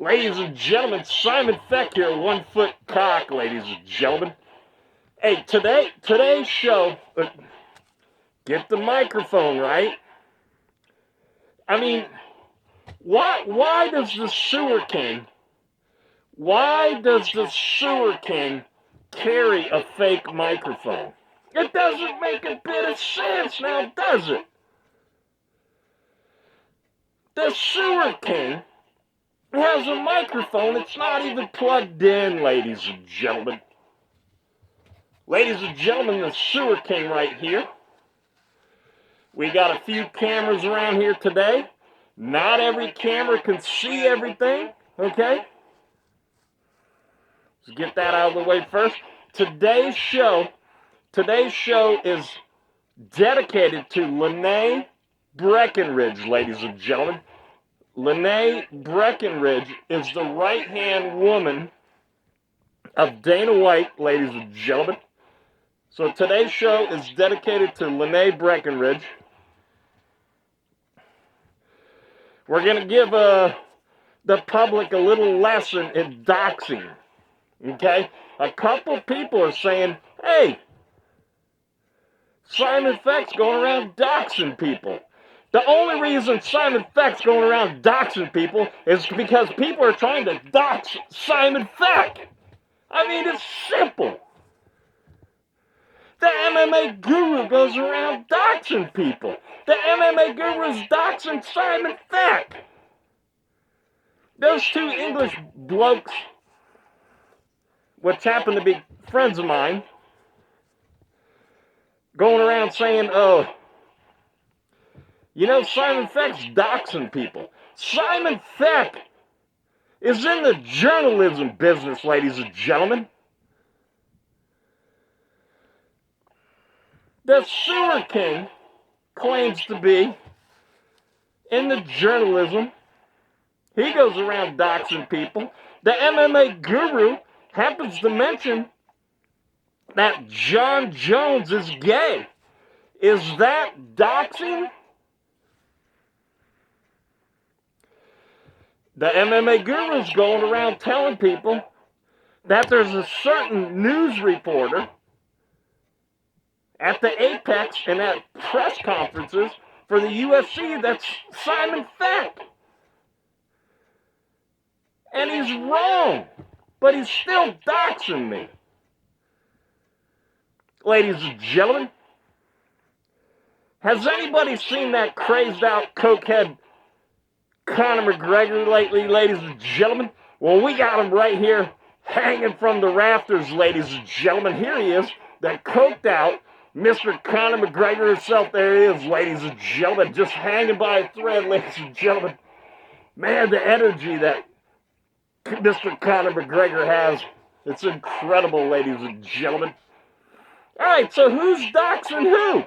Ladies and gentlemen, Simon Feck here, 1 foot cock, ladies and gentlemen. Hey, today's show, get the microphone right. I mean, why does the SEWER King, carry a fake microphone? It doesn't make a bit of sense now, does it? The SEWER King has a microphone. It's not even plugged in, ladies and gentlemen. Ladies and gentlemen, the SEWER King right here. We got a few cameras around here today. Not every camera can see everything, okay? Let's get that out of the way first. Today's show is dedicated to Lenee Breckenridge, ladies and gentlemen. Lenee Breckenridge is the right-hand woman of Dana White, ladies and gentlemen. So today's show is dedicated to Lenee Breckenridge. We're going to give the public a little lesson in doxing, okay? A couple people are saying, hey, Simon Feck's going around doxing people. The only reason Simon Feck's going around doxing people is because people are trying to dox Simon Feck. I mean, it's simple. The MMA guru goes around doxing people. The MMA guru's doxing Simon Feck. Those two English blokes, which happen to be friends of mine, going around saying, oh, you know, Simon Feck's doxing people. Simon Feck is in the journalism business, ladies and gentlemen. The SEWER King claims to be in the journalism. He goes around doxing people. The MMA guru happens to mention that John Jones is gay. Is that doxing? The MMA guru's going around telling people that there's a certain news reporter at the Apex and at press conferences for the UFC that's Simon Feck. And he's wrong, but he's still doxing me. Ladies and gentlemen, has anybody seen that crazed out cokehead Conor McGregor lately, ladies and gentlemen? Well, we got him right here hanging from the rafters, ladies and gentlemen. Here he is, that coked out Mr. Conor McGregor himself. There he is, ladies and gentlemen, just hanging by a thread, ladies and gentlemen. Man, the energy that Mr. Conor McGregor has, it's incredible, ladies and gentlemen. All right, so who's doxing who?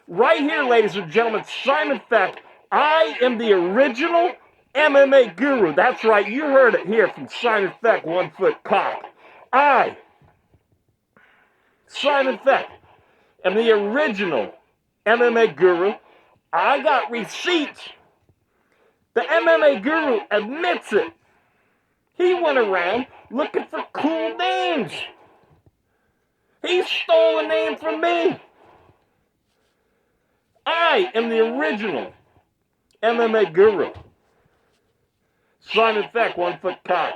Right here, ladies and gentlemen, Simon Feck. I am the original MMA guru. That's right, you heard it here from Simon Feck, 1 foot cock. I, Simon Feck, am the original MMA guru. I got receipts. The MMA guru admits it. He went around looking for cool names. He stole a name from me. I am the original MMA guru. Simon Feck, 1 foot cock.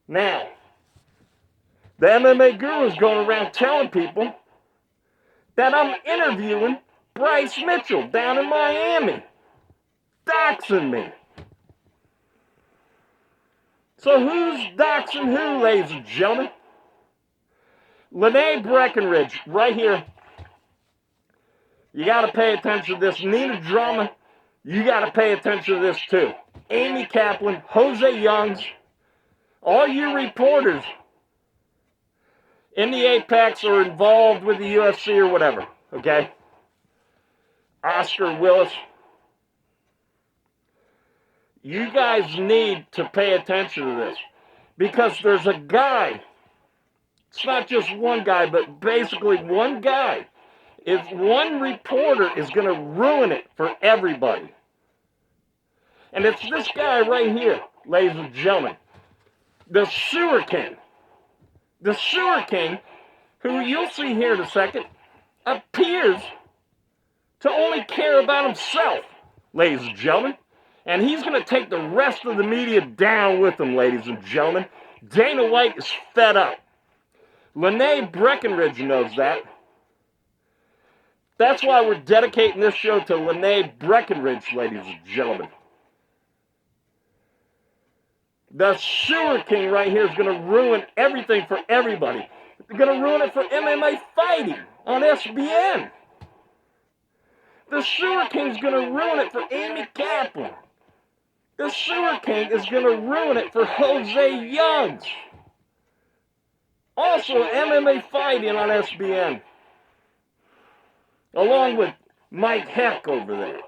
Now, the MMA guru is going around telling people that I'm interviewing Bryce Mitchell down in Miami, doxing me. So who's doxing who, ladies and gentlemen? Lenee Breckenridge, right here. You got to pay attention to this. Nina Drama, you got to pay attention to this too. Amy Kaplan, Jose Youngs, all you reporters in the Apex or involved with the UFC or whatever, okay? Oscar Willis. You guys need to pay attention to this because there's a guy. It's not just one guy, but basically one guy. If one reporter is going to ruin it for everybody. And it's this guy right here, ladies and gentlemen. The Sewer King. The Sewer King, who you'll see here in a second, appears to only care about himself, ladies and gentlemen. And he's going to take the rest of the media down with him, ladies and gentlemen. Dana White is fed up. Lenee Breckenridge knows that. That's why we're dedicating this show to Lenee Breckenridge, ladies and gentlemen. The Sewer King right here is going to ruin everything for everybody. They're going to ruin it for MMA fighting on SBN. The Sewer King's going to ruin it for Amy Kaplan. The Sewer King is going to ruin it for Jose Youngs. Also MMA fighting on SBN. Along with Mike Heck over there.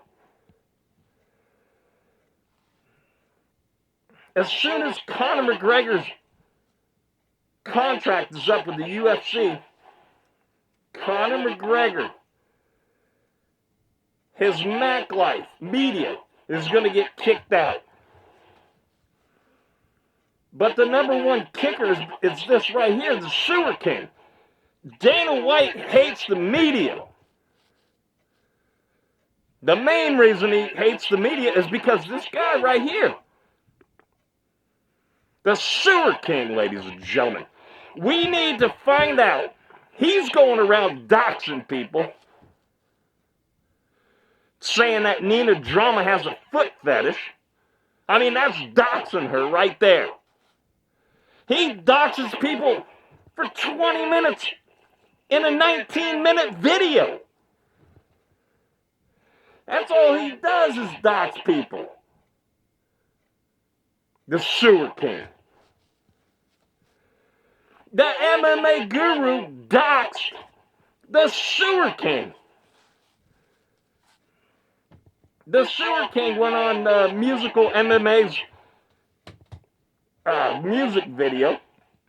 As soon as Conor McGregor's contract is up with the UFC, Conor McGregor, his MACLIFE media is going to get kicked out. But the number one kicker is this right here, the Sewer King. Dana White hates the media. The main reason he hates the media is because this guy right here, the Sewer King, ladies and gentlemen. We need to find out. He's going around doxing people, saying that Nina Drama has a foot fetish. I mean, that's doxing her right there. He doxes people for 20 minutes in a 19-minute video. That's all he does is dox people. The Sewer King. The MMA Guru doxed the Sewer King. The Sewer King went on musical MMA's music video,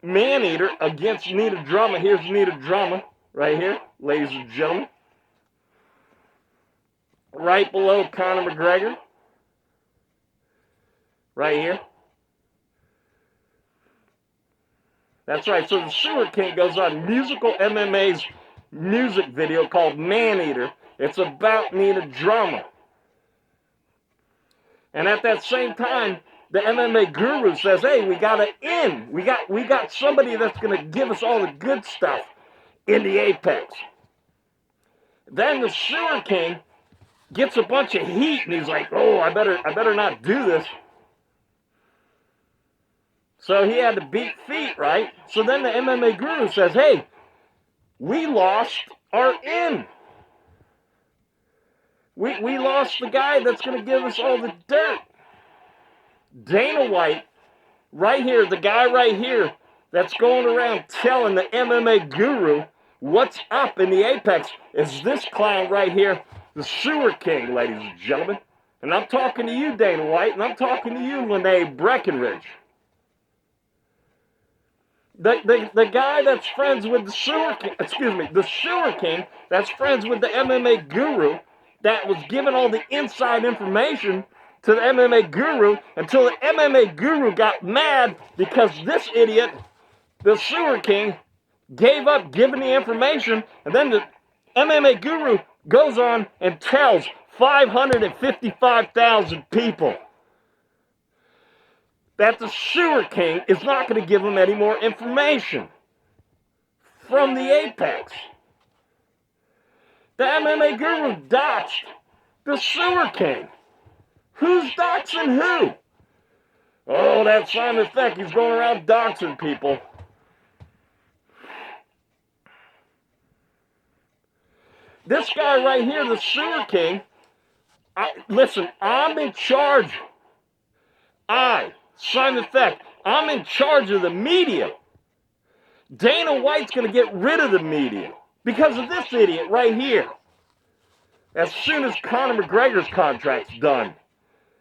Maneater against Nina Drama. Here's Nina Drama right here, ladies and gentlemen. Right below Conor McGregor. Right here. That's right. So the Sewer King goes on musical MMA's music video called Maneater. It's about Nina Drama. And at that same time, the MMA Guru says, hey, we got an in. We got somebody that's going to give us all the good stuff in the Apex. Then the Sewer King gets a bunch of heat, and he's like, oh, I better not do this. So he had to beat feet, right? So then the MMA Guru says, hey, we lost our in. We lost the guy that's going to give us all the dirt. Dana White, right here, the guy right here that's going around telling the MMA Guru what's up in the Apex is this clown right here, the Sewer King, ladies and gentlemen. And I'm talking to you, Dana White, and I'm talking to you, Lenee Breckenridge. The guy that's friends with the Sewer King, the Sewer King that's friends with the MMA Guru that was giving all the inside information to the MMA Guru until the MMA Guru got mad because this idiot, the Sewer King, gave up giving the information, and then the MMA Guru goes on and tells 555,000 people that the Sewer King is not going to give them any more information from the Apex. The MMA Guru doxed the Sewer King. Who's doxing who? Oh, that Simon Feck, he's going around doxing people. This guy right here, the Sewer King, listen, I'm in charge. Simon Feck, I'm in charge of the media. Dana White's going to get rid of the media because of this idiot right here. As soon as Conor McGregor's contract's done.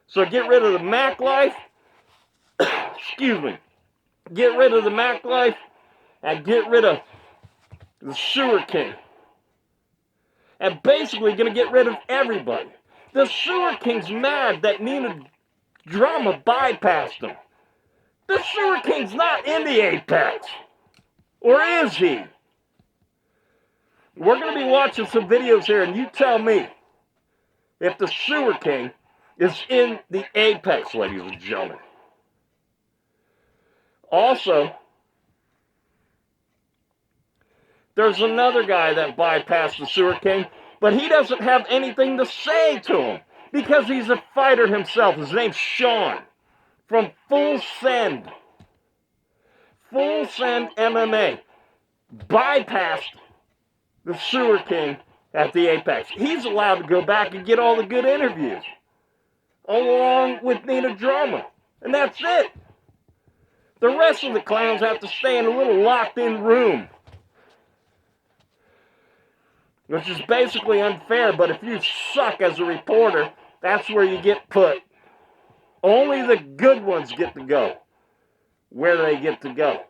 So get rid of the MACLIFE, get rid of the MACLIFE, and get rid of the Sewer King. And basically going to get rid of everybody. The Sewer King's mad that Nina Drama bypassed him. The Sewer King's not in the Apex. Or is he? We're going to be watching some videos here, and you tell me if the Sewer King is in the Apex, ladies and gentlemen. Also, there's another guy that bypassed the Sewer King, but he doesn't have anything to say to him because he's a fighter himself. His name's Sean from Full Send. Full Send MMA bypassed the Sewer King at the Apex. He's allowed to go back and get all the good interviews along with Nina Drama. And that's it. The rest of the clowns have to stay in a little locked-in room, which is basically unfair, but if you suck as a reporter, that's where you get put. Only the good ones get to go where they get to go.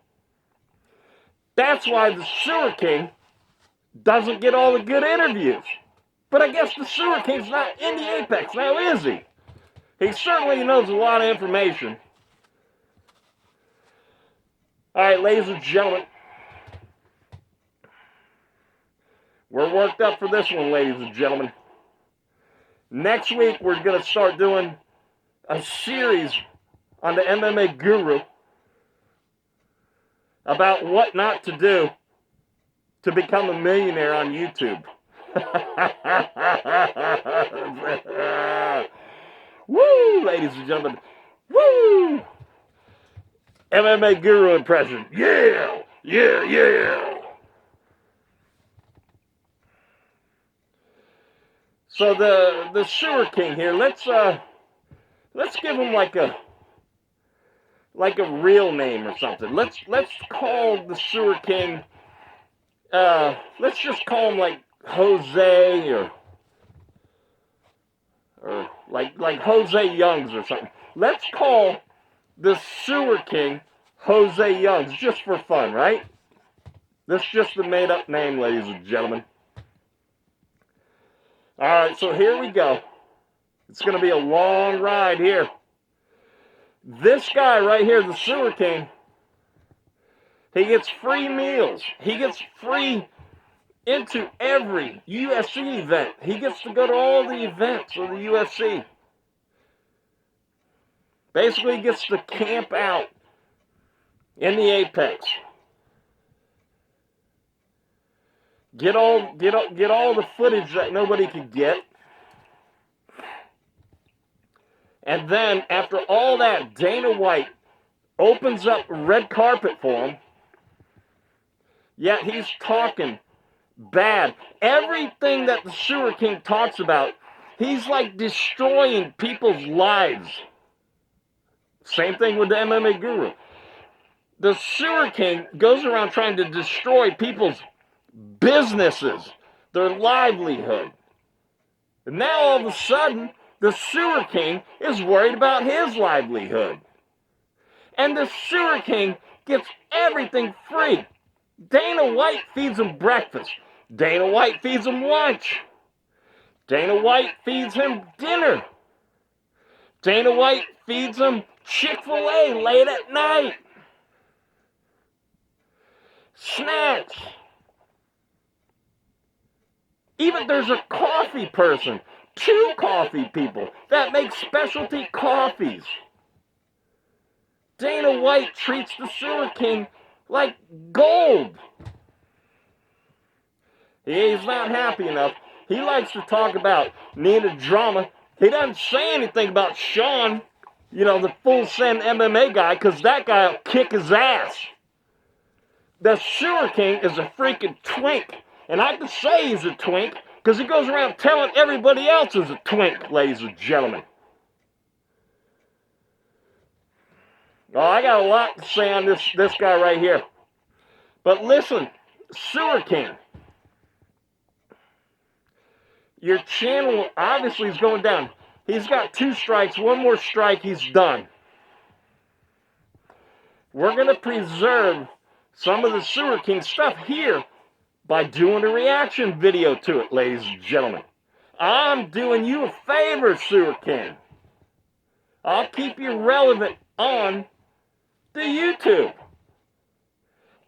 That's why the Sewer King doesn't get all the good interviews. But I guess the Sewer King's not in the Apex, now is he? He certainly knows a lot of information. All right, ladies and gentlemen, we're worked up for this one, ladies and gentlemen. Next week, we're going to start doing a series on the MMA Guru about what not to do to become a millionaire on YouTube. Woo, ladies and gentlemen. Woo! MMA Guru impression. Yeah, yeah, yeah. So the Sewer King here, let's give him like a real name or something. Let's call the Sewer King let's just call him like Jose or like Jose Youngs or something. Let's call the Sewer King Jose Youngs just for fun, right? That's just the made up name, ladies and gentlemen. All right, so here we go. It's going to be a long ride here. This guy right here, the Sewer King, he gets free meals. He gets free into every UFC event. He gets to go to all the events of the UFC. Basically, he gets to camp out in the Apex. Get all the footage that nobody could get. And then, after all that, Dana White opens up red carpet for him. Yet he's talking bad. Everything that the Sewer King talks about, he's like destroying people's lives. Same thing with the MMA Guru. The Sewer King goes around trying to destroy people's businesses, their livelihood. And now all of a sudden, the Sewer King is worried about his livelihood. And the Sewer King gets everything free. Dana White feeds him breakfast. Dana White feeds him lunch. Dana White feeds him dinner. Dana White feeds him Chick-fil-A late at night. Snacks. Even there's a coffee person, 2 coffee people that make specialty coffees. Dana White treats the Sewer King like gold. He's not happy enough. He likes to talk about Nina Drama. He doesn't say anything about Sean, the Full Send MMA guy, because that guy will kick his ass. The Sewer King is a freaking twink. And I can say he's a twink because he goes around telling everybody else is a twink, ladies and gentlemen. Oh, I got a lot to say on this guy right here. But listen, Sewer King, your channel obviously is going down. He's got 2 strikes. 1 more strike, he's done. We're going to preserve some of the Sewer King stuff here by doing a reaction video to it, ladies and gentlemen. I'm doing you a favor, Sewer King. I'll keep you relevant on the YouTube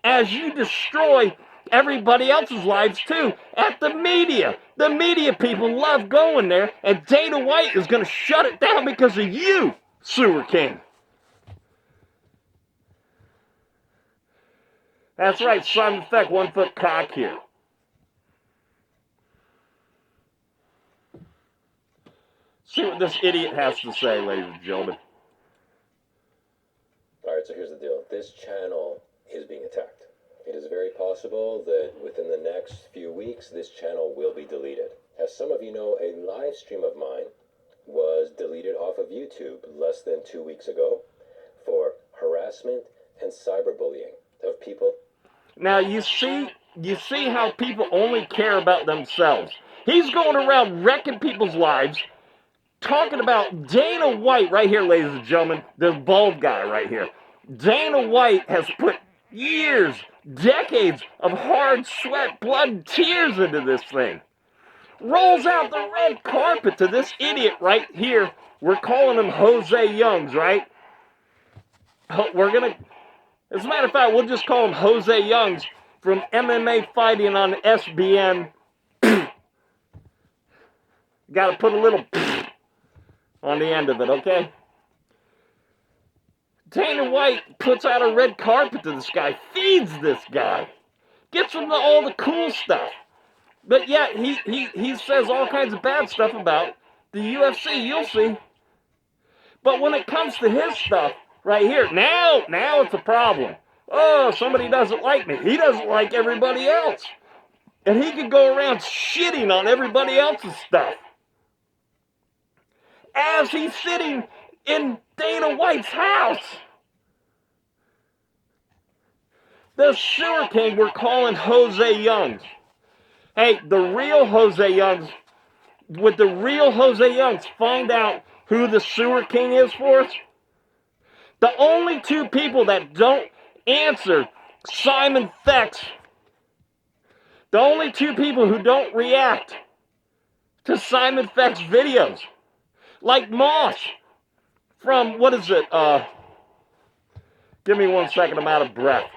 as you destroy everybody else's lives too at the media. The media people love going there, and Dana White is going to shut it down because of you, Sewer King. That's right, Simon Feck, 1 foot cock here. See what this idiot has to say, ladies and gentlemen. Alright, so here's the deal. This channel is being attacked. It is very possible that within the next few weeks, this channel will be deleted. As some of you know, a live stream of mine was deleted off of YouTube less than 2 weeks ago for harassment and cyberbullying of people. Now, you see how people only care about themselves. He's going around wrecking people's lives, talking about Dana White right here, ladies and gentlemen, this bald guy right here. Dana White has put years, decades of hard sweat, blood, and tears into this thing. Rolls out the red carpet to this idiot right here. We're calling him Jose Youngs, right? We're going to, as a matter of fact, we'll just call him Jose Youngs from MMA Fighting on SBN. Got to put a little on the end of it, okay? Dana White puts out a red carpet to this guy, feeds this guy, gets him all the cool stuff. But yet, he says all kinds of bad stuff about the UFC, you'll see. But when it comes to his stuff, right here, now it's a problem. Oh, somebody doesn't like me. He doesn't like everybody else. And he could go around shitting on everybody else's stuff. As he's sitting in Dana White's house. The Sewer King we're calling Jose Youngs. Hey, the real Jose Youngs, would the real Jose Youngs find out who the Sewer King is for us? The only two people that don't answer Simon Feck's, the only two people who don't react to Simon Feck's videos, like Moss from, what is it, give me 1 second, I'm out of breath.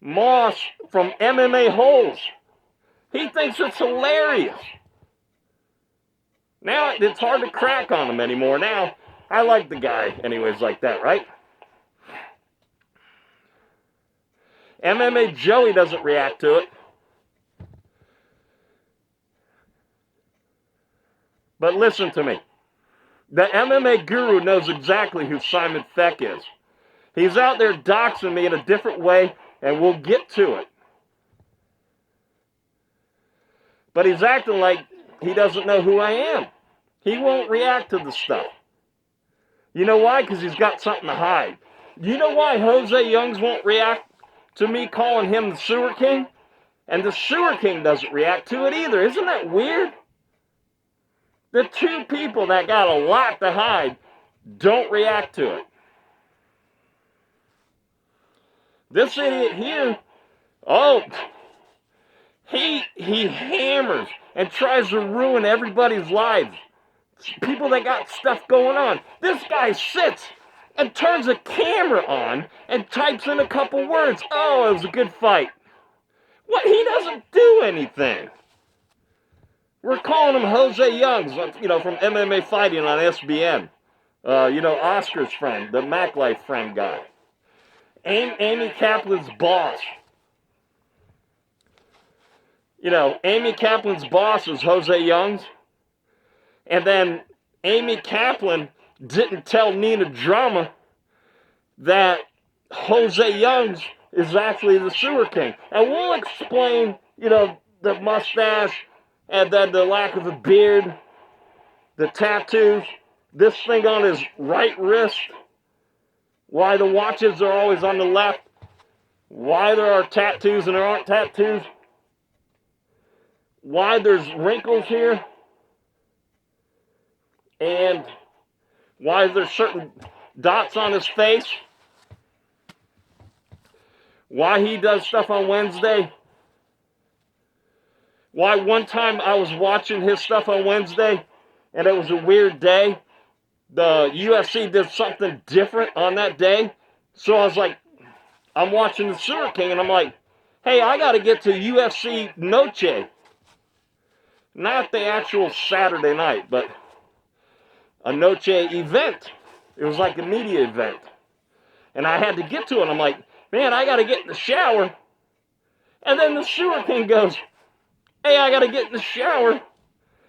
Moss from MMA Holes. He thinks it's hilarious. Now it's hard to crack on him anymore. Now, I like the guy anyways like that, right? MMA Joey doesn't react to it. But listen to me. The MMA guru knows exactly who Simon Feck is. He's out there doxing me in a different way, and we'll get to it. But he's acting like he doesn't know who I am. He won't react to the stuff. You know why? Because he's got something to hide. You know why Jose Youngs won't react to me calling him the Sewer King? And the Sewer King doesn't react to it either. Isn't that weird? The two people that got a lot to hide don't react to it. This idiot here, oh, he hammers and tries to ruin everybody's lives. People that got stuff going on. This guy sits and turns a camera on and types in a couple words. Oh, it was a good fight. What? He doesn't do anything. We're calling him Jose Youngs, from MMA Fighting on SBN. Oscar's friend, the MACLIFE friend guy. Amy Kaplan's boss. Amy Kaplan's boss is Jose Youngs. And then Amy Kaplan didn't tell Nina Drama that Jose Youngs is actually the Sewer King. And we'll explain, the mustache, and then the lack of a beard, the tattoos, this thing on his right wrist, why the watches are always on the left, why there are tattoos and there aren't tattoos, why there's wrinkles here, and why there's certain dots on his face, why he does stuff on Wednesday, why one time I was watching his stuff on Wednesday and it was a weird day the UFC did something different on that day. So I was like, I'm watching the Sewer King, and I'm like, hey, I got to get to UFC Noche. Not the actual Saturday night, but a Noche event. It was like a media event. And I had to get to it. I'm like, man, I got to get in the shower. And then the Sewer King goes, hey, I got to get in the shower.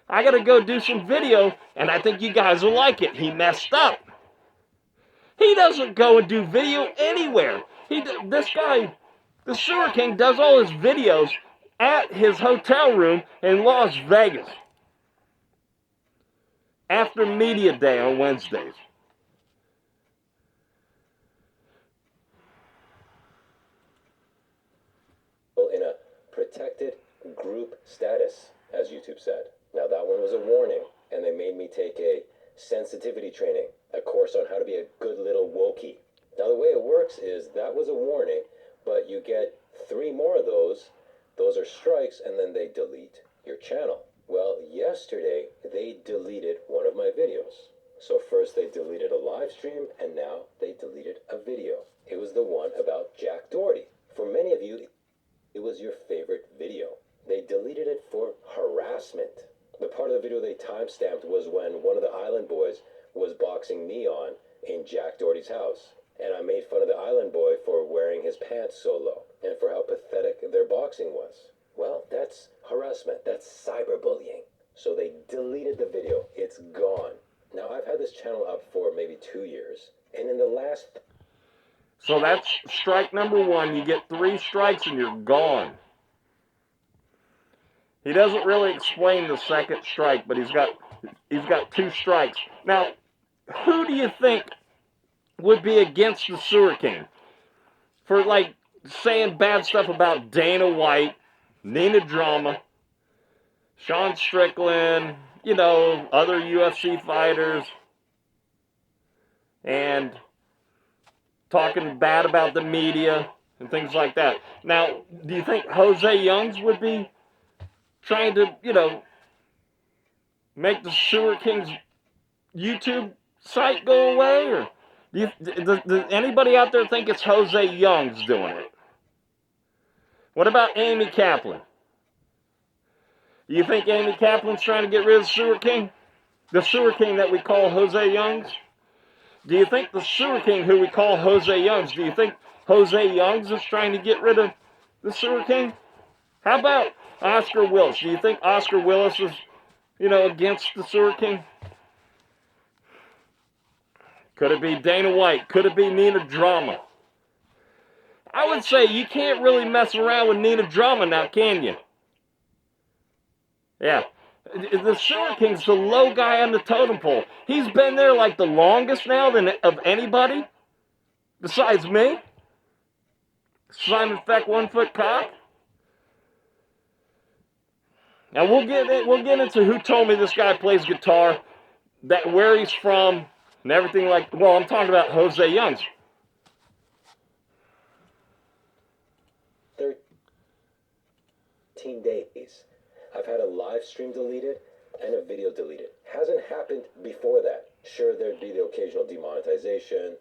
I got to go do some video, and I think you guys will like it. He messed up. He doesn't go and do video anywhere. This guy, the Sewer King, does all his videos at his hotel room in Las Vegas after media day on Wednesdays. In a protected group status, as YouTube said. Now that one was a warning, and they made me take a sensitivity training, a course on how to be a good little wokey. Now the way it works is that was a warning, but you get 3 more of those. Those are strikes, and then they delete your channel. Well, yesterday they deleted one of my videos. So first they deleted a live stream, and now they deleted a video. It was the one about Jack Doherty. For many of you, it was your favorite video. They deleted it for harassment. The part of the video they timestamped was when one of the Island Boys was boxing me on in Jack Doherty's house. And I made fun of the Island Boy for wearing his pants so low and for how pathetic their boxing was. Well, that's harassment. That's cyberbullying. So they deleted the video. It's gone. Now, I've had this channel up for maybe 2 years. And in the last... So that's strike number 1. You get 3 strikes and you're gone. He doesn't really explain the second strike, but he's got 2 strikes. Now, who do you think would be against the Sewer King for, like, saying bad stuff about Dana White, Nina Drama, Sean Strickland, you know, other UFC fighters, and talking bad about the media and things like that? Now, do you think Jose Youngs would be trying to, you know, make the Sewer King's YouTube site go away? Or does anybody out there think it's Jose Youngs doing it? What about Amy Kaplan? You think Amy Kaplan's trying to get rid of the Sewer King? The Sewer King that we call Jose Youngs? Do you think the Sewer King who we call Jose Youngs, do you think Jose Youngs is trying to get rid of the Sewer King? How about Oscar Willis? Do you think Oscar Willis is, you know, against the Sewer King? Could it be Dana White? Could it be Nina Drama? I would say you can't really mess around with Nina Drama now, can you? Yeah. The Sewer King's the low guy on the totem pole. He's been there like the longest now of anybody besides me. Simon Feck, 1 foot cock. Now we'll get into who told me this guy plays guitar, where he's from, and everything like. Well, I'm talking about Jose Youngs. 13 days. I've had a live stream deleted and a video deleted. Hasn't happened before that. Sure, there'd be the occasional demonetization,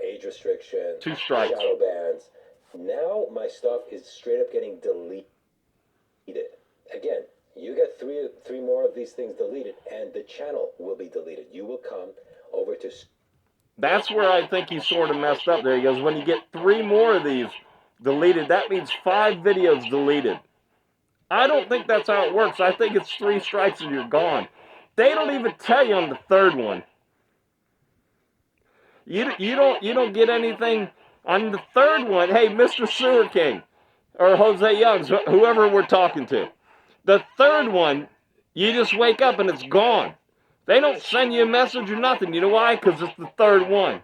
age restriction, 2 strikes, shadow bans. Now my stuff is straight up getting deleted. Again, you get three more of these things deleted, and the channel will be deleted. You will come over to... That's where I think he sort of messed up there. He goes, when you get 3 more of these deleted, that means 5 videos deleted. I don't think that's how it works. I think it's 3 strikes and you're gone. They don't even tell you on the 3rd one. You don't get anything on the 3rd one. Hey, Mr. Sewer King or Jose Youngs, whoever we're talking to. The 3rd one, you just wake up and it's gone. They don't send you a message or nothing. You know why? Because it's the 3rd one.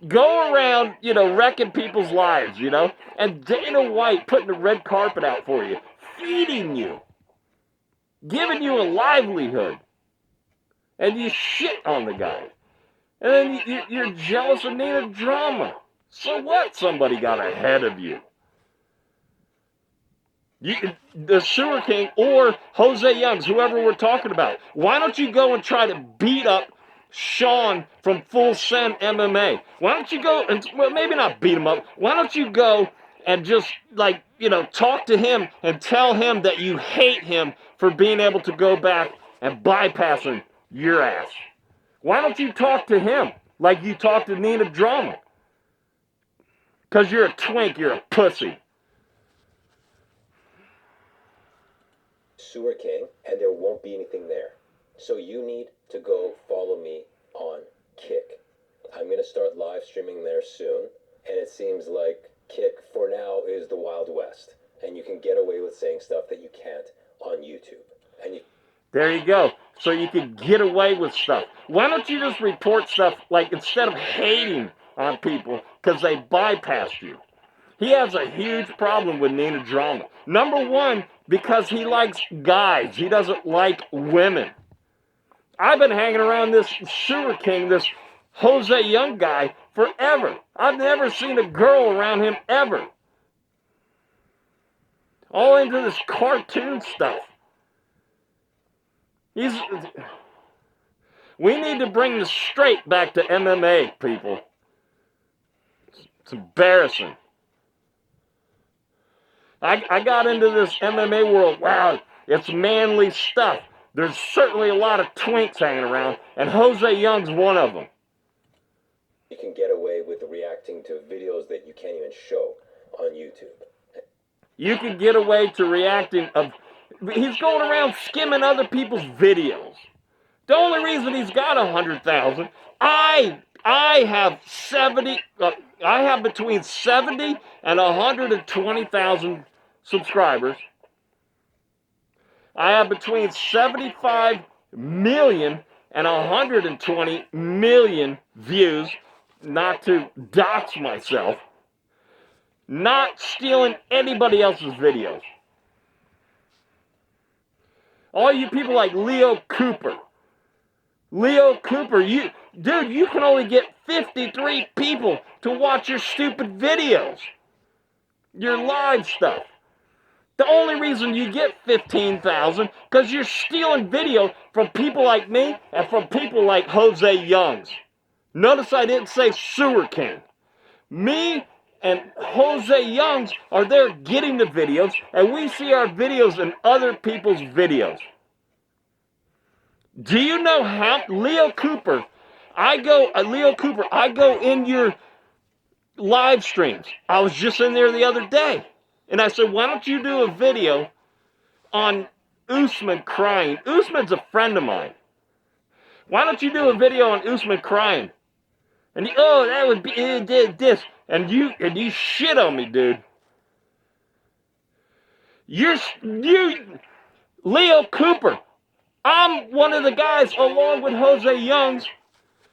Go around, you know, wrecking people's lives, you know, and Dana White putting the red carpet out for you, feeding you, giving you a livelihood, and you shit on the guy. And then you're jealous of Nina Drama. So what? Somebody got ahead of you. The Sewer King or Jose Youngs, whoever we're talking about. Why don't you go and try to beat up Sean from Full Send MMA? Why don't you go and, well, maybe not beat him up. Why don't you go and just, like, you know, talk to him and tell him that you hate him for being able to go back and bypassing your ass? Why don't you talk to him like you talk to Nina Drama? Because you're a twink, you're a pussy. Sewer King, and there won't be anything there. So you need to go follow me on Kick. I'm going to start live streaming there soon, and it seems like Kick for now is the Wild West, and you can get away with saying stuff that you can't on YouTube. And there you go. So you can get away with stuff. Why don't you just report stuff, like, instead of hating on people because they bypassed you? He has a huge problem with Nina Drama. Number one, because he likes guys. He doesn't like women. I've been hanging around this Sewer King, this Jose Young guy, forever. I've never seen a girl around him ever. All into this cartoon stuff. We need to bring the straight back to MMA, people. It's embarrassing. I got into this MMA world. Wow, it's manly stuff. There's certainly a lot of twinks hanging around, and Jose Young's one of them. You can get away with reacting to videos that you can't even show on YouTube. You can get away to reacting of... He's going around skimming other people's videos. The only reason he's got 100,000, I have 70... I have between 70 and 120,000 subscribers. I have between 75 million and 120 million views, not to dox myself, not stealing anybody else's videos. All you people like Leo Cooper, you can only get 53 people to watch your stupid videos, your live stuff. The only reason you get 15,000 because you're stealing video from people like me and from people like Jose Youngs. Notice I didn't say Sewer King. Me and Jose Youngs are there getting the videos, and we see our videos in other people's videos. Do you know how Leo Cooper, I go in your live streams. I was just in there the other day. And I said, why don't you do a video on Usman crying? Usman's a friend of mine. Why don't you do a video on Usman crying? And that would be this. And you shit on me, dude. You Leo Cooper. I'm one of the guys, along with Jose Youngs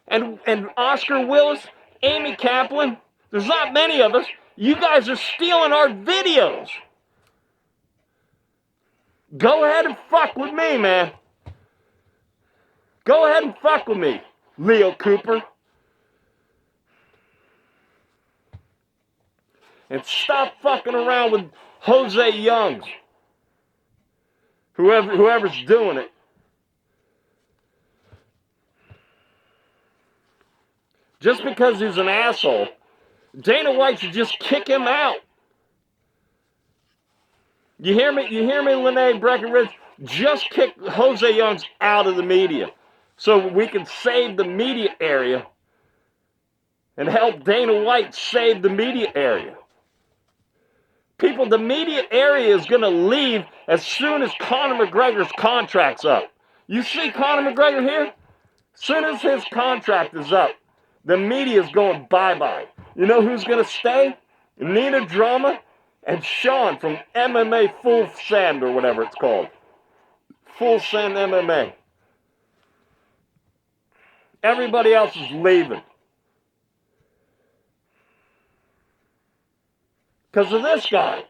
and Oscar Willis, Amy Kaplan. There's not many of us. You guys are stealing our videos. Go ahead and fuck with me, man. Go ahead and fuck with me, Leo Cooper. And stop fucking around with Jose Youngs. Whoever's doing it. Just because he's an asshole, Dana White should just kick him out. You hear me, Lenee Breckenridge? Just kick Jose Youngs out of the media so we can save the media area and help Dana White save the media area. People, the media area is going to leave as soon as Conor McGregor's contract's up. You see Conor McGregor here? As soon as his contract is up, the media is going bye-bye. You know who's going to stay? Nina Drama and Sean from MMA Full Send, or whatever it's called. Full Send MMA. Everybody else is leaving. Because of this guy.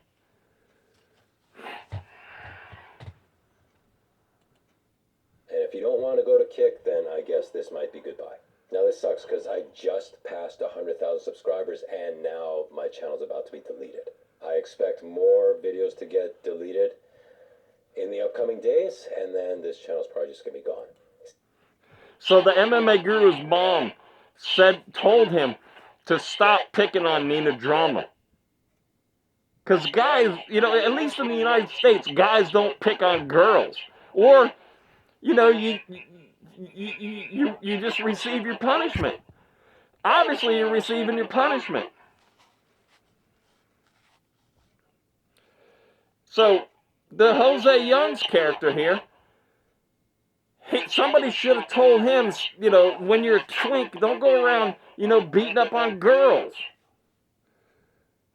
And if you don't want to go to Kick, then I guess this might be goodbye. Now this sucks because I just passed 100,000 subscribers and now my channel's about to be deleted. I expect more videos to get deleted in the upcoming days, and then this channel's probably just going to be gone. So the MMA Guru's mom told him to stop picking on Nina Drama. Because guys, you know, at least in the United States, guys don't pick on girls. Or, you know, you just receive your punishment. Obviously, you're receiving your punishment. So, the Jose Young's character here, somebody should have told him, you know, when you're a twink, don't go around, you know, beating up on girls.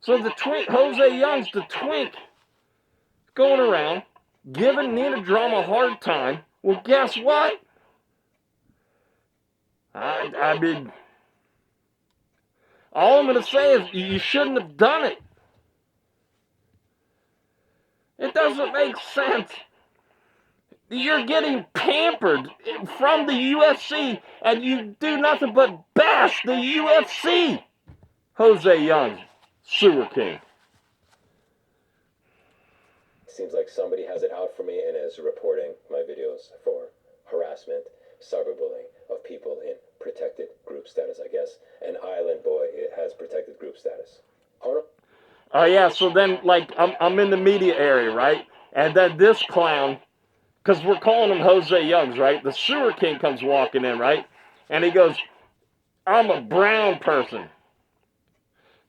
So the twink, Jose Young's the twink, going around, giving Nina Drama a hard time. Well, guess what? I mean, all I'm going to say is you shouldn't have done it. It doesn't make sense. You're getting pampered from the UFC, and you do nothing but bash the UFC. Jose Young, Sewer King. Seems like somebody has it out for me and is reporting my videos for harassment, cyberbullying of people in protected group status, I guess. And Island Boy has protected group status. Oh yeah, so then like I'm in the media area, right? And then this clown, because we're calling him Jose Youngs, right? The Sewer King comes walking in, right? And he goes, I'm a brown person.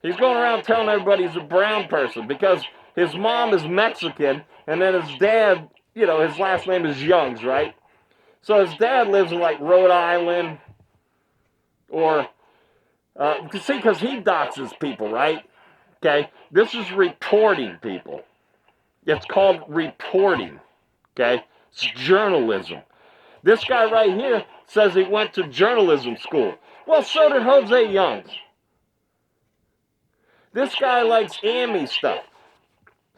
He's going around telling everybody he's a brown person because his mom is Mexican, and then his dad, you know, his last name is Youngs, right? So his dad lives in like Rhode Island, or, see, because he doxes people, right? Okay, this is reporting people. It's called reporting, okay? It's journalism. This guy right here says he went to journalism school. Well, so did Jose Youngs. This guy likes AMI stuff.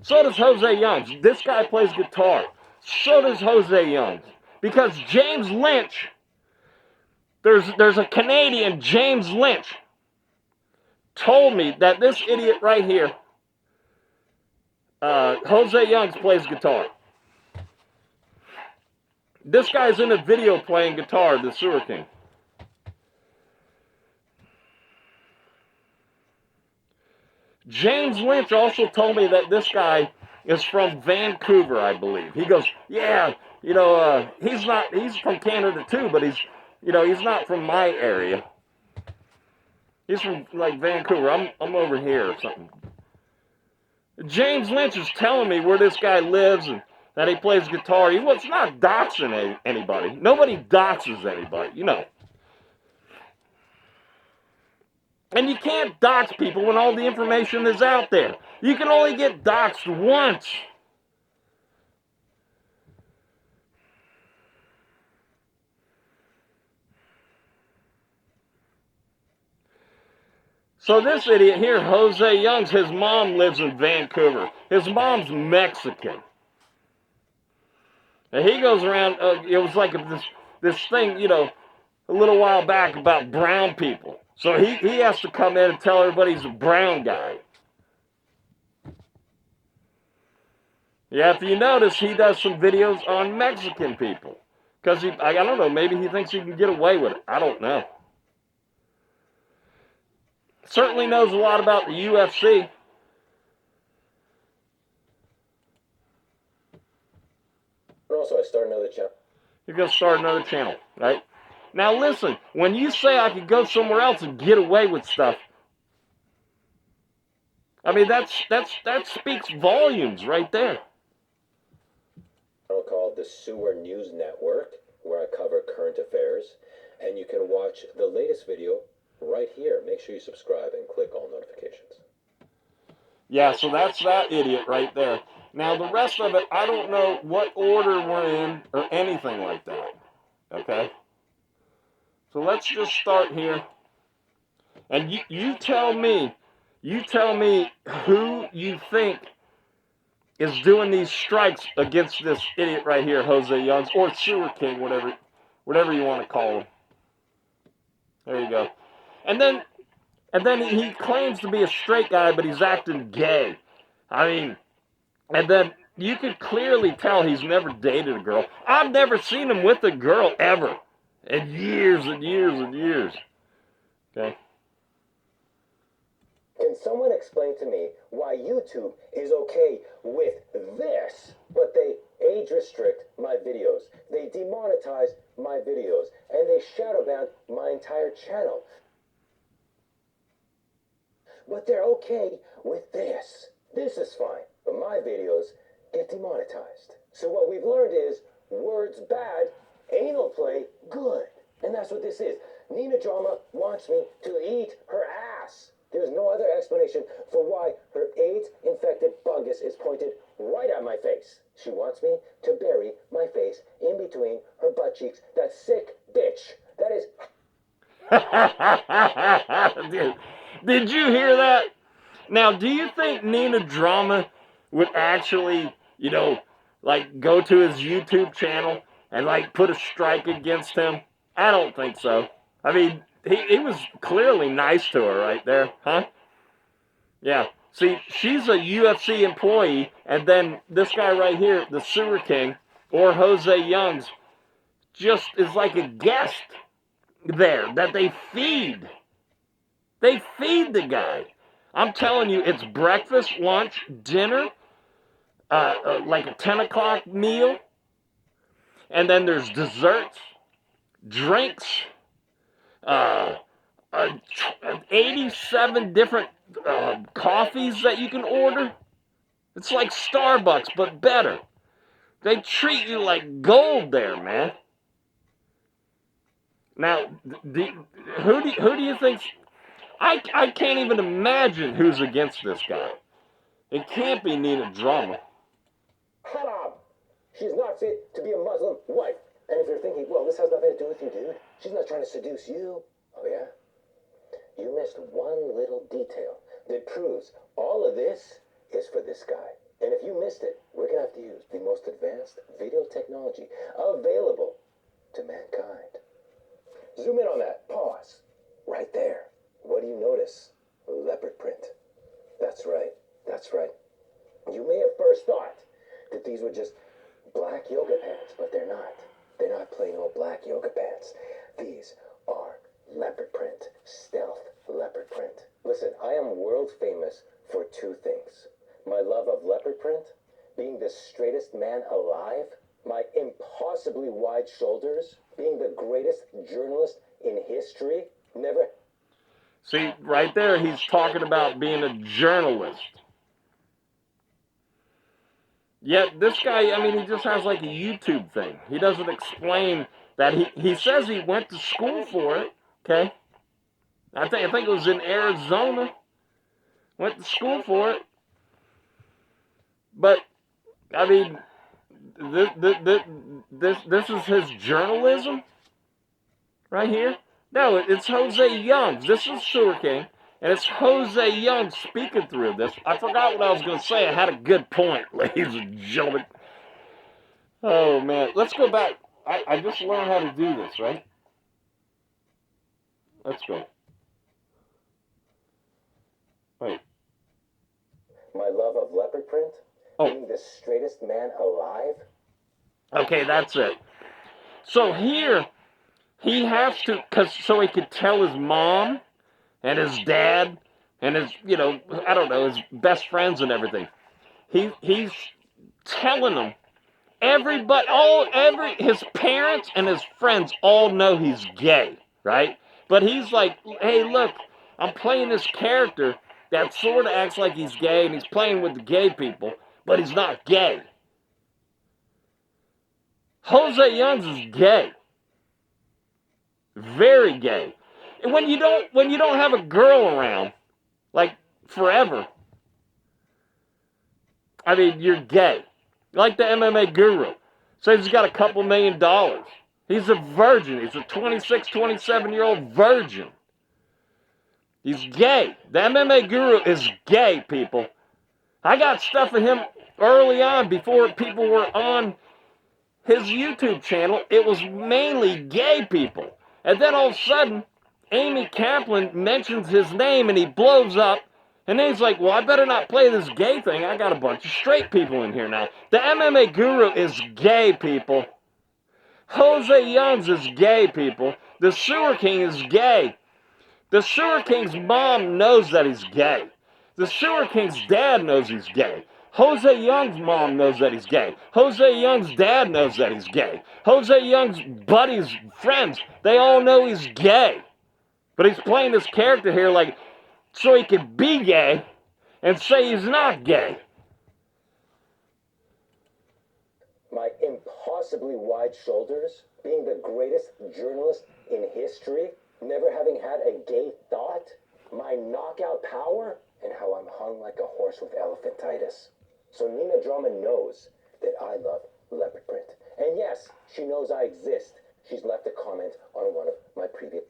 So does Jose Youngs. This guy plays guitar. So does Jose Youngs. Because James Lynch, there's a Canadian, James Lynch, told me that this idiot right here, Jose Youngs, plays guitar. This guy's in a video playing guitar, the Sewer King. James Lynch also told me that this guy is from Vancouver, I believe. He goes, yeah, you know, he's from Canada too, but he's not from my area. He's from like Vancouver. I'm over here or something. James Lynch is telling me where this guy lives and that he plays guitar. He was not doxing anybody. Nobody doxes anybody, you know. And you can't dox people when all the information is out there. You can only get doxed once. So this idiot here, Jose Youngs, his mom lives in Vancouver. His mom's Mexican. And he goes around, it was like this thing, you know, a little while back about brown people. So he has to come in and tell everybody he's a brown guy. Yeah, if you notice, he does some videos on Mexican people. Because I don't know, maybe he thinks he can get away with it. I don't know. Certainly knows a lot about the UFC. Also, I start another channel. You're going to start another channel, right? Now listen, when you say I could go somewhere else and get away with stuff, I mean, that speaks volumes right there. Called the SEWER News Network, where I cover current affairs, and you can watch the latest video right here. Make sure you subscribe and click all notifications. Yeah, so that's that idiot right there. Now the rest of it, I don't know what order we're in or anything like that. Okay? So let's just start here. And you tell me who you think is doing these strikes against this idiot right here, Jose Youngs, or Sewer King, whatever you want to call him. There you go. And then he claims to be a straight guy, but he's acting gay. I mean, and then you could clearly tell he's never dated a girl. I've never seen him with a girl ever. In years and years and years. Okay? Can someone explain to me why YouTube is okay with this, but they age restrict my videos, they demonetize my videos, and they shadow ban my entire channel? But they're okay with this. This is fine, but my videos get demonetized. So what we've learned is words bad, anal play good. And that's what this is. Nina Drama wants me to eat her ass. There's no other explanation for why her AIDS-infected fungus is pointed right at my face. She wants me to bury my face in between her butt cheeks. That sick bitch. That is... Dude, did you hear that? Now, do you think Nina Drama would actually, you know, like go to his YouTube channel and like put a strike against him? I don't think so. I mean, he was clearly nice to her right there, huh? Yeah. See, she's a UFC employee, and then this guy right here, the Sewer King, or Jose Youngs, just is like a guest there that they feed. They feed the guy. I'm telling you, it's breakfast, lunch, dinner, like a 10 o'clock meal, and then there's desserts, drinks, 87 different coffees that you can order. It's like Starbucks, but better. They treat you like gold there, man. Now, who do you think... I can't even imagine who's against this guy. It can't be Nina Drama. Haram! She's not fit to be a Muslim wife. And if you're thinking, well, this has nothing to do with you, dude. She's not trying to seduce you. Oh, yeah? You missed one little detail that proves all of this is for this guy. And if you missed it, we're going to have to use the most advanced video technology available to mankind. Zoom in on that. Pause. Right there. What do you notice? Leopard print. That's right. That's right. You may have first thought that these were just black yoga pants, but they're not. They're not plain old black yoga pants. These are leopard print. Stealth leopard print. Listen, I am world famous for two things. My love of leopard print, being the straightest man alive, my impossibly wide shoulders, being the greatest journalist in history, never... See, right there, he's talking about being a journalist. Yet this guy, I mean, he just has like a YouTube thing. He doesn't explain that he says he went to school for it, okay? I think it was in Arizona. Went to school for it. But, I mean, this is his journalism right here. No, it's Jose Youngs. This is Sewer King, and it's Jose Youngs speaking through this. I forgot what I was going to say. I had a good point, ladies and gentlemen. Oh, man. Let's go back. I just learned how to do this, right? Let's go. Wait. My love of leopard print, being the straightest man alive. Okay, that's it. So here... he has to, so he could tell his mom and his dad and his, you know, I don't know, his best friends and everything. He's telling them, his parents and his friends all know he's gay, right? But he's like, hey, look, I'm playing this character that sort of acts like he's gay, and he's playing with the gay people, but he's not gay. Jose Youngs is gay. Very gay. And when you don't have a girl around, like forever, I mean, you're gay. Like the MMA GURU. Says he's got a couple $1 million. He's a virgin. He's a 26, 27-year-old virgin. He's gay. The MMA GURU is gay, people. I got stuff of him early on before people were on his YouTube channel. It was mainly gay people. And then all of a sudden, Amy Kaplan mentions his name and he blows up And then he's like, well, I better not play this gay thing. I got a bunch of straight people in here now. The MMA Guru is gay, people. Jose Youngs is gay, people. The Sewer King is gay. The Sewer King's mom knows that he's gay. The Sewer King's dad knows he's gay. Jose Young's mom knows that he's gay. Jose Young's dad knows that he's gay. Jose Young's buddies, friends, they all know he's gay. But he's playing this character here like so he can be gay and say he's not gay. My impossibly wide shoulders, being the greatest journalist in history, never having had a gay thought, my knockout power, and how I'm hung like a horse with elephantitis. So Nina Drama knows that I love leopard print. And yes, she knows I exist. She's left a comment on one of my previous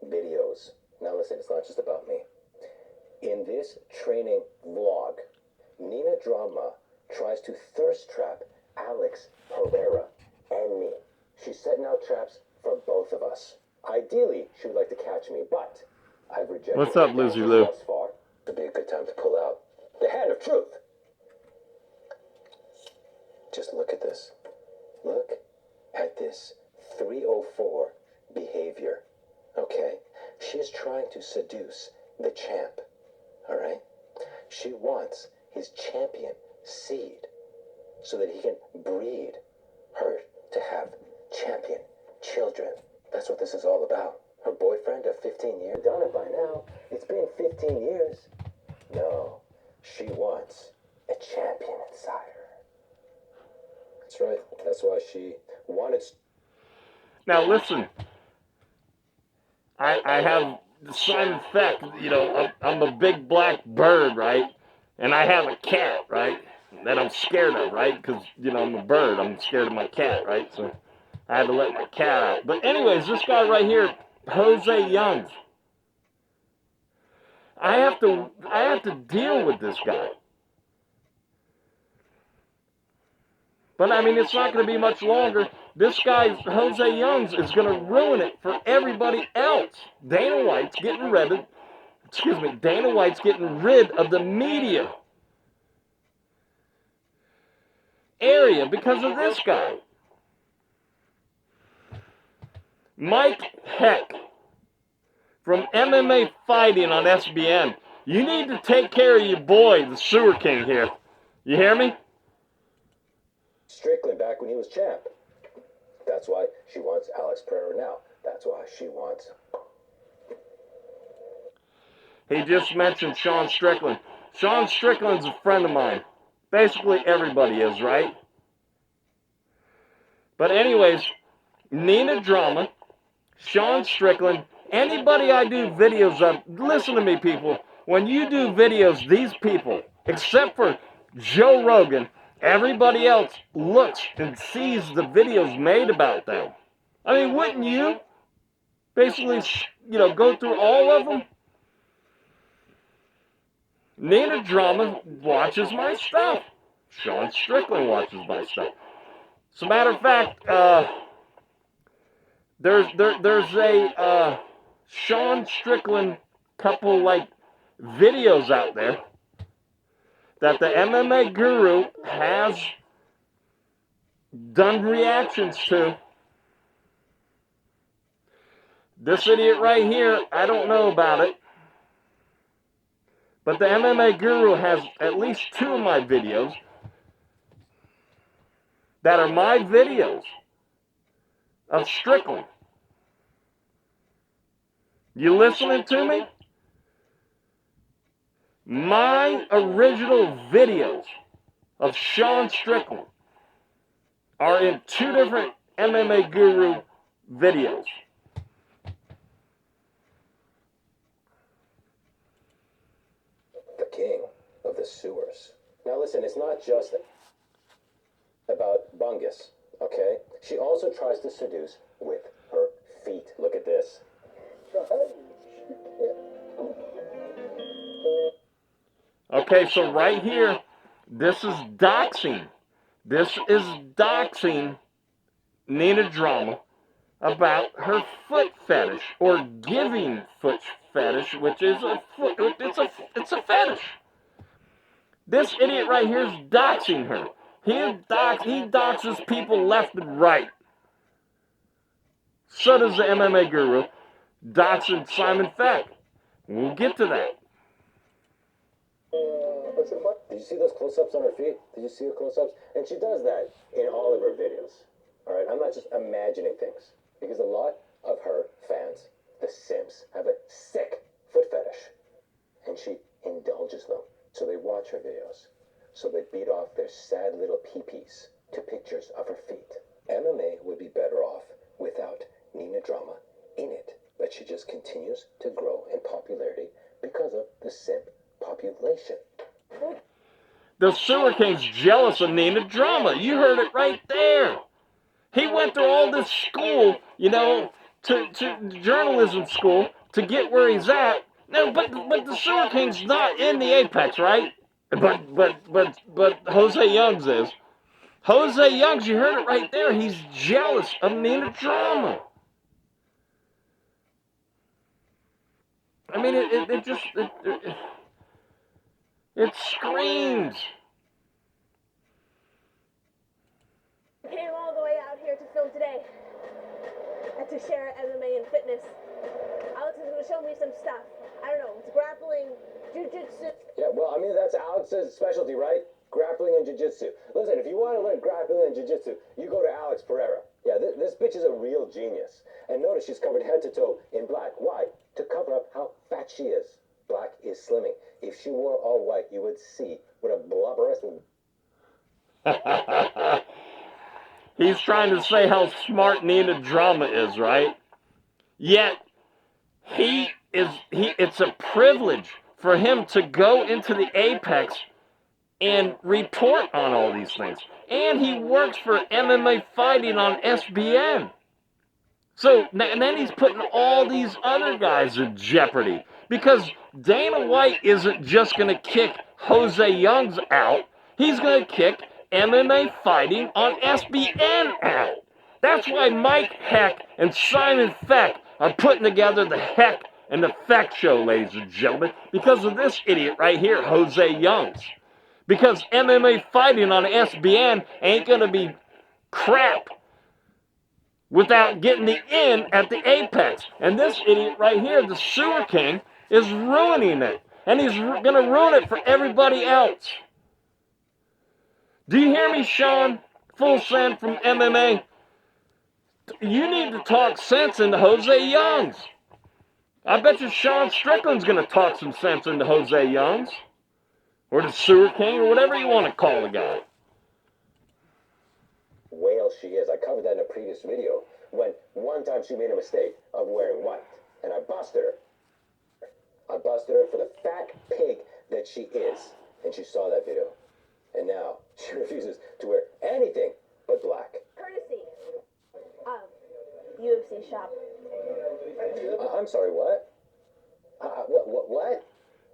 videos. Now listen, it's not just about me. In this training vlog, Nina Drama tries to thirst trap Alex Periera and me. She's setting out traps for both of us. Ideally, she would like to catch me, but I've rejected. What's up, Lucy Lou? Thus far, it'd be a good time to pull out the hand of truth. Just look at this. Look at this 304 behavior. Okay, she is trying to seduce the champ. All right, she wants his champion seed so that he can breed her to have champion children. That's what this is all about. Her boyfriend of 15 years, done it by now. It's been 15 years. No, she wants a champion inside her. That's right. That's why she wanted. Now listen, I have Simon Feck, you know, I'm a big black bird, right? And I have a cat, right? That I'm scared of, right? Because, you know, I'm a bird. I'm scared of my cat, right? So I had to let my cat out. But anyways, this guy right here, Jose Youngs. I have to deal with this guy. But I mean, it's not going to be much longer. This guy, Jose Youngs, is going to ruin it for everybody else. Dana White's getting rid of the media area because of this guy. Mike Heck from MMA Fighting on SBN. You need to take care of your boy, the Sewer King here. You hear me? Strickland back when he was champ. That's why she wants Alex Pereira now. That's why she wants. He just mentioned Sean Strickland. Sean Strickland's a friend of mine. Basically everybody is, right? But anyways, Nina Drama, Sean Strickland, anybody I do videos of, listen to me, people. When you do videos, these people, except for Joe Rogan, everybody else looks and sees the videos made about them. I mean, wouldn't you basically, you know, go through all of them? Nina Drama watches my stuff. Sean Strickland watches my stuff. As a matter of fact, there's a Sean Strickland couple like videos out there that the MMA Guru has done reactions to. This idiot right here, I don't know about it. But the MMA Guru has at least 2 of my videos that are my videos of Strickland. You listening to me? My original videos of Sean Strickland are in 2 different MMA Guru videos. The king of the sewers. Now listen, it's not just about Bungus, okay? She also tries to seduce with her feet. Look at this. Okay, so right here, this is doxxing. This is doxxing Nina Drama about her foot fetish, or giving foot fetish, which is it's a fetish. This idiot right here is doxing her. He doxes people left and right. So does the MMA guru, doxing Simon Feck. We'll get to that. Did you see those close-ups on her feet? Did you see her close-ups? And she does that in all of her videos. All right, I'm not just imagining things, because a lot of her fans, the Sims, have a sick foot fetish, and she indulges them. So they watch her videos. So they beat off their sad little pee-pees to pictures of her feet. MMA would be better off without Nina drama in it, but she just continues to grow in popularity because of the simp population. The Sewer King's jealous of Nina drama. You heard it right there. He went through all this school, you know, to journalism school to get where he's at. No, but the Sewer King's not in the apex, right? But Jose Youngs is. Jose Youngs, you heard it right there. He's jealous of Nina drama. I mean, it screams. Came all the way out here to film today and to share MMA and fitness. Alex is going to show me some stuff. I don't know, it's grappling, jiu-jitsu. Yeah, well, I mean, that's Alex's specialty, right? Grappling and jiu-jitsu. Listen, if you want to learn grappling and jiu-jitsu, you go to Alex Periera. Yeah, this bitch is a real genius. And notice she's covered head to toe in black. Why? To cover up how fat she is. Black is slimming. If she wore all white, you would see what a blubberous... He's trying to say how smart Nina drama is, right? Yet, it's a privilege for him to go into the apex and report on all these things. And he works for MMA fighting on SBN. So, and then he's putting all these other guys in jeopardy. Because Dana White isn't just going to kick Jose Youngs out. He's going to kick MMA fighting on SBN out. That's why Mike Heck and Simon Feck are putting together the Heck and the Feck show, ladies and gentlemen, because of this idiot right here, Jose Youngs. Because MMA fighting on SBN ain't going to be crap without getting the in at the apex. And this idiot right here, the Sewer King, is ruining it. And he's going to ruin it for everybody else. Do you hear me, Sean? Full send from MMA. You need to talk sense into Jose Youngs. I bet you Sean Strickland's going to talk some sense into Jose Youngs. Or the Sewer King, or whatever you want to call the guy. Whale she is. I covered that in a previous video. When one time she made a mistake of wearing white. And I busted her. I busted her for the fat pig that she is. And she saw that video. And now she refuses to wear anything but black. Courtesy of UFC shop. I'm sorry, what? What?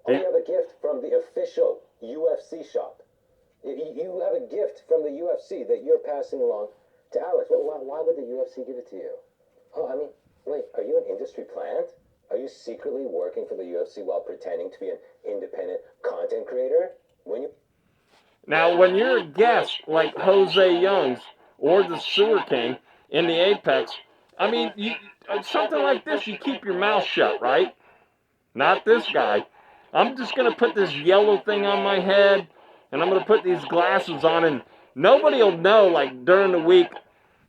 Oh, you have a gift from the official UFC shop. You have a gift from the UFC that you're passing along to Alex. Why would the UFC give it to you? Oh, I mean, wait, are you an industry plant? Are you secretly working for the UFC while pretending to be an independent content creator? Now, when you're a guest like Jose Youngs or the Sewer King in the apex, I mean, something like this, you keep your mouth shut, right? Not this guy. I'm just going to put this yellow thing on my head, and I'm going to put these glasses on, and nobody will know, like, during the week,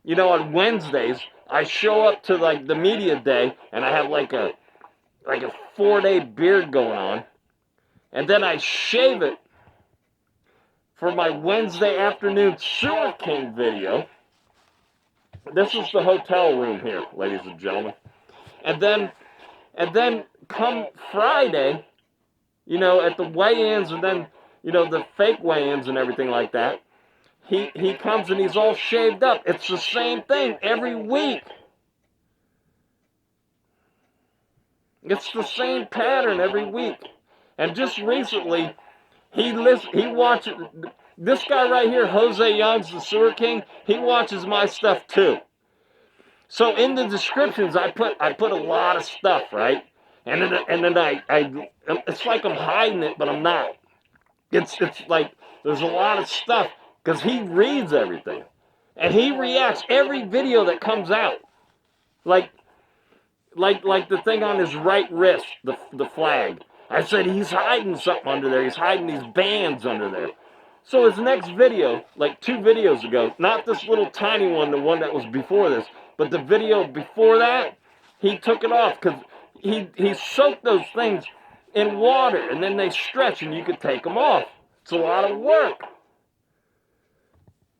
you know, on Wednesdays, I show up to, like, the media day, and I have, like a 4-day beard going on, and then I shave it for my Wednesday afternoon Sewer King video. This is the hotel room here, ladies and gentlemen. And then come Friday, you know, at the weigh-ins and then, you know, the fake weigh-ins and everything like that, he comes and he's all shaved up. It's the same thing every week. It's the same pattern every week. And just recently, he watches, this guy right here, Jose Youngs, the Sewer King, he watches my stuff too. So in the descriptions, I put a lot of stuff, right? And then I it's like I'm hiding it, but I'm not. It's like there's a lot of stuff because he reads everything, and he reacts every video that comes out, like the thing on his right wrist, the flag. I said he's hiding something under there. He's hiding these bands under there. So his next video, like 2 videos ago, not this little tiny one, the one that was before this, but the video before that, he took it off because he soaked those things in water and then they stretch and you could take them off. It's a lot of work.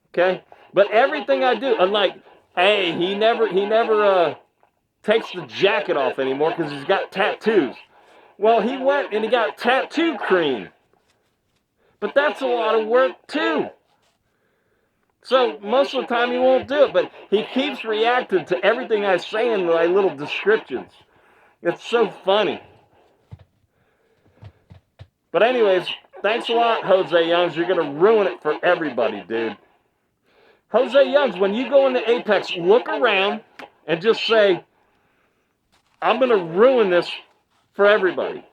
Okay? But everything I do, I'm like, hey, he never takes the jacket off anymore because he's got tattoos. Well, he went and he got tattoo cream. But that's a lot of work too. So most of the time he won't do it, but he keeps reacting to everything I say in my little descriptions. It's so funny. But anyways, thanks a lot, Jose Youngs. You're going to ruin it for everybody, dude. Jose Youngs, when you go into Apex, look around and just say, I'm going to ruin this for everybody.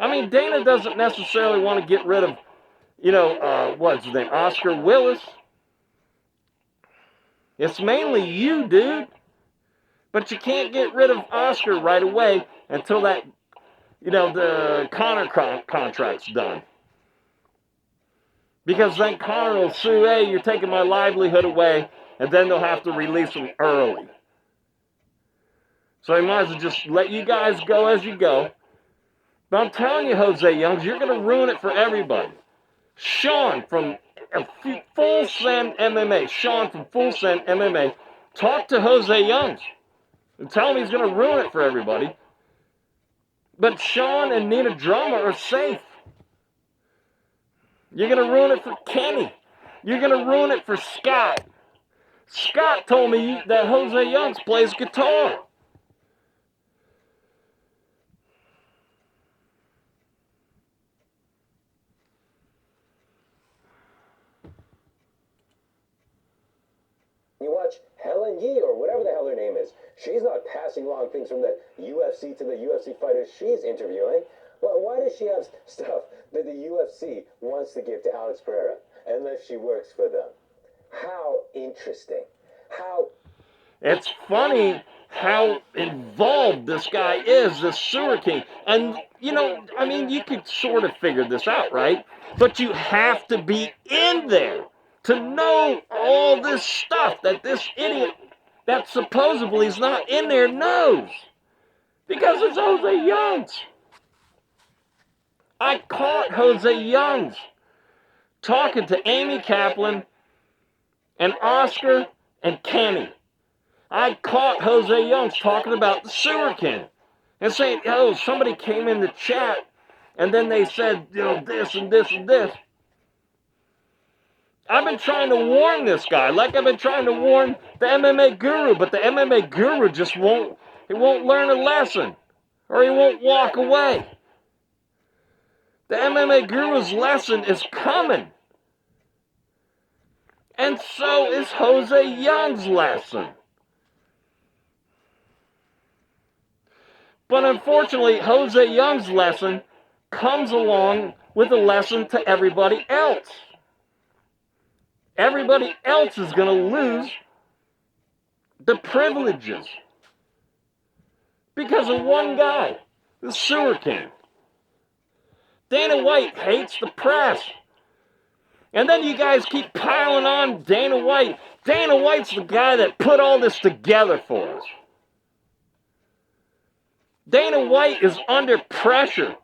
I mean, Dana doesn't necessarily want to get rid of, what's his name, Oscar Willis. It's mainly you, dude. But you can't get rid of Oscar right away until that, the Conor contract's done. Because then Conor will sue, hey, you're taking my livelihood away, and then they'll have to release him early. So he might as well just let you guys go as you go. But I'm telling you, Jose Youngs, you're going to ruin it for everybody. Sean from Full Send MMA, Sean from Full Send MMA, talk to Jose Youngs and tell him he's going to ruin it for everybody. But Sean and Nina Drama are safe. You're going to ruin it for Kenny. You're going to ruin it for Scott. Scott told me that Jose Youngs plays guitar. You watch Helen Yee, or whatever the hell her name is. She's not passing along things from the UFC to the UFC fighters she's interviewing. Well, why does she have stuff that the UFC wants to give to Alex Periera unless she works for them? How interesting. How... It's funny how involved this guy is, this sewer king. And, you could sort of figure this out, right? But you have to be in there to know all this stuff that this idiot that supposedly is not in there knows. Because it's Jose Youngs. I caught Jose Youngs talking to Amy Kaplan and Oscar and Kenny. I caught Jose Youngs talking about the sewer king and saying, somebody came in the chat and then they said, this and this and this. I've been trying to warn this guy, like I've been trying to warn the MMA guru, but the MMA guru just won't learn a lesson, or he won't walk away. The MMA guru's lesson is coming. And so is Jose Young's lesson. But unfortunately, Jose Young's lesson comes along with a lesson to everybody else. Everybody else is going to lose the privileges because of one guy, the sewer king. Dana White hates the press. And then you guys keep piling on Dana White. Dana White's the guy that put all this together for us. Dana White is under pressure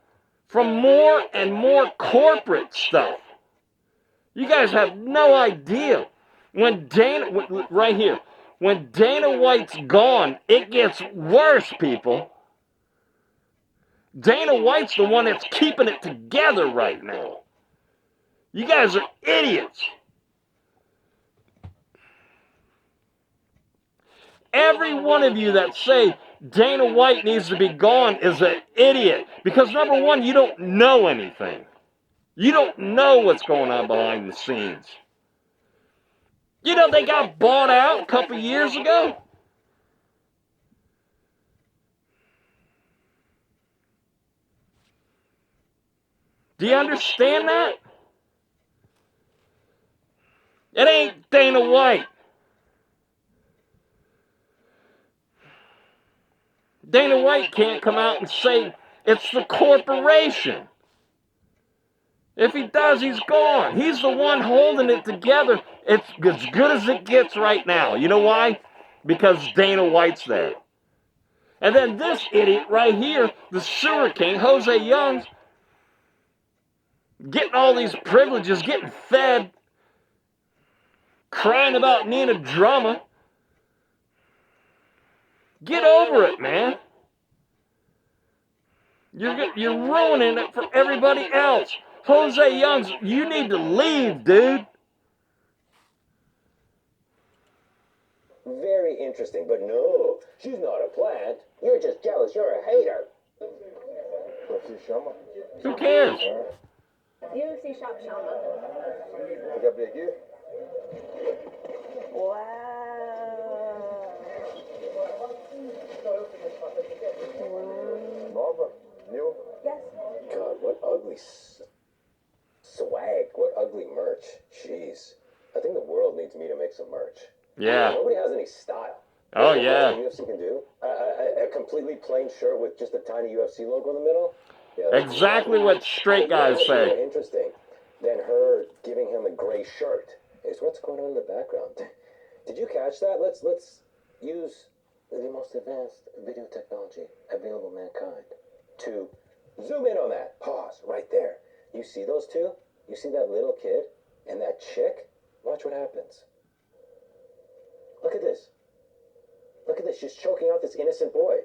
from more and more corporate stuff. You guys have no idea. When Dana White's gone, it gets worse, people. Dana White's the one that's keeping it together right now. You guys are idiots. Every one of you that say Dana White needs to be gone is an idiot. Because number one, you don't know anything. You don't know what's going on behind the scenes. You know, they got bought out a couple years ago. Do you understand that? It ain't Dana White. Dana White can't come out and say it's the corporation. If he does, he's gone. He's the one holding it together. It's as good as it gets right now. You know why? Because Dana White's there. And then this idiot right here, the sewer king, Jose Youngs, getting all these privileges, getting fed, crying about Nina drama. Get over it, man. You're ruining it for everybody else. Jose Youngs, you need to leave, dude. Very interesting, but no, she's not a plant. You're just jealous. You're a hater. Who cares? UFC shop Shama. Wow. Yes. God, what ugly swag. What ugly merch. Jeez. I think the world needs me to make some merch. Yeah. Nobody has any style. Oh, You know yeah. what UFC can do? A completely plain shirt with just a tiny UFC logo in the middle? Yeah, Exactly what straight guys What's say. more interesting than her giving him a gray shirt is what's going on in the background. Did you catch that? Let's use the most advanced video technology available to mankind to zoom in on that. Pause right there. You see those two? You see that little kid and that chick? Watch what happens. Look at this. Look at this. She's choking out this innocent boy.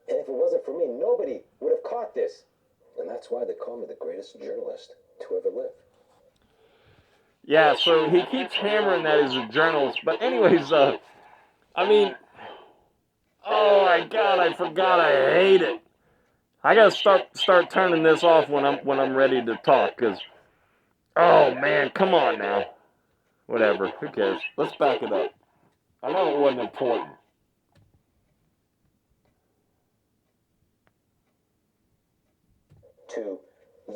And if it wasn't for me, nobody would have caught this. And that's why they call me the greatest journalist to ever live. Yeah, so he keeps hammering that he's a journalist. But anyways, I mean, oh my God, I forgot. I hate it. I gotta start turning this off when I'm ready to talk, cause oh man, come on now. Whatever, who cares? Let's back it up. I know it wasn't important. To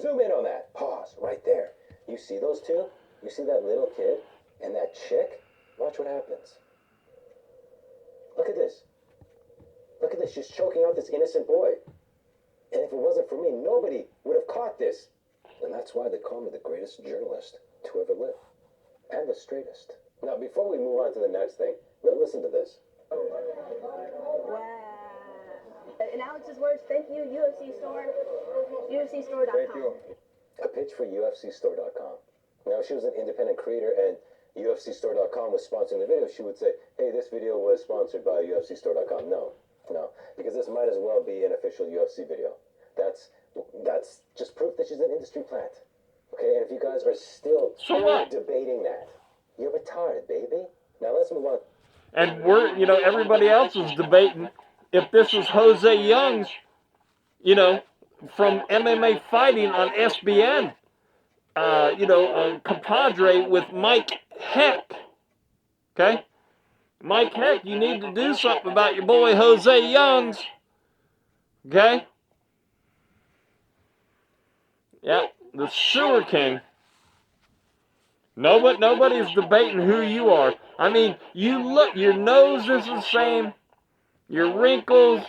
zoom in on that. Pause right there. You see those two? You see that little kid and that chick? Watch what happens. Look at this. Look at this. She's choking out this innocent boy. And if it wasn't for me, nobody would have caught this. And that's why they call me the greatest journalist to ever live. And the straightest. Now, before we move on to the next thing, listen to this. Wow. In Alex's words, thank you, UFC Store, UFCstore.com. Thank you. A pitch for UFCstore.com. Now, if she was an independent creator and UFCstore.com was sponsoring the video, she would say, hey, this video was sponsored by UFCstore.com. No, because this might as well be an official UFC video. That's just proof that she's an industry plant. Okay, and if you guys are still debating that, you're retarded, baby. Now, let's move on. And everybody else is debating if this is Jose Youngs, from MMA Fighting on SBN, compadre with Mike Heck. Okay? Mike Heck, you need to do something about your boy Jose Youngs. Okay? Yeah, the sewer king. Nobody's debating who you are. I mean, you look, your nose is the same, your wrinkles,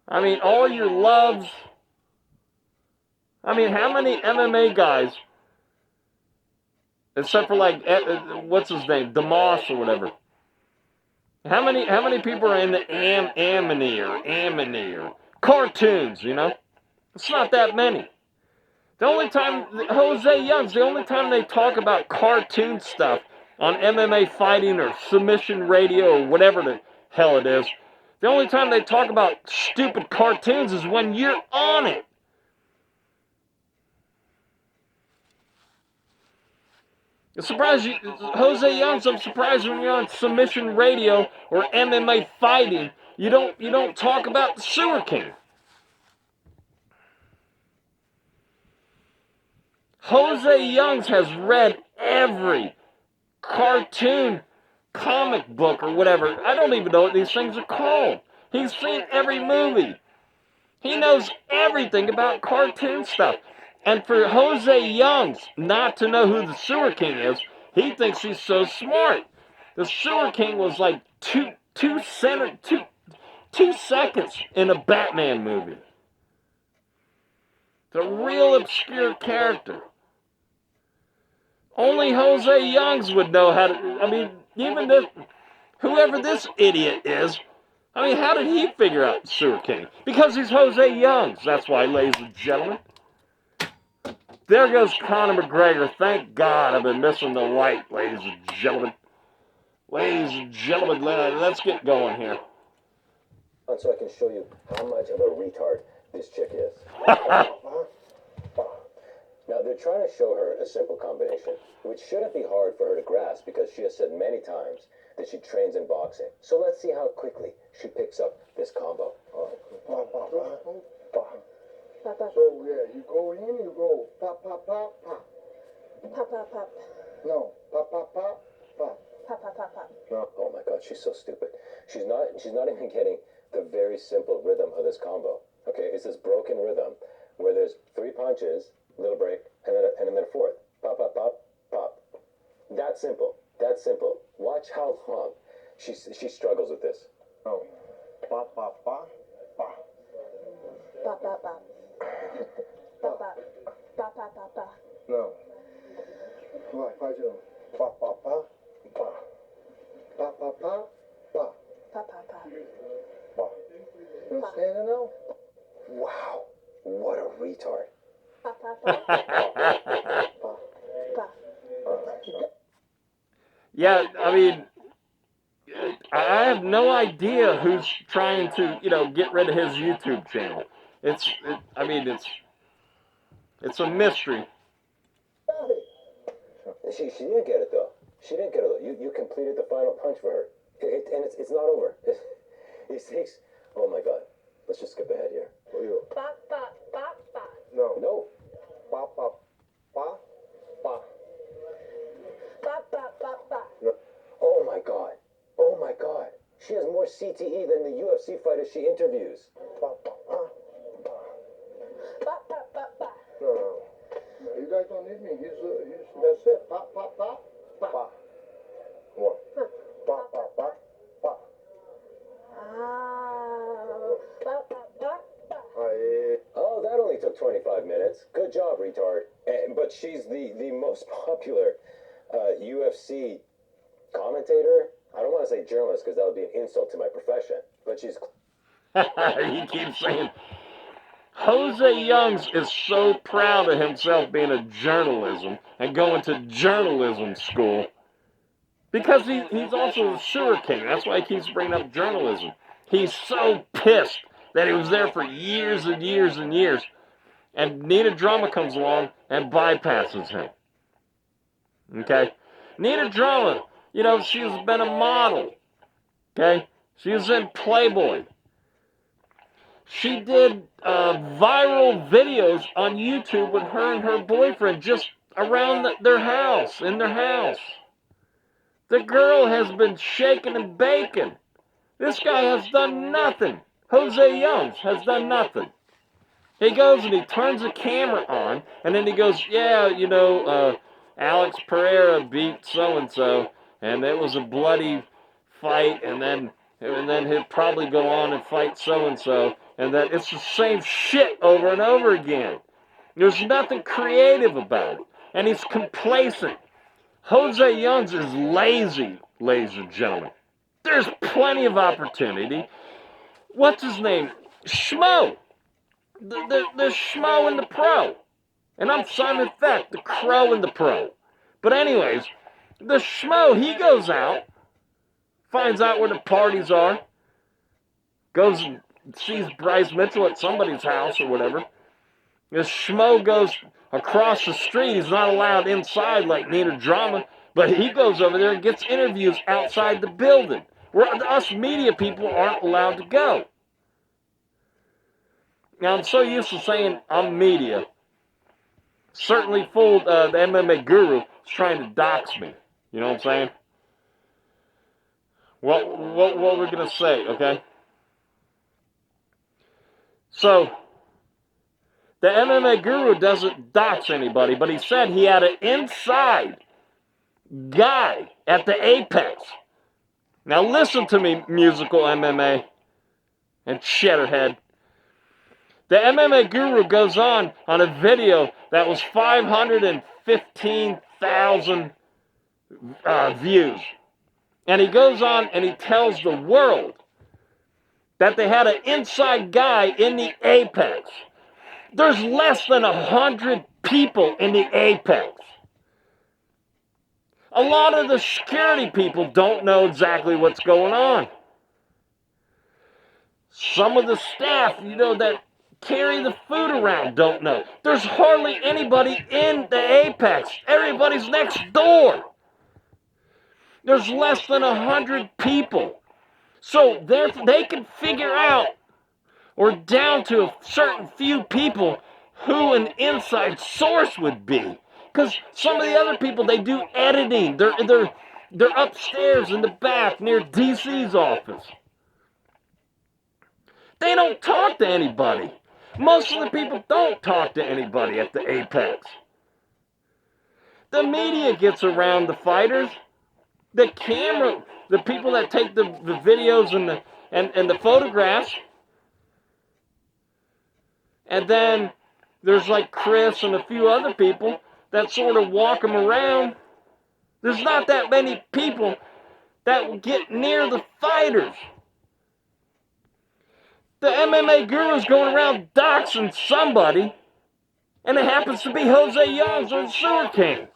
I mean, all your loves. I mean, how many MMA guys, except for like, what's his name, DeMoss or whatever, how many people are in the Amity or cartoons, It's not that many. The only time, Jose Youngs, the only time they talk about cartoon stuff on MMA Fighting or Submission Radio or whatever the hell it is, the only time they talk about stupid cartoons is when you're on it. Jose Youngs, I'm surprised when you're on Submission Radio or MMA Fighting, you don't talk about the Sewer King. Jose Youngs has read every cartoon comic book or whatever. I don't even know what these things are called. He's seen every movie. He knows everything about cartoon stuff. And for Jose Youngs not to know who the Sewer King is, he thinks he's so smart. The Sewer King was like two seconds in a Batman movie. It's a real obscure character. Only Jose Youngs would know how to, I mean, even this, whoever this idiot is, I mean, how did he figure out the Sewer King? Because he's Jose Youngs. That's why, ladies and gentlemen. There goes Conor McGregor. Thank God I've been missing the light, ladies and gentlemen. Ladies and gentlemen, let's get going here. So I can show you how much of a retard this chick is. Now, they're trying to show her a simple combination, which shouldn't be hard for her to grasp because she has said many times that she trains in boxing. So let's see how quickly she picks up this combo. So, yeah, you go in, you go pop, pop, pop, pop. Pop, pop, pop. No, pop, pop, pop, pop. Pop, pop, pop, pop. No. Oh my God, she's so stupid. She's not even getting the very simple rhythm of this combo. Okay, it's this broken rhythm where there's 3 punches, little break, and then a fourth. Pop, pop, pop, pop. That simple. That simple. Watch how long she struggles with this. No. Pop, pop, pop, pop. Pop, pop, pop. Pop, pop. Pop, pop, pop, pop. No. Vai, faz de novo. Pop, pop, pop, pop. Pop, pop, pop, pop. Pop, pop, pop. Pop. You understand now? Wow, what a retard. Pop, pop, pop. Pop. Yeah, I mean, I have no idea who's trying to, get rid of his YouTube channel. It's a mystery. She didn't get it though. She didn't get it though. You completed the final punch for her, and it's not over. It takes. Oh my God. Let's just skip ahead here. Pop, pop, pop, pop. No. No. Pop, pop, pop, pop. Pop, pop, pop, pop. No. Oh my God. Oh my God. She has more CTE than the UFC fighters she interviews. Pop, pop, pop, pop. Pop, pop, pop, pop. No, no. You guys don't need me. He's that's it. Pop, pop, pop, pop. What? Pop, pop, pop, pop. Pop, pop, pop, pop. Oh, that only took 25 minutes. Good job, retard. But she's the most popular UFC commentator. I don't want to say journalist because that would be an insult to my profession. But she's... He keeps saying, Jose Youngs is so proud of himself being a journalism and going to journalism school because he's also the Sewer King. That's why he keeps bringing up journalism. He's so pissed that he was there for years and years and years, and Nina Drama comes along and bypasses him. Okay? Nina Drama, she's been a model. Okay? She was in Playboy. She did viral videos on YouTube with her and her boyfriend just around their house, in their house. The girl has been shaking and baking. This guy has done nothing. Jose Youngs has done nothing. He goes and he turns the camera on, and then he goes, yeah, Alex Periera beat so-and-so, and it was a bloody fight, and then he'll probably go on and fight so-and-so, and that it's the same shit over and over again. There's nothing creative about it, and he's complacent. Jose Youngs is lazy, ladies and gentlemen. There's plenty of opportunity. What's his name? Schmo. The Schmo in the pro. And I'm Simon Feck, the crow in the pro. But anyways, the Schmo, he goes out, finds out where the parties are, goes and sees Bryce Mitchell at somebody's house or whatever. This Schmo goes across the street. He's not allowed inside like Nina Drama, but he goes over there and gets interviews outside the building, where us media people aren't allowed to go. Now, I'm so used to saying I'm media. Certainly fooled the MMA Guru is trying to dox me. You know what I'm saying? What we're going to say, okay? So, the MMA Guru doesn't dox anybody, but he said he had an inside guy at the Apex. Now listen to me, musical MMA and Shedderhead. The MMA Guru goes on a video that was 515,000 views. And he goes on and he tells the world that they had an inside guy in the Apex. There's less than 100 people in the Apex. A lot of the security people don't know exactly what's going on. Some of the staff, that carry the food around don't know. There's hardly anybody in the Apex. Everybody's next door. There's less than 100 people. So they can figure out, or down to a certain few people, who an inside source would be. Because some of the other people, they do editing. They're upstairs in the back near DC's office. They don't talk to anybody. Most of the people don't talk to anybody at the Apex. The media gets around the fighters. The camera, the people that take the videos and the photographs. And then there's like Chris and a few other people that sort of walk them around. There's not that many people that will get near the fighters. The MMA Guru's going around doxing somebody, and it happens to be Jose Youngs or the Sewer King.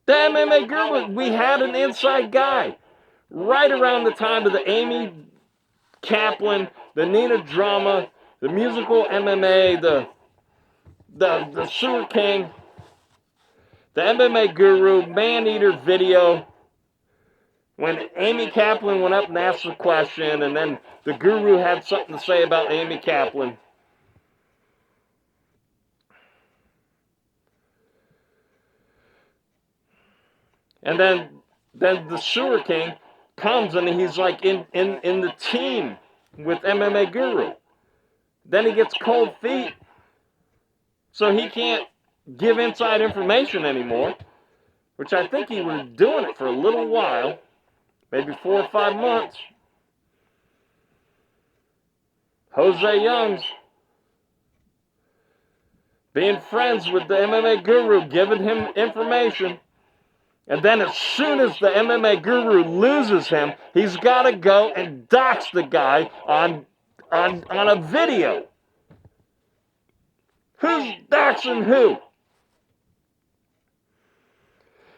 The MMA Guru, we had an inside guy right around the time of the Amy Kaplan, the Nina drama, the musical MMA, the Sewer King, the MMA Guru, Man-Eater video. When Amy Kaplan went up and asked the question, and then the Guru had something to say about Amy Kaplan. And then the Sewer King comes and he's like in the team with MMA Guru. Then he gets cold feet, so he can't give inside information anymore, which I think he was doing it for a little while, maybe 4 or 5 months. Jose Youngs being friends with the MMA Guru, giving him information. And then as soon as the MMA Guru loses him, he's got to go and dox the guy on a video. Who's doxing who?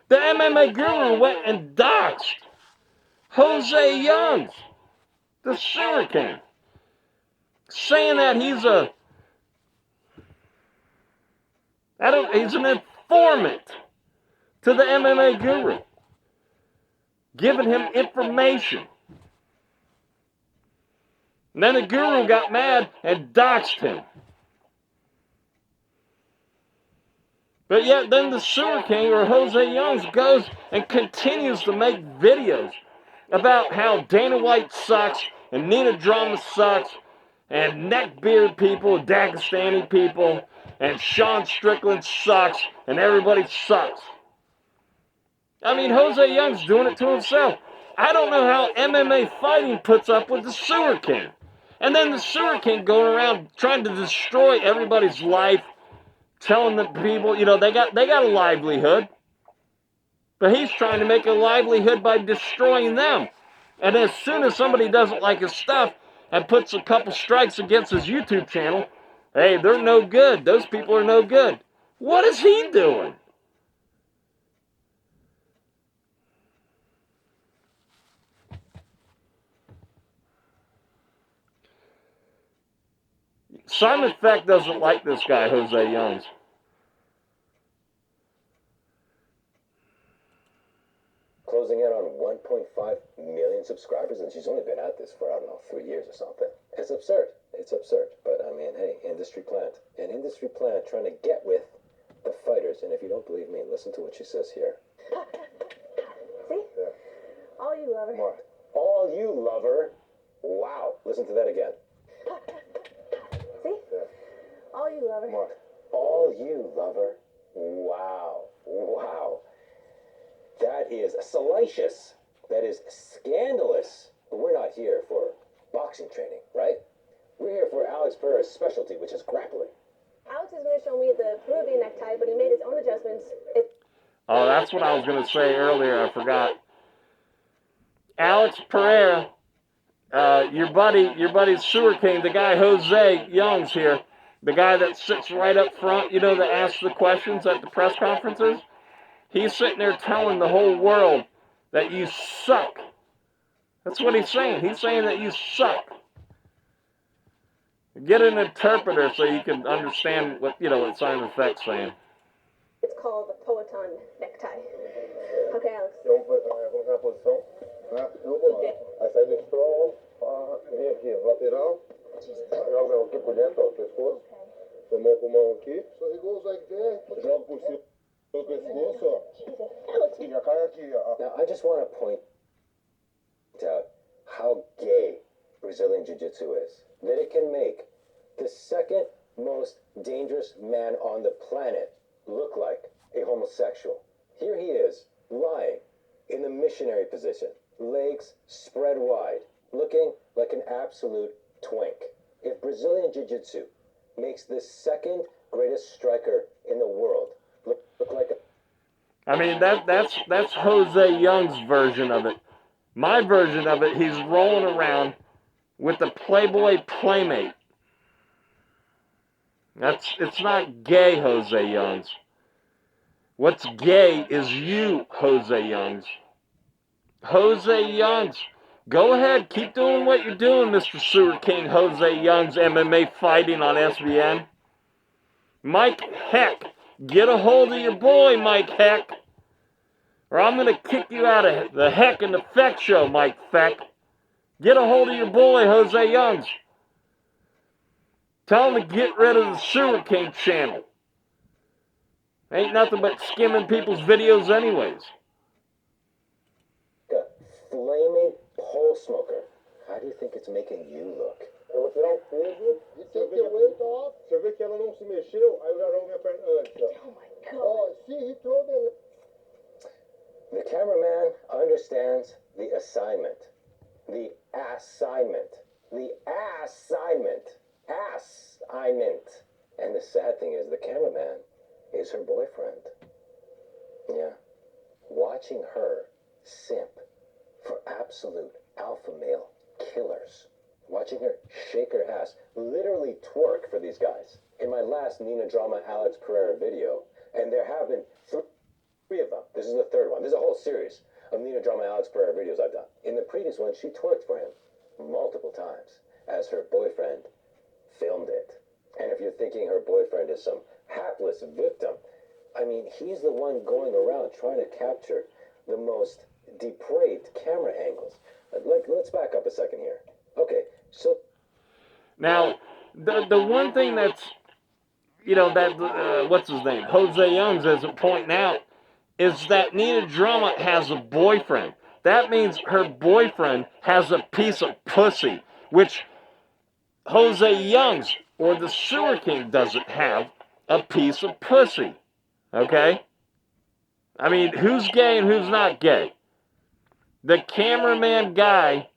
The MMA Guru went and doxed Jose Youngs, the Sewer King, saying that he's an informant to the MMA Guru, giving him information. And then the Guru got mad and doxed him. But yet then the Sewer King, or Jose Youngs, goes and continues to make videos about how Dana White sucks, and Nina Drama sucks, and neckbeard people, Dagestani people, and Sean Strickland sucks, and everybody sucks. I mean, Jose Young's doing it to himself. I don't know how MMA fighting puts up with the Sewer King. And then the Sewer King going around trying to destroy everybody's life, telling the people, they got a livelihood. But he's trying to make a livelihood by destroying them. And as soon as somebody doesn't like his stuff and puts a couple strikes against his YouTube channel, hey, they're no good. Those people are no good. What is he doing? Simon Feck doesn't like this guy, Jose Youngs. Closing in on 1.5 million subscribers, and she's only been at this for, 3 years or something. It's absurd. It's absurd. But, mean, hey, industry plant. An industry plant trying to get with the fighters. And if you don't believe me, listen to what she says here. See? Yeah. All you lover. What? All you lover. Wow. Listen to that again. See? Yeah. All you lover. What? All you lover. Wow. Wow. That is salacious. That is scandalous. But we're not here for boxing training, right? We're here for Alex Pereira's specialty, which is grappling. Alex is going to show me the Peruvian necktie, but he made his own adjustments. Oh, that's what I was going to say earlier. I forgot. Alex Pereira, your buddy Sewer King, the guy Jose Young's here, the guy that sits right up front, you know, that asks the questions at the press conferences. He's sitting there telling the whole world that you suck. That's what he's saying. He's saying that you suck. Get an interpreter so you can understand what Simon Feck's saying. It's called the Poeton necktie. Okay, Alex. Vamos colocar a posição. Eu vou lá. Aí sai do strong, vem aqui, lateral. Joga aqui por dentro, ó, pescoço. Você mão com mão aqui. So he goes like that. Joga por cima do pescoço, ó. E já cai aqui, ó. Now, I just want to point out how gay Brazilian Jiu-Jitsu is. That it can make the second most dangerous man on the planet look like a homosexual. Here he is, lying in the missionary position, legs spread wide, looking like an absolute twink. If Brazilian Jiu-Jitsu makes the second greatest striker in the world look like a... I mean, that's Jose Young's version of it. My version of it, he's rolling around with the Playboy Playmate. It's not gay, Jose Youngs. What's gay is you, Jose Youngs. Jose Youngs, go ahead, keep doing what you're doing, Mr. Sewer King Jose Youngs MMA fighting on SBN. Mike Heck, get a hold of your boy, Mike Heck. Or I'm going to kick you out of the Heck and the Feck show, Mike Feck. Get a hold of your boy, Jose Youngs. Tell him to get rid of the Sewer King channel. Ain't nothing but skimming people's videos anyways. A flaming pole smoker. How do you think it's making you look? Eu vou tirar o peso e take the weight off. Você vê que ela não se mexeu, aí eu já jogo minha perna antes, ó. Oh my God. Oh, see, he told me. The cameraman understands the assignment. The assignment. The assignment. Assignment. And the sad thing is the cameraman is her boyfriend. Yeah. Watching her simp for absolute alpha male killers. Watching her shake her ass, literally twerk for these guys. In my last Nina Drama Alex Pereira video, and there have been three of them. This is the third one. There's a whole series of Nina Drama Alex Pereira videos I've done. In the previous one, she twerked for him multiple times as her boyfriend filmed it. And if you're thinking her boyfriend is some hapless victim, I mean, he's the one going around trying to capture the most depraved camera angles. Let's back up a second here. Okay, so... Now, the one thing that's, what's his name? Jose Youngs isn't pointing out is that Nina Drama has a boyfriend. That means her boyfriend has a piece of pussy, which Jose Youngs or the Sewer King doesn't have a piece of pussy. Okay? I mean, who's gay and who's not gay? The cameraman guy,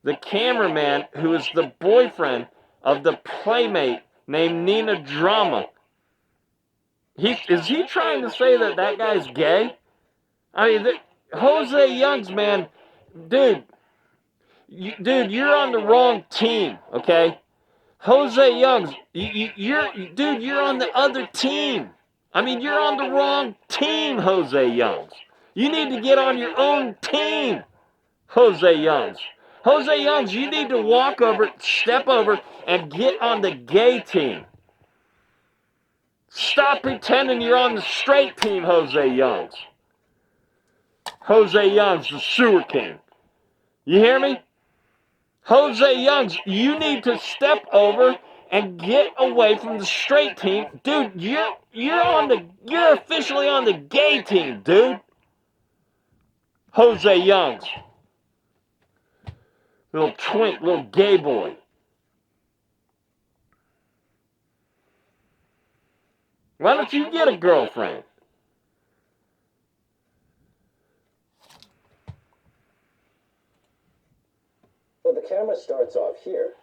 the cameraman who is the boyfriend of the playmate named Nina Drama. Is he trying to say that that guy's gay? I mean, Jose Youngs, man, dude, you're on the wrong team, okay? Jose Youngs, you're on the other team. I mean, you're on the wrong team, Jose Youngs. You need to get on your own team, Jose Youngs. Jose Youngs, you need to walk over, step over, and get on the gay team. Stop pretending you're on the straight team, Jose Youngs. Jose Youngs, the Sewer King. You hear me? Jose Youngs, you need to step over and get away from the straight team. Dude, you're officially on the gay team, dude. Jose Youngs. Little twink, little gay boy. Why don't you get a girlfriend? Well, the camera starts off here,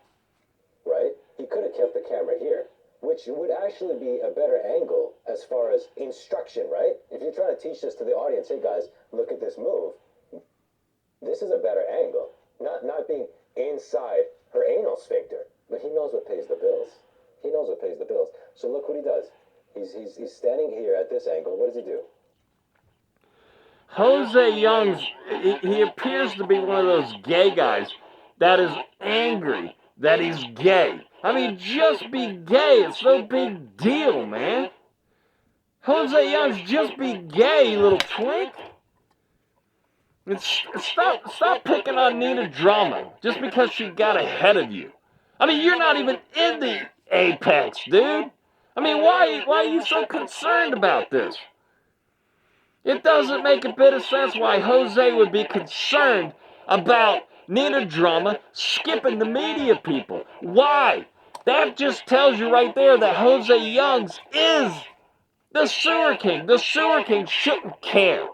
right? He could have kept the camera here, which would actually be a better angle as far as instruction, right? If you're trying to teach this to the audience, hey guys, look at this move. This is a better angle. Not being inside her anal sphincter. But he knows what pays the bills. He knows what pays the bills. So look what he does. He's standing here at this angle. What does he do? Jose Youngs, he appears to be one of those gay guys that is angry that he's gay. I mean, just be gay. It's no big deal, man. Jose Youngs, just be gay, you little twink. And stop picking on Nina Drama just because she got ahead of you. I mean, you're not even in the apex, dude. I mean, why are you so concerned about this? It doesn't make a bit of sense why Jose would be concerned about Nina Drama skipping the media people. Why? That just tells you right there that Jose Youngs is the Sewer King. The Sewer King shouldn't care.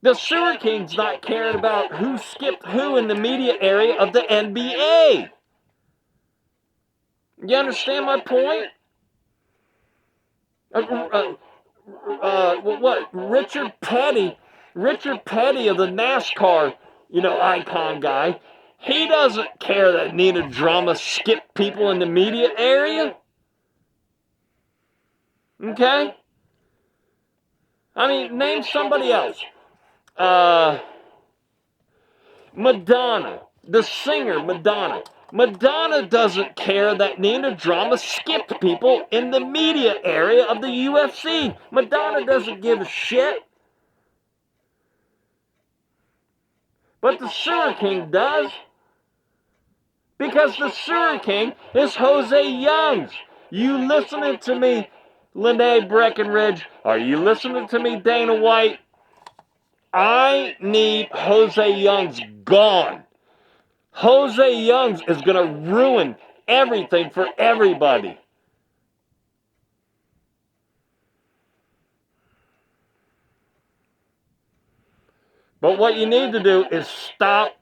The Sewer King's not caring about who skipped who in the media area of the NBA. You understand my point? What? Richard Petty of the NASCAR, icon guy, he doesn't care that Nina Drama skipped people in the media area. Okay? I mean, name somebody else. Madonna, the singer Madonna. Madonna doesn't care that Nina Drama skipped people in the media area of the UFC. Madonna doesn't give a shit. But the Sewer King does. Because the Sewer King is Jose Youngs. You listening to me, Lenee Breckenridge? Are you listening to me, Dana White? I need Jose Youngs gone. Jose Youngs is going to ruin everything for everybody. But what you need to do is stop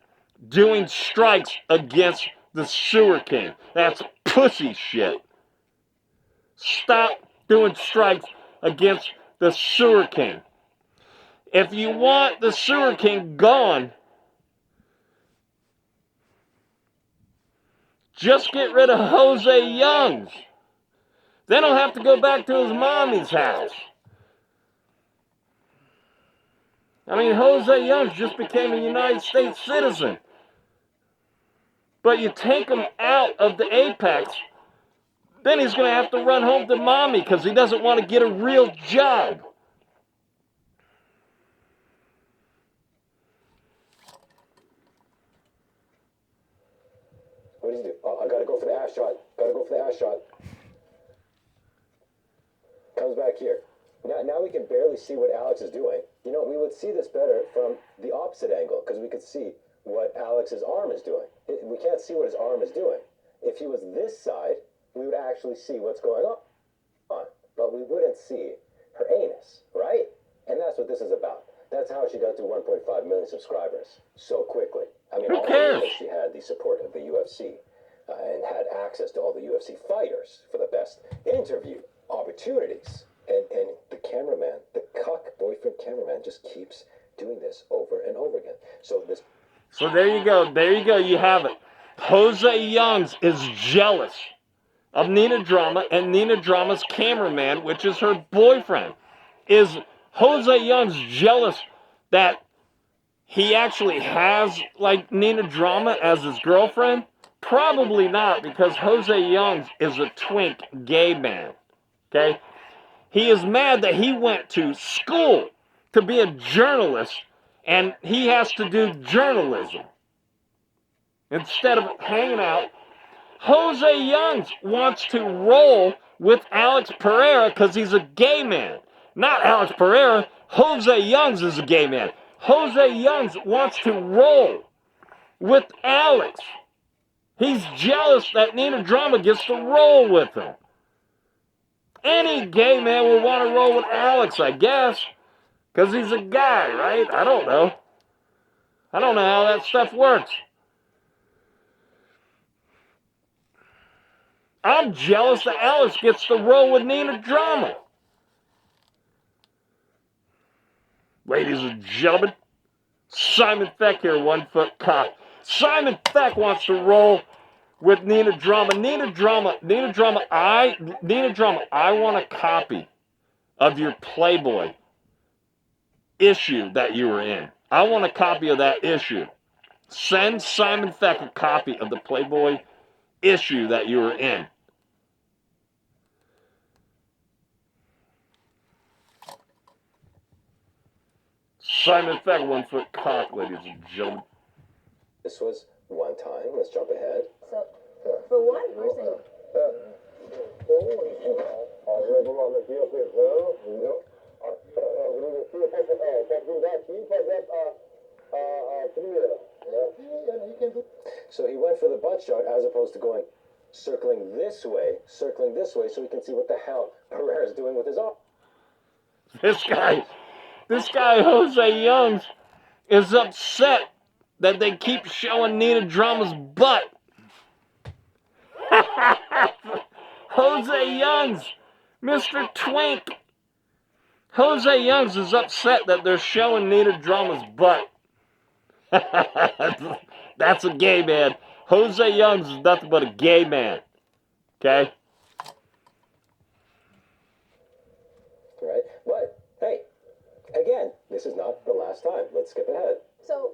doing strikes against the Sewer King. That's pussy shit. Stop doing strikes against the Sewer King. If you want the Sewer King gone, just get rid of Jose Youngs. Then he'll have to go back to his mommy's house. I mean, Jose Youngs just became a United States citizen. But you take him out of the apex, then he's going to have to run home to mommy because he doesn't want to get a real job. What does he do? Oh, I gotta go for the ass shot. Comes back here. Now we can barely see what Alex is doing. You know, we would see this better from the opposite angle because we could see what Alex's arm is doing. We can't see what his arm is doing. If he was this side, we would actually see what's going on. But we wouldn't see her anus, right? And that's what this is about. That's how she got to 1.5 million subscribers so quickly. I mean, who cares? She had the support of the UFC and had access to all the UFC fighters for the best interview opportunities. And the cameraman, the cuck boyfriend cameraman, just keeps doing this over and over again. So there you go. You have it. Jose Youngs is jealous of Nina Drama and Nina Drama's cameraman, which is her boyfriend. Is Jose Youngs jealous that he actually has, Nina Drama as his girlfriend? Probably not, because Jose Youngs is a twink gay man. Okay? He is mad that he went to school to be a journalist and he has to do journalism instead of hanging out, Jose Youngs wants to roll with Alex Periera because he's a gay man. Not Alex Periera. Jose Youngs is a gay man. Jose Youngs wants to roll with Alex. He's jealous that Nina Drama gets to roll with him. Any gay man would want to roll with Alex, I guess, because he's a guy, right? I don't know. I don't know how that stuff works. I'm jealous that Alex gets to roll with Nina Drama. Ladies and gentlemen, Simon Feck here, 1 foot cock. Simon Feck wants to roll with Nina Drama. Nina Drama, I want a copy of your Playboy issue that you were in. I want a copy of that issue. Send Simon Feck a copy of the Playboy issue that you were in. Simon Feck, 1 foot cock, ladies and gentlemen. This was one time. Let's jump ahead. So, for one, we're saying. So he went for the butt shot as opposed to going circling this way, so we can see what the hell Periera's doing with his arm. This guy, Jose Youngs, is upset that they keep showing Nina Drama's butt. Jose Youngs, Mr. Twink. Jose Youngs is upset that they're showing Nina Drama's butt. That's a gay man. Jose Youngs is nothing but a gay man. Okay? Right? But, hey, again, this is not the last time. Let's skip ahead. So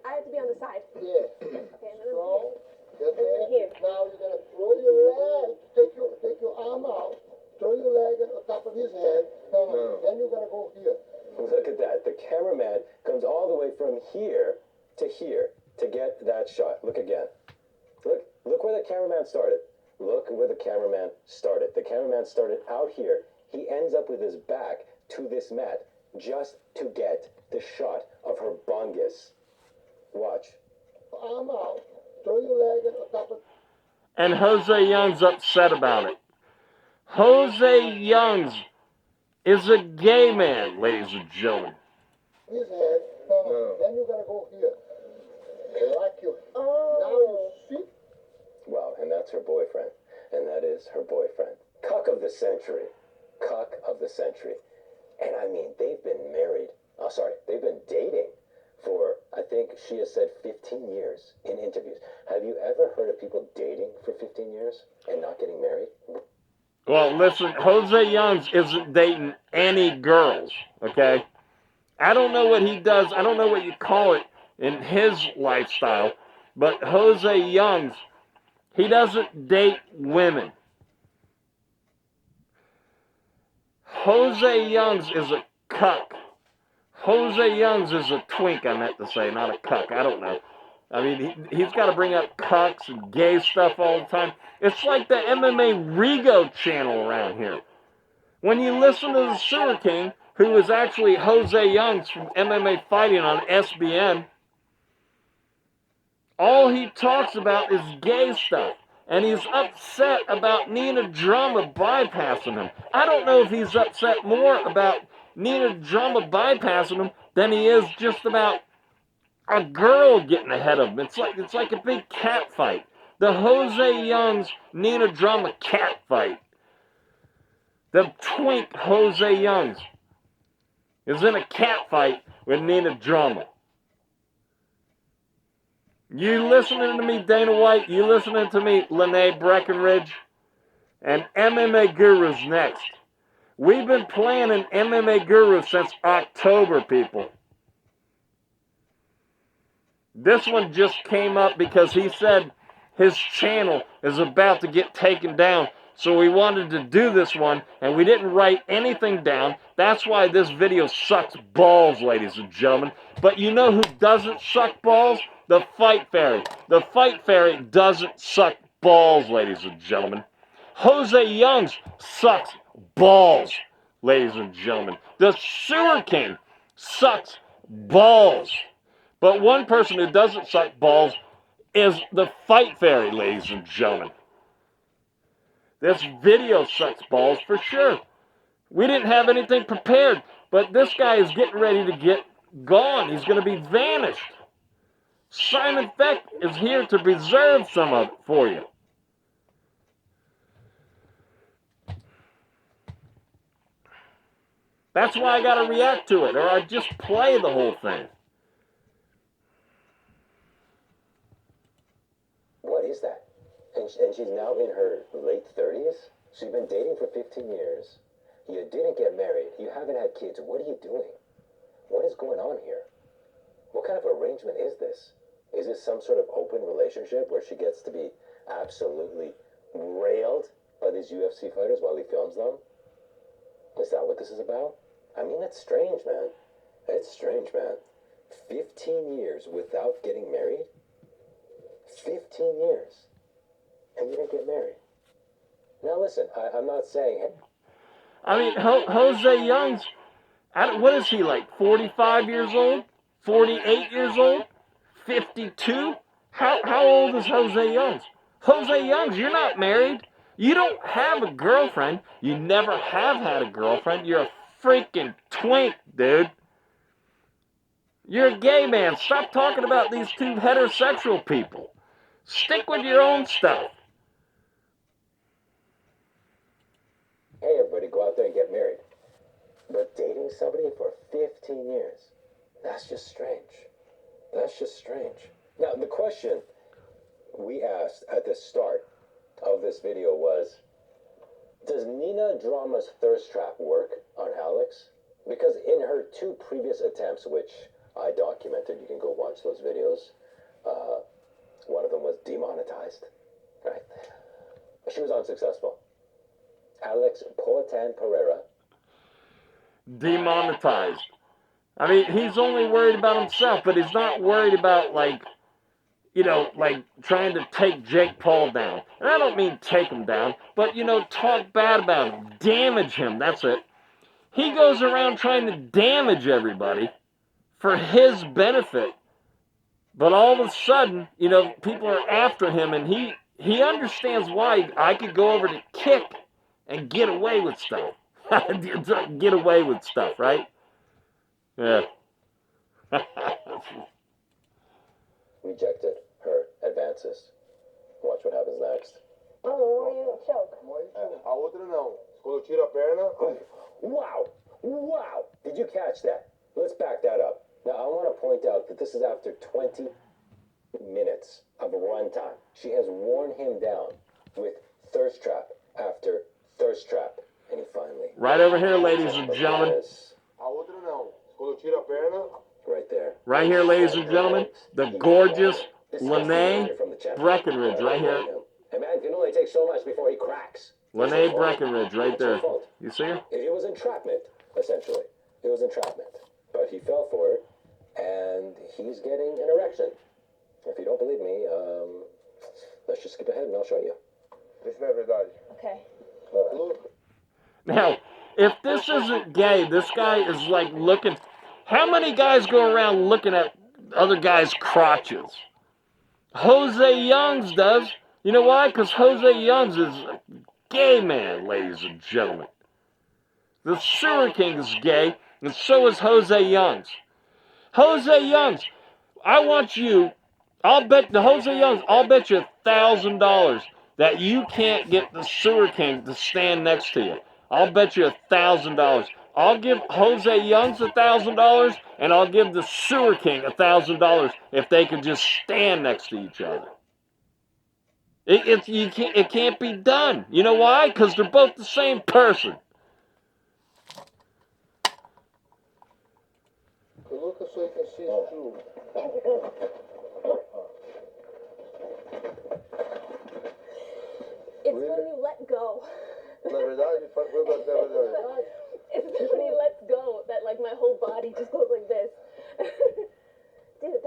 I have to be on the side. Yeah. Okay, and then Strong. I'm here. Now you're gonna throw your leg. Take your arm out. Throw your leg on top of his head. No. Then you're gonna go here. Look at that. The cameraman comes all the way from here to get that shot. Look again. Look where the cameraman started. Look where the cameraman started. The cameraman started out here. He ends up with his back to this mat just to get the shot of her bungus. Watch. Arm out. Throw your leg on top of. And Jose Youngs upset about it. Jose Youngs is a gay man, ladies and gentlemen. His head. No. Then you're gonna go here. Like you. Oh. Now you see. Wow, and that's her boyfriend. And that is her boyfriend. Cuck of the century. Cuck of the century. And I mean, they've been married. Oh, sorry. They've been dating for, I think she has said 15 years in interviews. Have you ever heard of people dating for 15 years and not getting married? Well, listen, Jose Youngs isn't dating any girls, okay? I don't know what he does. I don't know what you call it in his lifestyle. But Jose Youngs, he doesn't date women. Jose Youngs is a cuck. Jose Youngs is a twink, I meant to say, not a cuck. I don't know. I mean, he's got to bring up cucks and gay stuff all the time. It's like the MMA Rego channel around here. When you listen to the Sewer King, who is actually Jose Youngs from MMA Fighting on SBN, all he talks about is gay stuff. And he's upset about Nina Drama bypassing him. I don't know if he's upset more about Nina Drama bypassing him than he is just about a girl getting ahead of him. It's like a big cat fight. The Jose Youngs Nina Drama cat fight. The twink Jose Youngs is in a cat fight with Nina Drama. You listening to me, Dana White? You listening to me, Lenee Breckenridge? And MMA Guru's next. We've been planning MMA Guru since October, people. This one just came up because he said his channel is about to get taken down. So we wanted to do this one, and we didn't write anything down. That's why this video sucks balls, ladies and gentlemen. But you know who doesn't suck balls? The Fight Fairy. The Fight Fairy doesn't suck balls. balls, ladies and gentlemen. Jose Youngs sucks balls, ladies and gentlemen. The Sewer King sucks balls. But one person who doesn't suck balls is the Fight Fairy, ladies and gentlemen. This video sucks balls for sure. We didn't have anything prepared, but this guy is getting ready to get gone. He's going to be vanished. Simon Feck is here to preserve some of it for you. That's why I got to react to it, or I just play the whole thing. What is that? And she's now in her late 30s? She's been dating for 15 years. You didn't get married. You haven't had kids. What are you doing? What is going on here? What kind of arrangement is this? Is this some sort of open relationship where she gets to be absolutely railed by these UFC fighters while he films them? Is that what this is about? I mean, that's strange, man. It's strange, man. 15 years without getting married? 15 years. And you didn't get married. Now listen, I'm not saying... Hey. I mean, Jose Youngs, what is he, like 45 years old? 48 years old? 52? How old is Jose Youngs? Jose Youngs, you're not married. You don't have a girlfriend. You never have had a girlfriend. You're a freaking twink, dude. You're a gay man. Stop talking about these two heterosexual people. Stick with your own stuff. Hey, everybody, go out there and get married. But dating somebody for 15 years, that's just strange. That's just strange. Now, the question we asked at the start of this video was, does Nina Drama's thirst trap work on Alex? Because in her 2 previous attempts, which I documented, you can go watch those videos, one of them was demonetized, right? She was unsuccessful. Alex Poitin Periera. Demonetized. I mean, he's only worried about himself, but he's not worried about, like, you know, like trying to take Jake Paul down. And I don't mean take him down, but, you know, talk bad about him, damage him, that's it. He goes around trying to damage everybody for his benefit. But all of a sudden, you know, people are after him, and he understands why. I could go over to kick and get away with stuff. Get away with stuff, right? Yeah. Rejected her advances. Watch what happens next. Oh, why you choke? A outra não. Quando tira a perna... Wow! Wow! Did you catch that? Let's back that up. Now, I want to point out that this is after 20 minutes of run time. She has worn him down with thirst trap after thirst trap. And he finally... Right over here, ladies and gentlemen. A outra não. Quando tira a perna... Right there. Right here, ladies and gentlemen, the gorgeous Lenee Breckenridge, right here. A man can only take so much before he cracks. Lenee Breckenridge, right there. You see her? It was entrapment, essentially. It was entrapment. But he fell for it, and he's getting an erection. If you don't believe me, let's just skip ahead and I'll show you. Isso não é verdade. Okay. Look. Now, if this isn't gay, this guy is like looking... How many guys go around looking at other guys' crotches? Jose Youngs does. You know why? Because Jose Youngs is a gay man, ladies and gentlemen. The Sewer King is gay, and so is Jose Youngs. Jose Youngs, I want you, I'll bet you $1,000 that you can't get the Sewer King to stand next to you. I'll bet you $1,000. I'll give Jose Youngs $1,000, and I'll give the Sewer King $1,000 if they could just stand next to each other. It can't be done. You know why? Because they're both the same person. Coloca sua exercício. It's when you let go. Na verdade, foi na verdade. It's when he lets go that like my whole body just goes like this. Dude,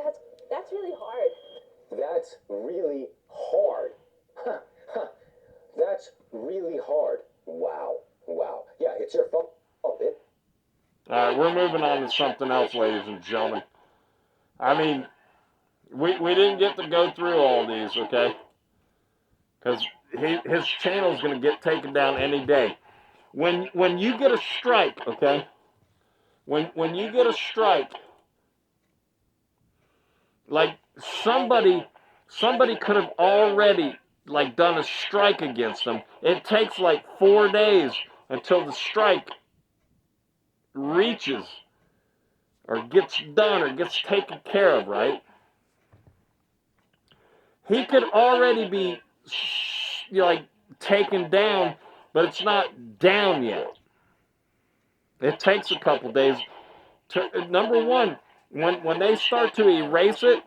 that's really hard. That's really hard. Huh. we're moving on to something else, ladies and gentlemen. I mean, we didn't get to go through all these, okay? Because his channel's going to get taken down any day. When you get a strike, okay? When you get a strike, like somebody could have already like done a strike against them. It takes like 4 days until the strike reaches or gets done or gets taken care of, right? He could already be, you know, like taken down, but it's not down yet. It takes a couple days. Number one, when they start to erase it,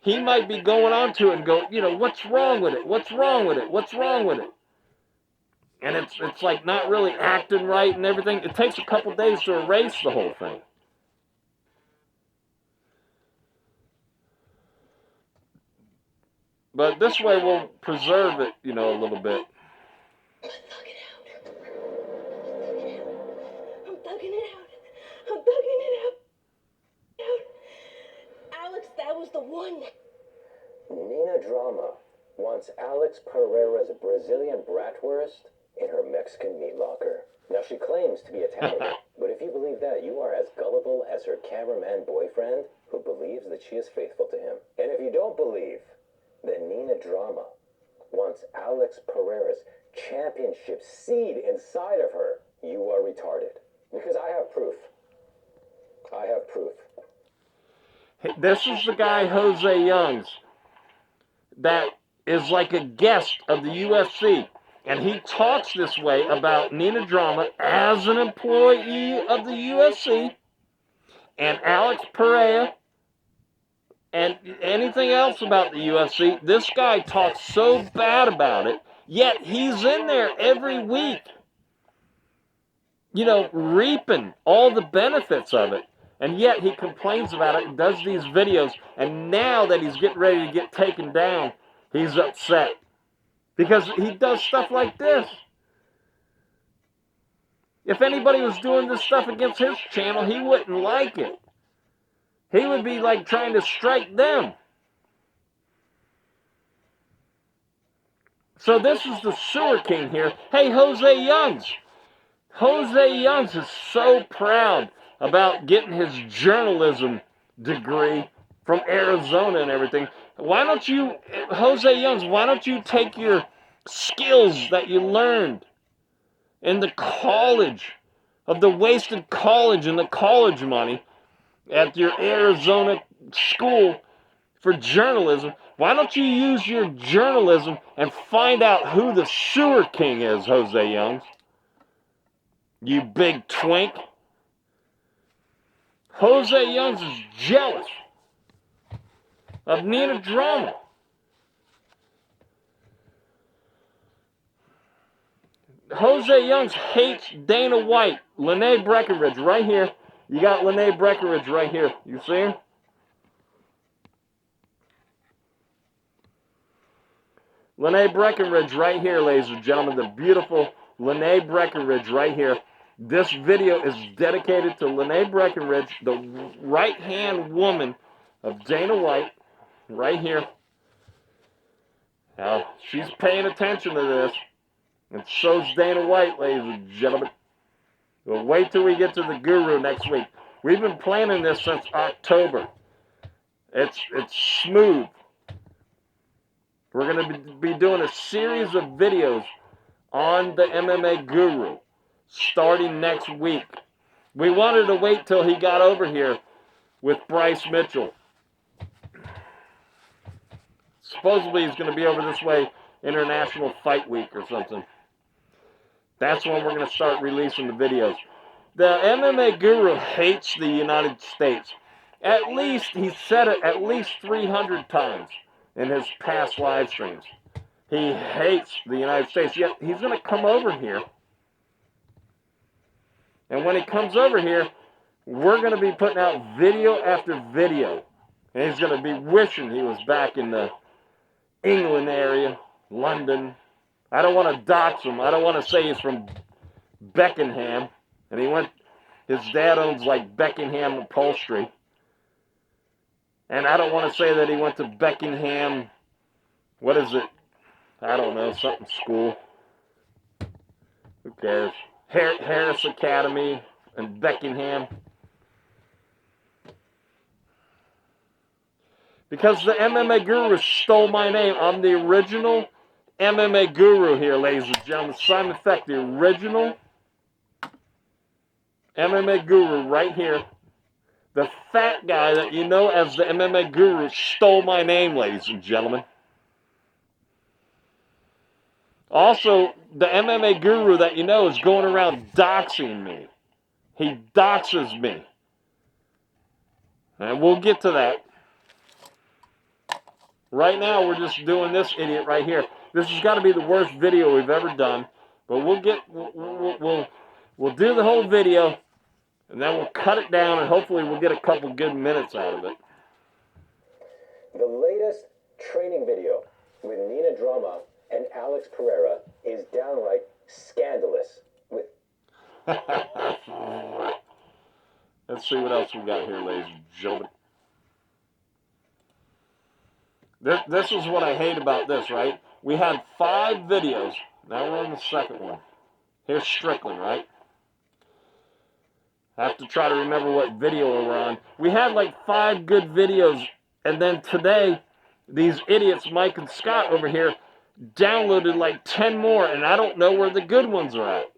he might be going on to it and go, you know, what's wrong with it? What's wrong with it? What's wrong with it? And it's like not really acting right and everything. It takes a couple days to erase the whole thing. But this way we'll preserve it, you know, a little bit. I'm thugging it out. I'm thugging it out. Alex, that was the one. Nina Drama wants Alex Periera's Brazilian bratwurst in her Mexican meat locker. Now, she claims to be Italian, but if you believe that, you are as gullible as her cameraman boyfriend who believes that she is faithful to him. And if you don't believe that Nina Drama wants Alex Periera's championship seed inside of her, you are retarded. Because I have proof. I have proof. This is the guy, Jose Youngs, that is like a guest of the UFC. And he talks this way about Nina Drama as an employee of the UFC and Alex Periera and anything else about the UFC. This guy talks so bad about it, yet he's in there every week, you know, reaping all the benefits of it. And yet he complains about it and does these videos. And now that he's getting ready to get taken down, he's upset. Because he does stuff like this. If anybody was doing this stuff against his channel, he wouldn't like it. He would be like trying to strike them. So this is the sewer king here. Hey, Jose Youngs. Jose Youngs is so proud about getting his journalism degree from Arizona and everything. Why don't you, Jose Youngs, why don't you take your skills that you learned in the college, of the wasted college and the college money at your Arizona school for journalism, why don't you use your journalism and find out who the sewer king is, Jose Youngs? You big twink. Jose Youngs is jealous of Nina Drama. Jose Youngs hates Dana White. Lenee Breckenridge, right here. You got Lenee Breckenridge right here. You see her? Lenee Breckenridge right here, ladies and gentlemen. The beautiful Lenee Breckenridge right here. This video is dedicated to Lenee Breckenridge, the right-hand woman of Dana White, right here. Now, she's paying attention to this. And so's Dana White, ladies and gentlemen. We'll wait till we get to the Guru next week. We've been planning this since October. It's smooth. We're going to be doing a series of videos on the MMA Guru starting next week. We wanted to wait till he got over here with Bryce Mitchell. Supposedly he's going to be over this way International Fight Week or something. That's when we're going to start releasing the videos. The MMA Guru hates the United States. At least, he said it at least 300 times in his past live streams. He hates the United States, yet he's going to come over here. And when he comes over here, we're going to be putting out video after video. And he's going to be wishing he was back in the England area, London. I don't want to dox him. I don't want to say he's from Beckenham. And His dad owns like Beckingham Upholstery. And I don't want to say that he went to Beckingham, what is it? I don't know, something school. Who cares? Harris Academy in Beckingham. Because the MMA Guru stole my name. I'm the original MMA Guru here, ladies and gentlemen. Simon Feck, the original MMA Guru right here. The fat guy that you know as the MMA Guru stole my name, ladies and gentlemen. Also, the MMA Guru that you know is going around doxing me. He doxes me. And we'll get to that. Right now, we're just doing this idiot right here. This has got to be the worst video we've ever done. But we'll do the whole video, and then we'll cut it down, and hopefully we'll get a couple good minutes out of it. The latest training video with Nina Drama and Alex Periera is downright scandalous. With Let's see what else we got here, ladies and gentlemen. This is what I hate about this, right? We had 5 videos. Now we're on the second one. Here's Strickland, right? I have to try to remember what video we're on. We had like 5 good videos, and then today, these idiots, Mike and Scott over here, downloaded like 10 more, and I don't know where the good ones are at.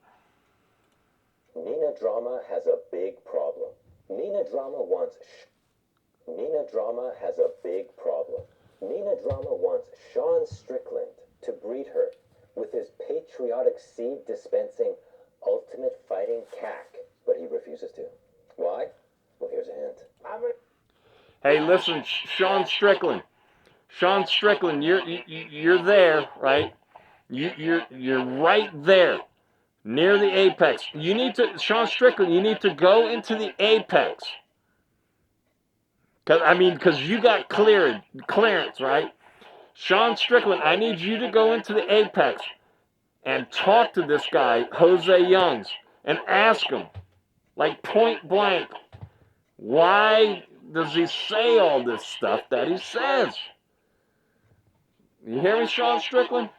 Nina Drama has a big problem. Nina Drama has a big problem. Nina Drama wants Sean Strickland to breed her with his patriotic seed dispensing ultimate fighting cack, but he refuses to. Why? Well, here's a hint. Hey, listen, Sean Strickland. Sean Strickland, you're there, right? You're right there, near the apex. You need to, Sean Strickland, you need to go into the apex. Because you got clearance, right? Sean Strickland, I need you to go into the apex and talk to this guy, Jose Youngs, and ask him, like point blank, why does he say all this stuff that he says? You hear me, Sean Strickland?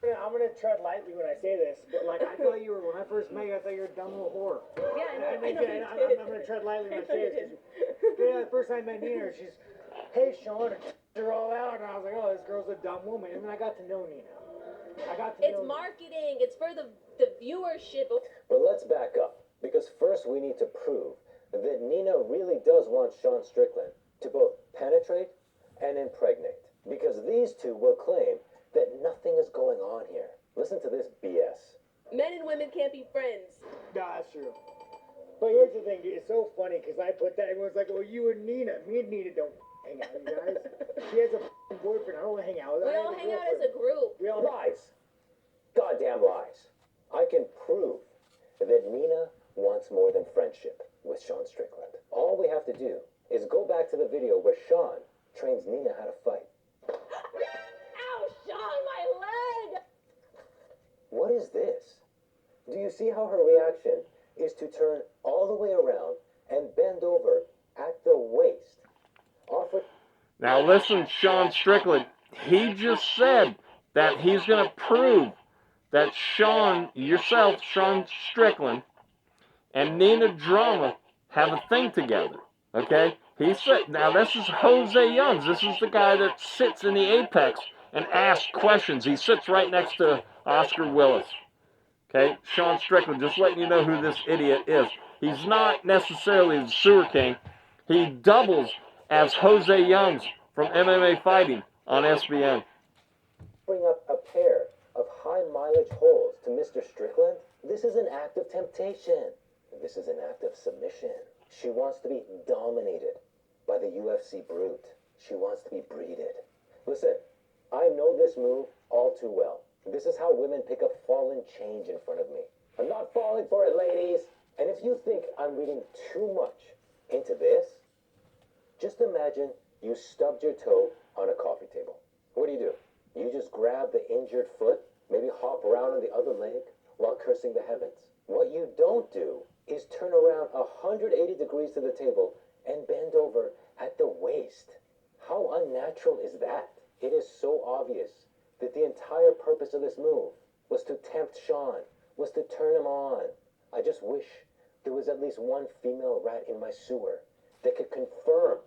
I'm gonna tread lightly when I say this, but like I thought you were, when I first met you, I thought you were a dumb little whore. Yeah, I know. I'm gonna tread lightly when I say this. Yeah, the first time I met Nina, she's, hey Sean, and her all out, and I was like, oh, this girl's a dumb woman. And then I got to know Nina. It's marketing. It's for the viewership. But let's back up, because first we need to prove that Nina really does want Sean Strickland to both penetrate and impregnate, because these two will claim that nothing is going on here. Listen to this BS. Men and women can't be friends. Nah, that's true. But here's the thing, dude. It's so funny because I put that, everyone's like, well, you and Nina. Me and Nina don't hang out, you guys. She has a boyfriend. I don't hang out with her. We all hang out as a group. We all Lies. Goddamn lies. I can prove that Nina wants more than friendship with Sean Strickland. All we have to do is go back to the video where Sean trains Nina how to fight. Ow, Sean, my leg! What is this? Do you see how her reaction is to turn all the way around and bend over at the waist? Now listen, Sean Strickland, he just said that he's going to prove that Sean Strickland, and Nina Drama have a thing together, okay? He said, now this is Jose Youngs. This is the guy that sits in the apex and asks questions. He sits right next to Oscar Willis, okay? Sean Strickland, just letting you know who this idiot is. He's not necessarily the sewer king. He doubles as Jose Youngs from MMA Fighting on SBN. Bring up a pair of high mileage holes to Mr. Strickland. This is an act of temptation. This is an act of submission. She wants to be dominated by the UFC brute. She wants to be breeded. Listen, I know this move all too well. This is how women pick up fallen change in front of me. I'm not falling for it, ladies. And if you think I'm reading too much into this, just imagine you stubbed your toe on a coffee table. What do? You just grab the injured foot, maybe hop around on the other leg while cursing the heavens. What you don't do is turn around 180 degrees to the table and bend over at the waist. How unnatural is that? It is so obvious that the entire purpose of this move was to tempt Sean, was to turn him on. I just wish there was at least one female rat in my sewer that could confirm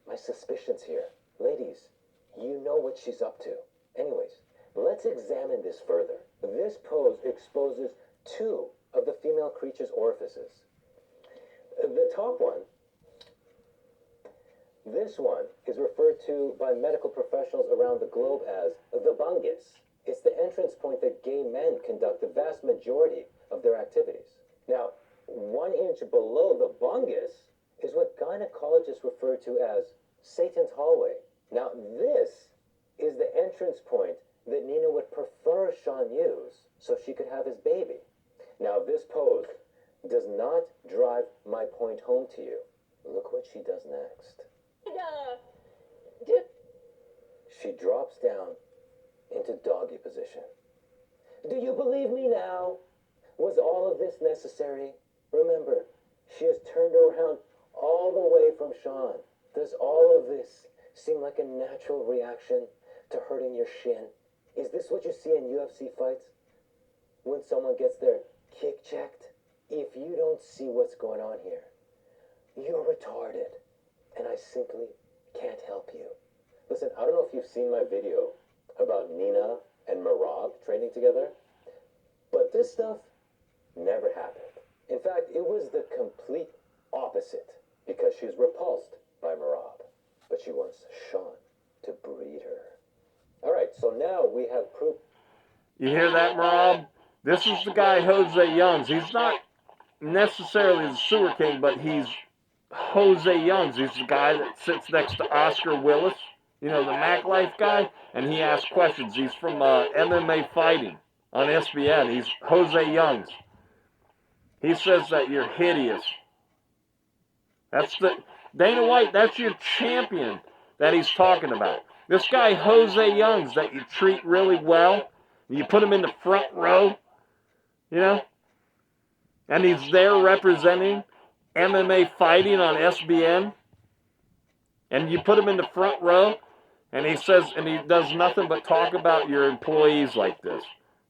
my suspicions here. Ladies, you know what she's up to. Anyways, let's examine this further. This pose exposes two of the female creature's orifices. The top one, this one is referred to by medical professionals around the globe as the bungus. It's the entrance point that gay men conduct the vast majority of their activities. Now, 1 inch below the bungus is what gynecologists refer to as Satan's hallway. Now, this is the entrance point that Nina would prefer Sean use so she could have his baby. Now, this pose does not drive my point home to you. Look what she does next. She drops down into doggy position. Do you believe me now? Was all of this necessary? Remember, she has turned around all the way from Sean. Does all of this seem like a natural reaction to hurting your shin? Is this what you see in UFC fights? When someone gets their kick checked? If you don't see what's going on here, you're retarded. And I simply can't help you. Listen, I don't know if you've seen my video about Nina and Merab training together, but this stuff never happened. In fact, it was the complete opposite because she's repulsed by Merab, but she wants Sean to breed her. All right, so now we have proof. You hear that, Merab? This is the guy, Jose Youngs. He's not necessarily the sewer king, but he's Jose Youngs. He's the guy that sits next to Oscar Willis, you know, the MACLIFE guy, and he asks questions. He's from MMA fighting on SBN. He's Jose Youngs. He says that you're hideous. That's the Dana White, that's your champion that he's talking about. This guy, Jose Youngs, that you treat really well, you put him in the front row, you know, and he's there representing MMA fighting on SBN, and you put him in the front row, and he says, and he does nothing but talk about your employees like this,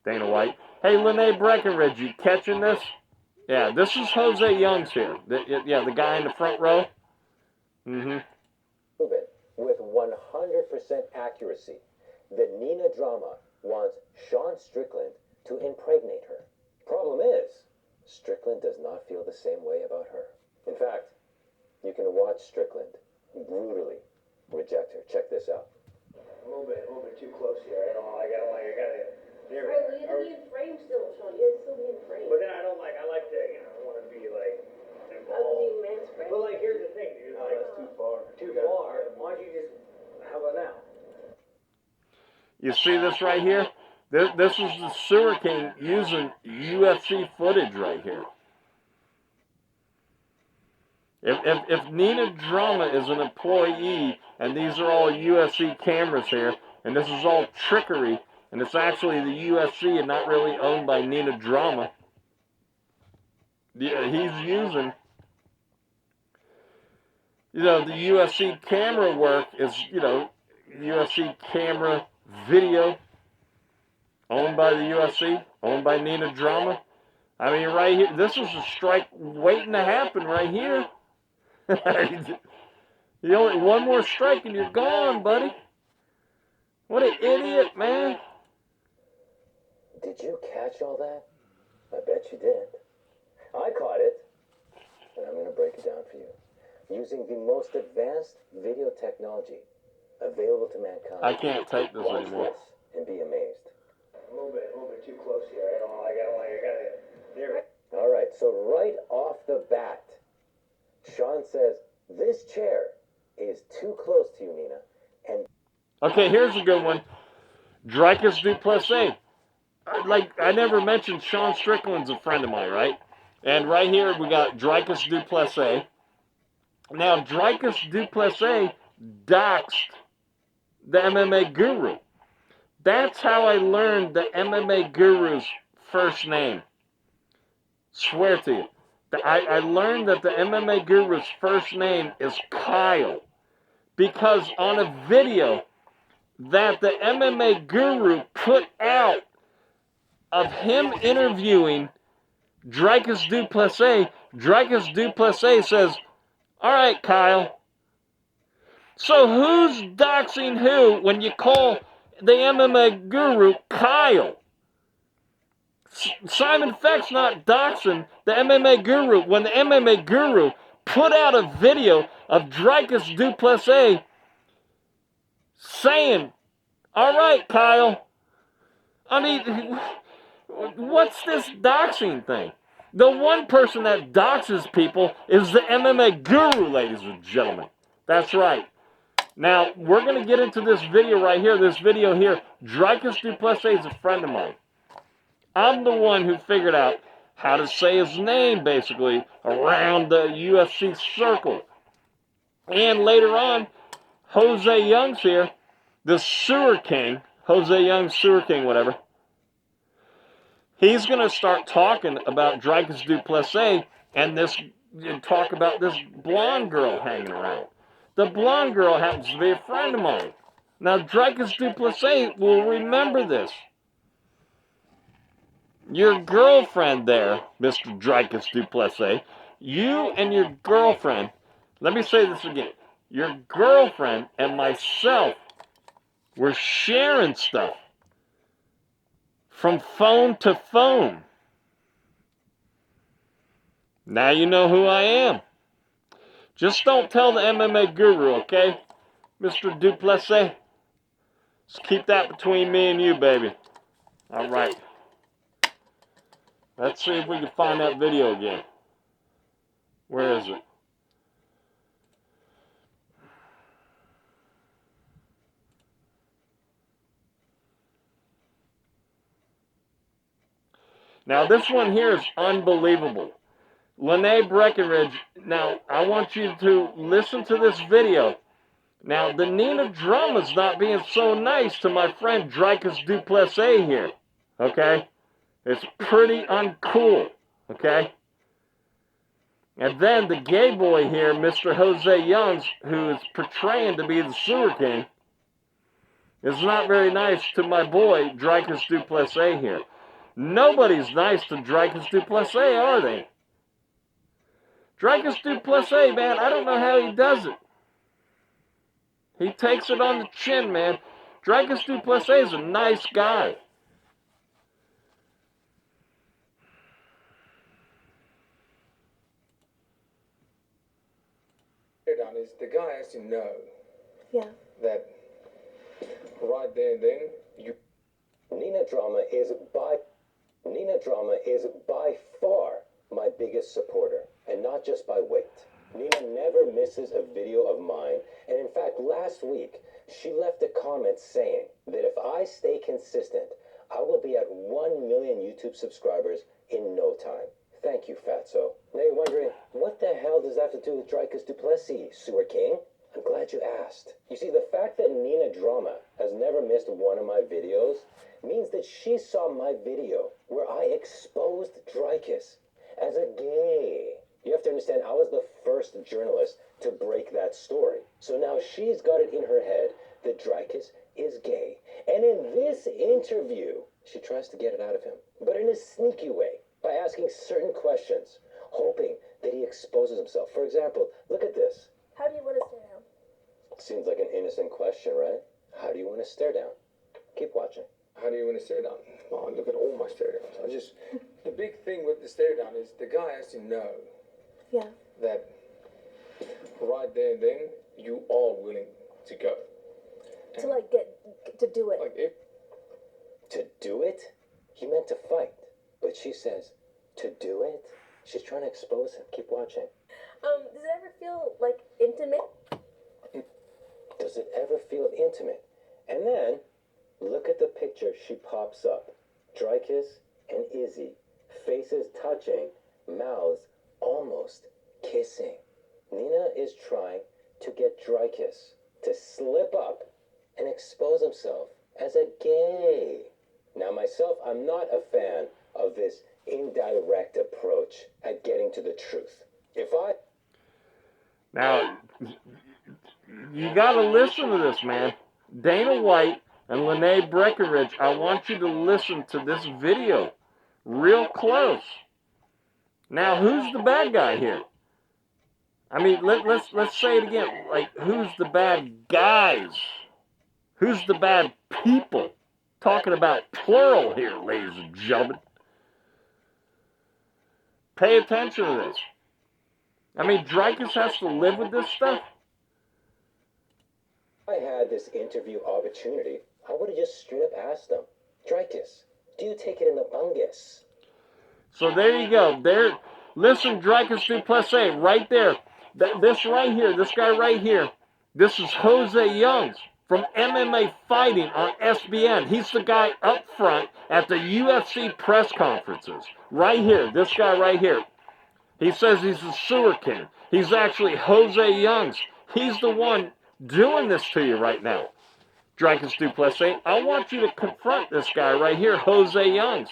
Dana White. Hey, Lenee Breckenridge, you catching this? Yeah, this is Jose Youngs here. The guy in the front row. Mm-hmm. Proven with 100% accuracy that Nina Drama wants Sean Strickland to impregnate her. Problem is, Strickland does not feel the same way about her. In fact, you can watch Strickland brutally reject her. Check this out. A little bit too close here. I gotta. Right, well, you have to be in frame still, Sean. You have to still be in frame. But then I like to, I want to be like How can you involved. man's frame? But like, here's the thing, dude. No, Like, that's too far. too far. Why don't you just? How about now? You see this right here? This is the sewer king using UFC footage right here. If Nina Drama is an employee, and these are all UFC cameras here, and this is all trickery, and it's actually the UFC and not really owned by Nina Drama, he's using, you know, the UFC camera work is, you know, UFC camera video owned by the UFC, owned by Nina Drama. I mean, right here, this is a strike waiting to happen right here. You only one more strike and you're gone, buddy. What an idiot, man. Did you catch all that? I bet you did. I caught it, and I'm going to break it down for you. Using the most advanced video technology available to mankind. I can't take this Watch anymore. this and be amazed. A little bit too close here. I gotta. There. All right, so right off the bat, Sean says, this chair is too close to you, Nina. And Okay, here's a good one. Dricus Du Plessis. Like, I never mentioned Sean Strickland's a friend of mine, right? And right here we got Dricus Du Plessis. Now, Dricus Du Plessis doxed the MMA Guru. That's how I learned the MMA Guru's first name. Swear to you. I learned that the MMA Guru's first name is Kyle because on a video that the MMA Guru put out of him interviewing Dricus Du Plessis says, all right, Kyle, so who's doxing who when you call the MMA Guru Kyle? Simon Feck's not doxing the MMA Guru when the MMA Guru put out a video of Dricus Du Plessis saying, all right, Kyle. I mean, what's this doxing thing? The one person that doxes people is the MMA Guru, ladies and gentlemen. That's right. Now, we're going to get into this video right here. This video here, Dricus Du Plessis is a friend of mine. I'm the one who figured out how to say his name, basically, around the UFC circle. And later on, Jose Young's here, the Sewer King, Jose Young, Sewer King, whatever. He's going to start talking about Dricus Du Plessis and talk about this blonde girl hanging around. The blonde girl happens to be a friend of mine. Now, Dricus Du Plessis will remember this. Your girlfriend there, Mr. Dricus Du Plessis, you and your girlfriend, let me say this again. Your girlfriend and myself were sharing stuff from phone to phone. Now you know who I am. Just don't tell the MMA Guru, okay? Mr. Du Plessis. Just keep that between me and you, baby. All right. Let's see if we can find that video again. Where is it? Now, this one here is unbelievable. Lenee Breckenridge. Now, I want you to listen to this video. Now, the Nina drama's not being so nice to my friend Dricus Du Plessis here. Okay? It's pretty uncool. Okay? And then the gay boy here, Mr. Jose Youngs, who is portraying to be the Sewer King, is not very nice to my boy, Dricus Du Plessis here. Nobody's nice to Dricus Du Plessis, are they? Dricus Du Plessis, man, I don't know how he does it. He takes it on the chin, man. Dricus Du Plessis is a nice guy. Is the guy has to know that right there and then Nina drama is by far my biggest supporter, and not just by weight. Nina never misses a video of mine, and in fact last week she left a comment saying that if I stay consistent, I will be at 1 million YouTube subscribers in no time. Thank you, Fatso. Now you're wondering, what the hell does that have to do with Dricus Du Plessis, Sewer King? I'm glad you asked. You see, the fact that Nina Drama has never missed one of my videos means that she saw my video where I exposed Dricus as a gay. You have to understand, I was the first journalist to break that story. So now she's got it in her head that Dricus is gay. And in this interview, she tries to get it out of him, but in a sneaky way, by asking certain questions, hoping that he exposes himself. For example, look at this. How do you want to stare down? Seems like an innocent question, right? How do you want to stare down? Keep watching. how do you want to stare down? Oh, look at all my stare downs. The big thing with the stare down is the guy has to know that right there and then you are willing to go. And to like to do it. like if To do it? He meant to fight. But she says, to do it? She's trying to expose him. Keep watching. Does it ever feel like intimate? Does it ever feel intimate? And then, look at the picture she pops up. Dricus and Izzy, faces touching, mouths almost kissing. Nina is trying to get Dricus to slip up and expose himself as a gay. Now myself, I'm not a fan of this indirect approach at getting to the truth. Now, you got to listen to this, man. Dana White and Lenee Breckenridge, I want you to listen to this video real close. Now, who's the bad guy here? I mean, let's say it again. Like, who's the bad guys? Who's the bad people? Talking about plural here, ladies and gentlemen. Pay attention to this. I mean, Dricus has to live with this stuff. If I had this interview opportunity, I would have just straight up asked them, Dricus, do you take it in the bungus? So there you go. There, listen, Dricus Du Plessis, right there. This right here, this guy right here, this is Jose Youngs from MMA Fighting on SBN. He's the guy up front at the UFC press conferences. Right here, this guy right here. He says he's the SEWER king. He's actually Jose Youngs. He's the one doing this to you right now. Dricus Du Plessis, I want you to confront this guy right here, Jose Youngs.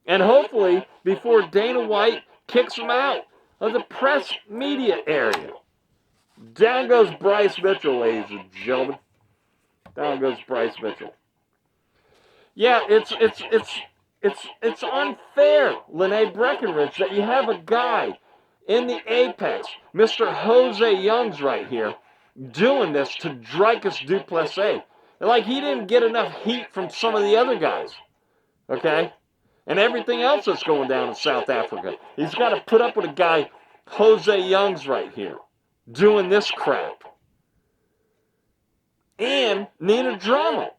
And hopefully, before Dana White kicks him out of the press media area. Down goes Bryce Mitchell, ladies and gentlemen. Down goes Bryce Mitchell. Yeah, it's unfair, Lenee Breckenridge, that you have a guy in the apex, Mr. Jose Youngs right here, doing this to Dricus Du Plessis. Like he didn't get enough heat from some of the other guys, okay? And everything else that's going down in South Africa. He's got to put up with a guy, Jose Youngs right here, doing this crap. And Nina Drama.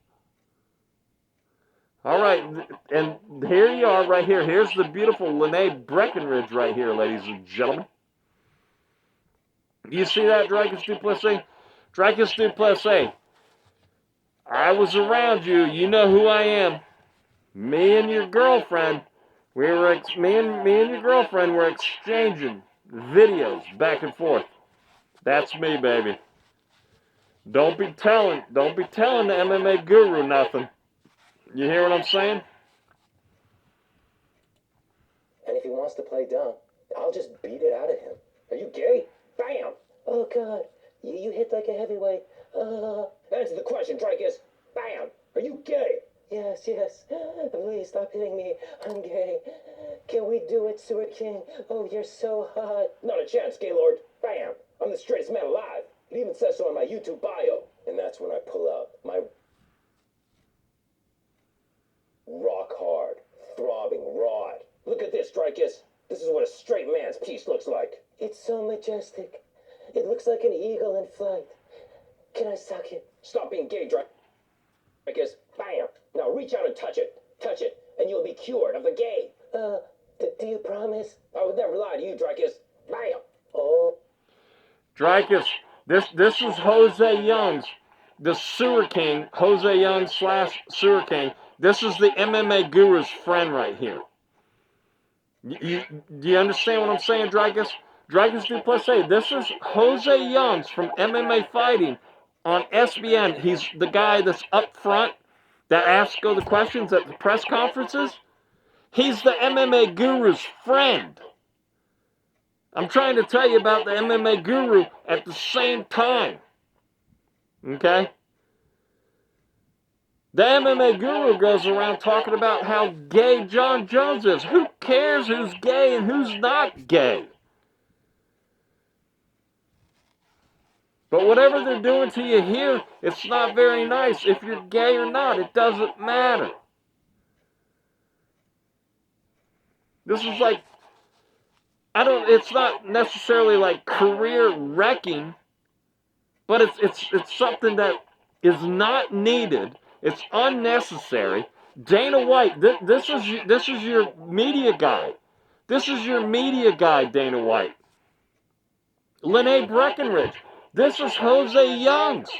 All right, and here you are right here. Here's the beautiful Lenee Breckenridge right here, ladies and gentlemen. You see that, Dricus Du Plessis? Dricus Du Plessis, I was around you. You know who I am. Me and your girlfriend, me and your girlfriend were exchanging videos back and forth. That's me, baby. Don't be telling the MMA guru nothing. You hear what I'm saying? And if he wants to play dumb, I'll just beat it out of him. Are you gay? Bam! Oh, God. You hit like a heavyweight. Answer the question, Dricus. Bam! Are you gay? Yes. Please stop hitting me. I'm gay. Can we do it, SEWER King? Oh, you're so hot. Not a chance, Gaylord. Bam! I'm the straightest man alive. It even says so on my YouTube bio. And that's when I pull out my rock hard, throbbing rod. Look at this, Dricus. This is what a straight man's piece looks like. It's so majestic. It looks like an eagle in flight. Can I suck it? Stop being gay, Dricus. Bam! Now reach out and touch it, and you'll be cured of the gay. Do you promise? I would never lie to you, Dricus. Bam! Oh. Dricus, this is Jose Youngs, the SEWER King, Jose Youngs / SEWER King. This is the MMA guru's friend right here. Do you understand what I'm saying, Dricus? Dricus Du Plessis, this is Jose Youngs from MMA Fighting on SBN. He's the guy that's up front that asks all the questions at the press conferences. He's the MMA guru's friend. I'm trying to tell you about the MMA guru at the same time. Okay? The MMA guru goes around talking about how gay John Jones is. Who cares who's gay and who's not gay? But whatever they're doing to you here, it's not very nice. If you're gay or not, it doesn't matter. This is like, it's not necessarily like career wrecking, but it's something that is not needed. It's unnecessary. Dana White, this is your media guy. This is your media guy, Dana White. Lenee Breckenridge, this is Jose Youngs.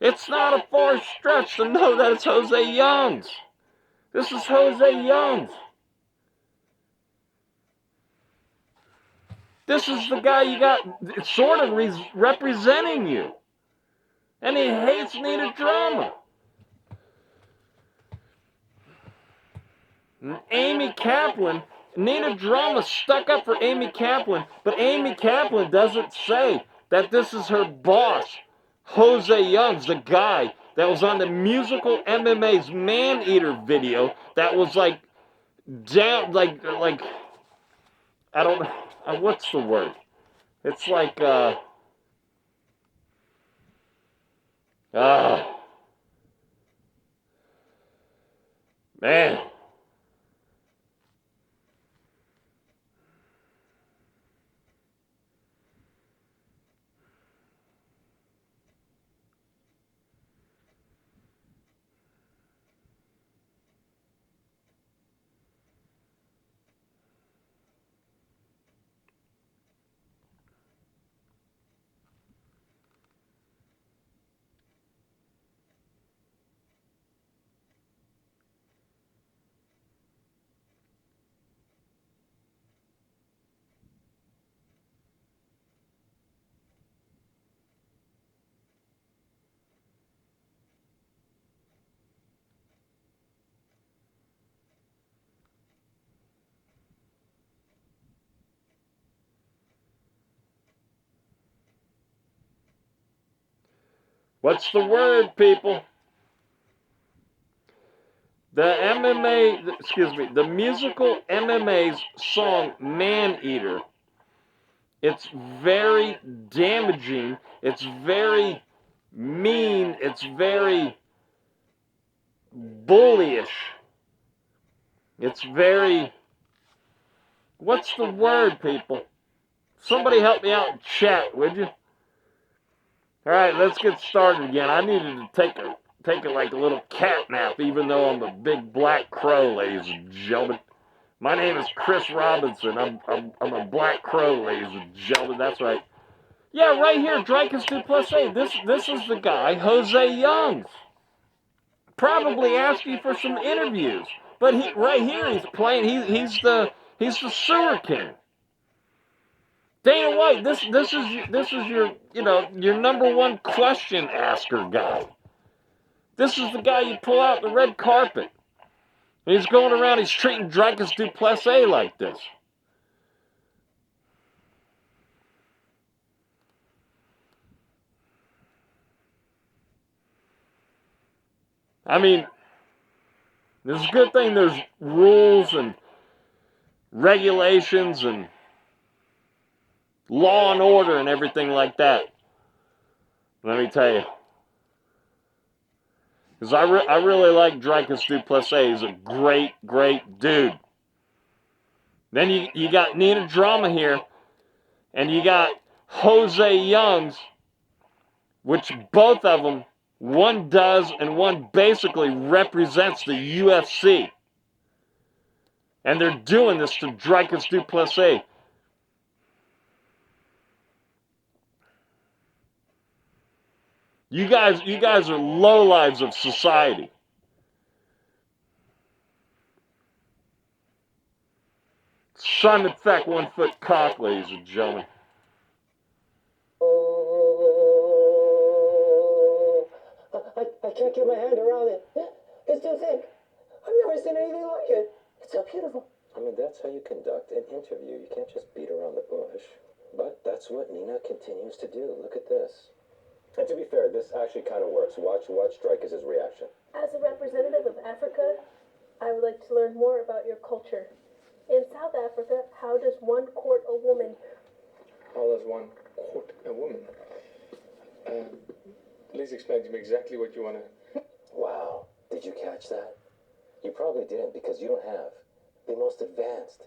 It's not a far stretch to know that it's Jose Youngs. This is Jose Youngs. This is the guy you got sort of representing you. And he hates Nina Drama. Amy Kaplan, Nina Drama stuck up for Amy Kaplan, but Amy Kaplan doesn't say that this is her boss, Jose Youngs, the guy that was on the musical MMA's Man-Eater video that was like down, like I don't know, what's the word? It's like, man. What's the word, people? The musical MMA's song Man-Eater. It's very damaging. It's very mean. It's very bullyish. It's very... What's the word, people? Somebody help me out in chat, would you? All right, let's get started again. I needed to take a like a little cat nap, even though I'm a big black crow, ladies and gentlemen. My name is Chris Robinson. I'm a black crow, ladies and gentlemen. That's right. Yeah, right here, Dricus Du Plessis. This is the guy, Jose Youngs. Probably asked you for some interviews, but right here he's playing. He's the sewer king. Dana White, this is your your number one question asker guy. This is the guy you pull out the red carpet. And he's going around, he's treating Dricus Du Plessis like this. I mean, there's a good thing there's rules and regulations and law and order and everything like that. Let me tell you. Because I really like Dricus Du Plessis. He's a great, great dude. Then you got Nina Drama here, and you got Jose Youngs, which both of them, one does and one basically represents the UFC. And they're doing this to Dricus Du Plessis. You guys are lowlives of society. Simon Feck, 1 foot cock, ladies and gentlemen. I can't get my hand around it. It's too thick. I've never seen anything like it. It's so beautiful. I mean, that's how you conduct an interview. You can't just beat around the bush. But that's what Nina continues to do. Look at this. And to be fair, this actually kind of works. Watch Dricus' reaction. As a representative of Africa, I would like to learn more about your culture. In South Africa, how does one court a woman? How does one court a woman? Please explain to me exactly what you want to... Wow. Did you catch that? You probably didn't because you don't have the most advanced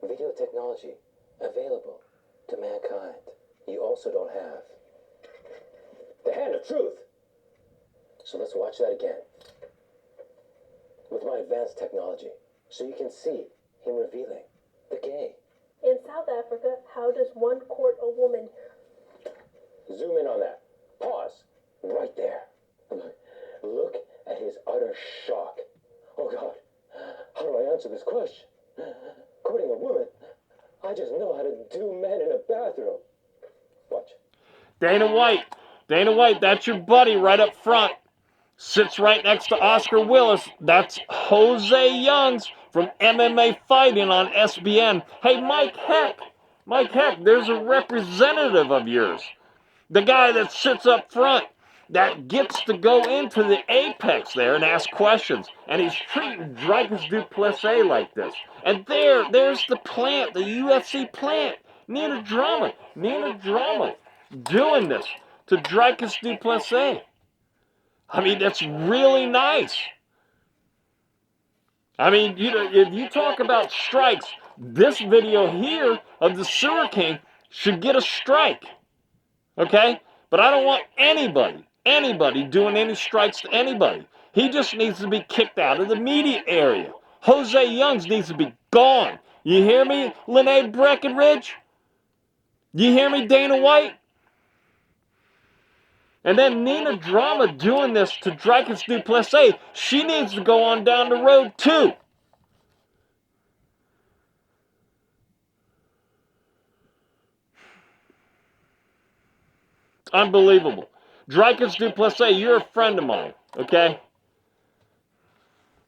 video technology available to mankind. You also don't have the hand of truth. So let's watch that again. With my advanced technology, so you can see him revealing the gay. In South Africa, how does one court a woman? Zoom in on that. Pause. Right there. Look at his utter shock. Oh God, how do I answer this question? Courting a woman, I just know how to do men in a bathroom. Watch. Dana White, that's your buddy right up front. Sits right next to Oscar Willis. That's Jose Youngs, from MMA Fighting on SBN. Hey, Mike Heck, there's a representative of yours. The guy that sits up front that gets to go into the apex there and ask questions. And he's treating Dricus Du Plessis like this. And there's the plant, the UFC plant. Nina Drama doing this to Dricus Du Plessis. I mean, that's really nice. I mean, you know, if you talk about strikes, this video here of the Sewer King should get a strike. Okay? But I don't want anybody doing any strikes to anybody. He just needs to be kicked out of the media area. Jose Youngs needs to be gone. You hear me, Lenee Breckenridge? You hear me, Dana White? And then Nina Drama doing this to Dricus Du Plessis. She needs to go on down the road too. Unbelievable. Dricus Du Plessis, you're a friend of mine, okay?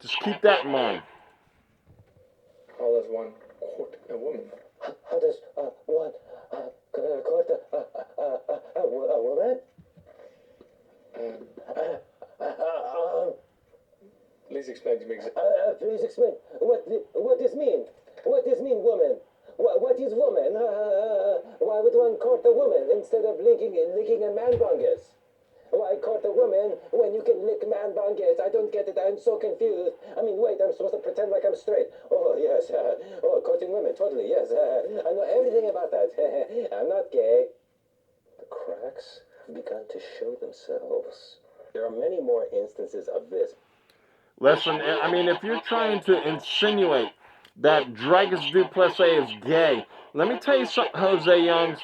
Just keep that in mind. How does one court a woman? How does one court a woman? Please explain to me. Please explain. What this mean? What this mean, woman? What is woman? Why would one court a woman instead of licking a man bungus? Why court a woman when you can lick man bungus? I don't get it. I'm so confused. I mean, wait, I'm supposed to pretend like I'm straight. Oh, yes. Courting women, totally, yes. I know everything about that. I'm not gay. The cracks have begun to show themselves. There are many more instances of this. Listen, I mean, if you're trying to insinuate that Dricus Du Plessis is gay, let me tell you something, Jose Youngs.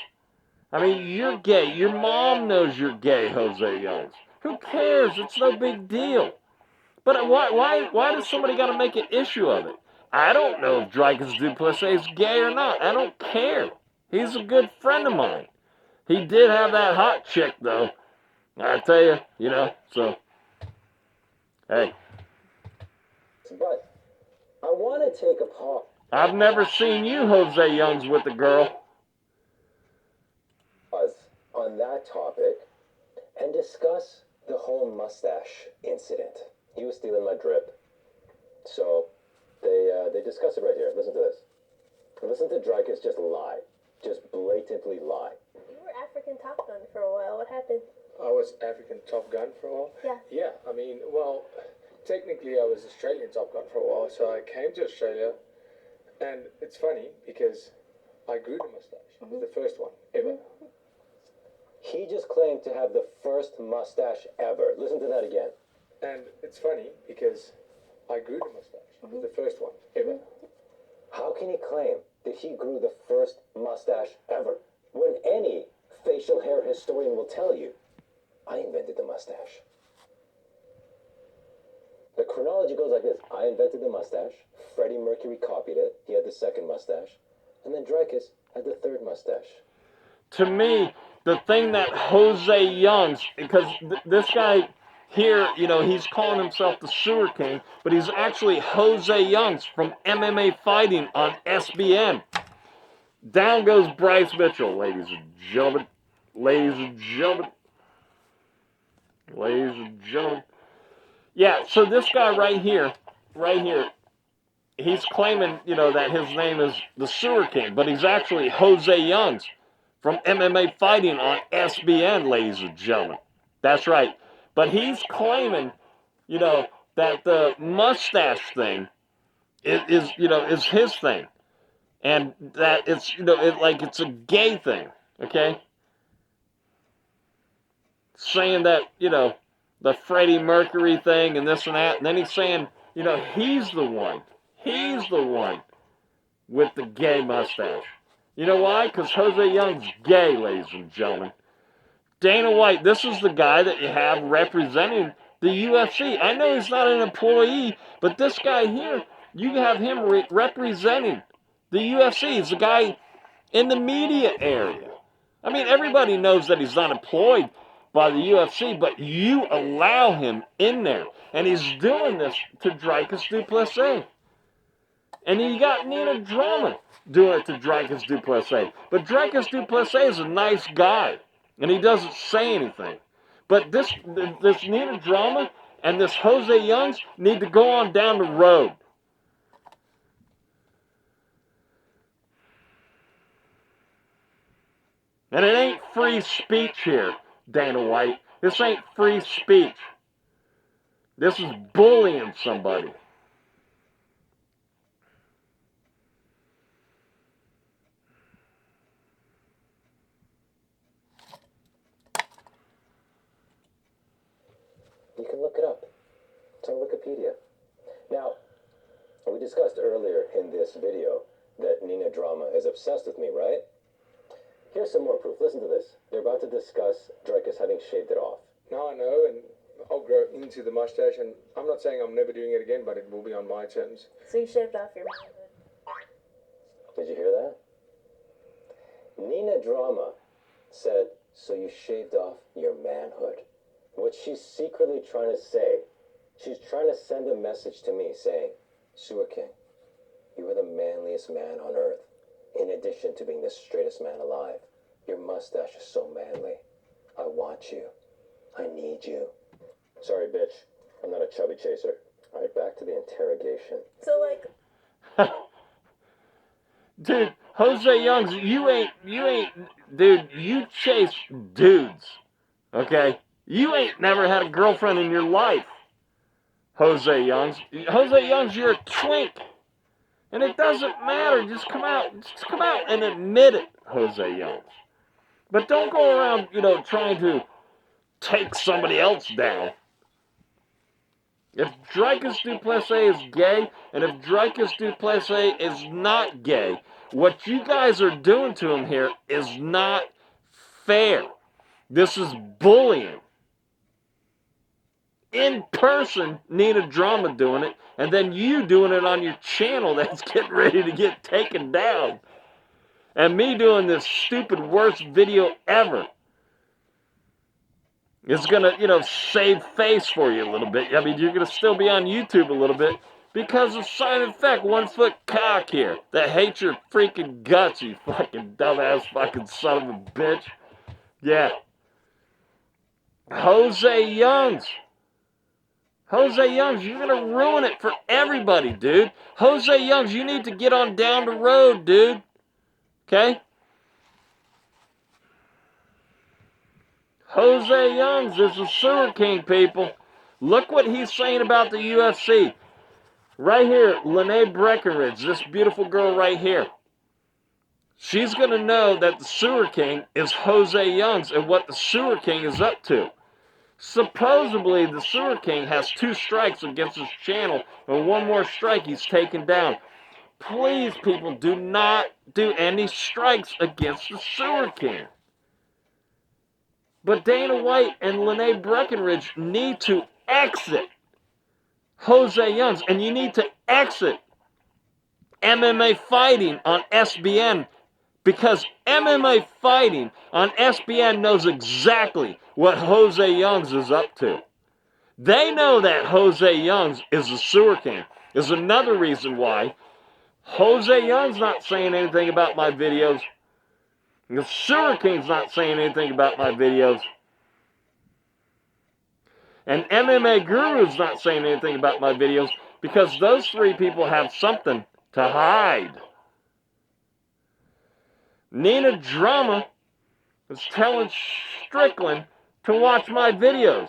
I mean, you're gay. Your mom knows you're gay, Jose Youngs. Who cares? It's no big deal. But why does somebody got to make an issue of it? I don't know if Dricus Du Plessis is gay or not. I don't care. He's a good friend of mine. He did have that hot chick, though. I tell you, you know, so, hey. But I want to take a pause. I've never seen you, Jose Youngs, with a girl. On that topic and discuss the whole mustache incident. He was stealing my drip. So they discuss it right here. Listen to this. Listen to Dricus just lie. Just blatantly lie. You were African Top Gun for a while. What happened? I was African Top Gun for a while. Yeah. Yeah, I mean, well, technically I was Australian Top Gun for a while, so I came to Australia, and it's funny because I grew the mustache. It was the first one ever. He just claimed to have the first mustache ever. Listen to that again. And it's funny because I grew the mustache. It was the first one ever. How can he claim that he grew the first mustache ever when any facial hair historian will tell you, I invented the mustache? The chronology goes like this. I invented the mustache. Freddie Mercury copied it. He had the second mustache. And then Dricus had the third mustache. To me, the thing that Jose Youngs, because this guy here, you know, he's calling himself the Sewer King, but he's actually Jose Youngs from MMA Fighting on SBN. Down goes Bryce Mitchell, ladies and gentlemen. Ladies and gentlemen. Ladies and gentlemen. Yeah, so this guy right here, he's claiming, you know, that his name is the Sewer King, but he's actually Jose Youngs from MMA Fighting on SBN, ladies and gentlemen. That's right. But he's claiming, you know, that the mustache thing is his thing. And that it's, you know, it's a gay thing, okay? Saying that, you know, the Freddie Mercury thing and this and that. And then he's saying, you know, he's the one with the gay mustache. You know why? Because Jose Young's gay, ladies and gentlemen. Dana White, this is the guy that you have representing the UFC. I know he's not an employee, but this guy here, you have him representing the UFC. He's the guy in the media area. I mean, everybody knows that he's not employed by the UFC, but you allow him in there. And he's doing this to Dricus Du Plessis. And then you got Nina Drama doing it to Dricus Du Plessis. But Dricus Du Plessis is a nice guy, and he doesn't say anything. But this Nina Drama and this Jose Youngs need to go on down the road. And it ain't free speech here, Dana White. This ain't free speech. This is bullying somebody. You can look it up. It's on Wikipedia. Now, we discussed earlier in this video that Nina Drama is obsessed with me, right? Here's some more proof. Listen to this. They're about to discuss Dricus having shaved it off. Now I know, and I'll grow into the mustache, and I'm not saying I'm never doing it again, but it will be on my terms. So you shaved off your manhood. Did you hear that? Nina Drama said, so you shaved off your manhood. What she's secretly trying to say, she's trying to send a message to me saying, Sewer King, you are the manliest man on earth. In addition to being the straightest man alive, your mustache is so manly. I want you. I need you. Sorry, bitch. I'm not a chubby chaser. All right, back to the interrogation. So, like... Dude, Jose Youngs, dude, you chase dudes, okay? You ain't never had a girlfriend in your life, Jose Youngs. Jose Youngs, you're a twink. And it doesn't matter. Just come out and admit it, Jose Youngs. But don't go around, trying to take somebody else down. If Dricus Du Plessis is gay, and if Dricus Du Plessis is not gay, what you guys are doing to him here is not fair. This is bullying. In person, Nina Drama doing it, and then you doing it on your channel that's getting ready to get taken down. And me doing this stupid worst video ever is gonna, save face for you a little bit. I mean, you're gonna still be on YouTube a little bit because of Simon Feck, 1 foot cock here, that hates your freaking guts, you fucking dumbass fucking son of a bitch. Yeah. Jose Youngs, you're going to ruin it for everybody, dude. Jose Youngs, you need to get on down the road, dude. Okay? Jose Youngs is the Sewer King, people. Look what he's saying about the UFC. Right here, Lenee Breckenridge, this beautiful girl right here. She's going to know that the Sewer King is Jose Youngs and what the Sewer King is up to. Supposedly, the Sewer King has 2 strikes against his channel, and 1 more strike he's taken down. Please, people, do not do any strikes against the Sewer King. But Dana White and Lenee Breckenridge need to exit Jose Youngs, and you need to exit MMA fighting on SBN, because MMA fighting on SBN knows exactly what Jose Youngs is up to. They know that Jose Youngs is the Sewer King. Is another reason why Jose Youngs not saying anything about my videos. The Sewer King's not saying anything about my videos. And MMA Guru's not saying anything about my videos because those 3 people have something to hide. Nina Drama is telling Strickland to watch my videos.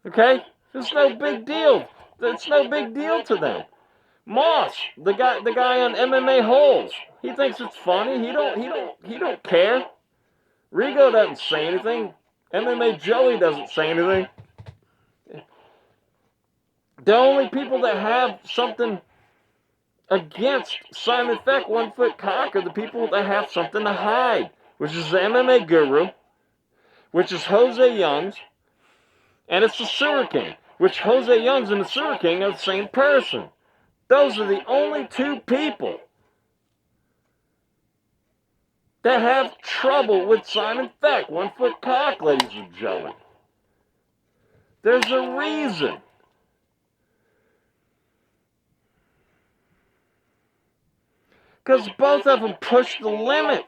Okay? It's no big deal. It's no big deal to them. Mos, the guy on MMA holes, he thinks it's funny. He don't care. Rigo doesn't say anything. MMA JOEY doesn't say anything. The only people that have something against Simon Feck, 1 foot cock, are the people that have something to hide, which is the MMA Guru, which is Jose Youngs, and it's the Sewer King, which Jose Youngs and the Sewer King are the same person. Those are the only 2 people that have trouble with Simon Feck, 1 foot cock, ladies and gentlemen. There's a reason. Because both of them push the limit.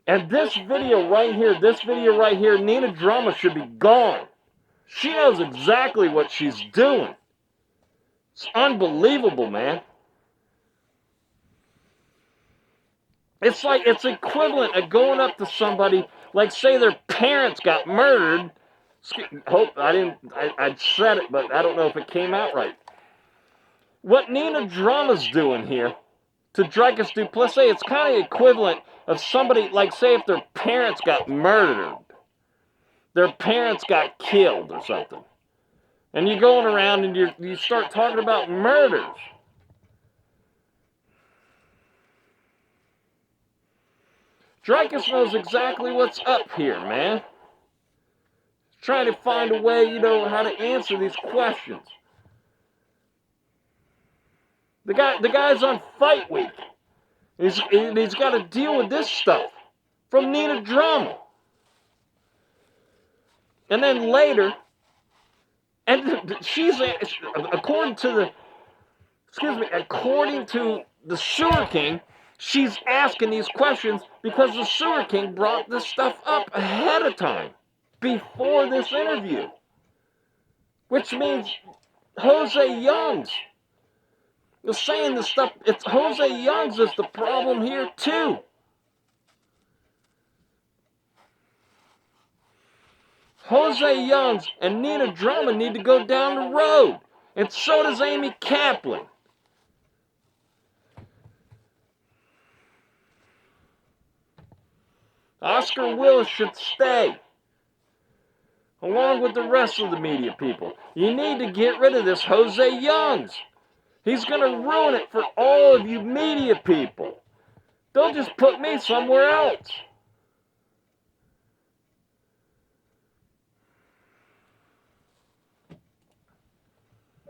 And this video right here, Nina Drama should be gone. She knows exactly what she's doing. It's unbelievable, man. It's like, it's equivalent of going up to somebody, like say their parents got murdered. Hope I said it, but I don't know if it came out right. What Nina Drama's doing here to Dricus Du Plessis, it's kind of equivalent of somebody, like say if their parents got murdered, their parents got killed or something. And you're going around and you start talking about murders. Dricus knows exactly what's up here, man. He's trying to find a way, you know, how to answer these questions. The guy's on fight week. He's got to deal with this stuff from Nina Drama. And then later, and she's, according to the Sewer King, she's asking these questions because the Sewer King brought this stuff up ahead of time, before this interview. Which means Jose Youngs is saying this stuff. It's Jose Youngs is the problem here too. Jose Youngs and Nina Drama need to go down the road. And so does Amy Kaplan. Oscar Willis should stay, along with the rest of the media people. You need to get rid of this Jose Youngs. He's going to ruin it for all of you media people. They'll just put me somewhere else.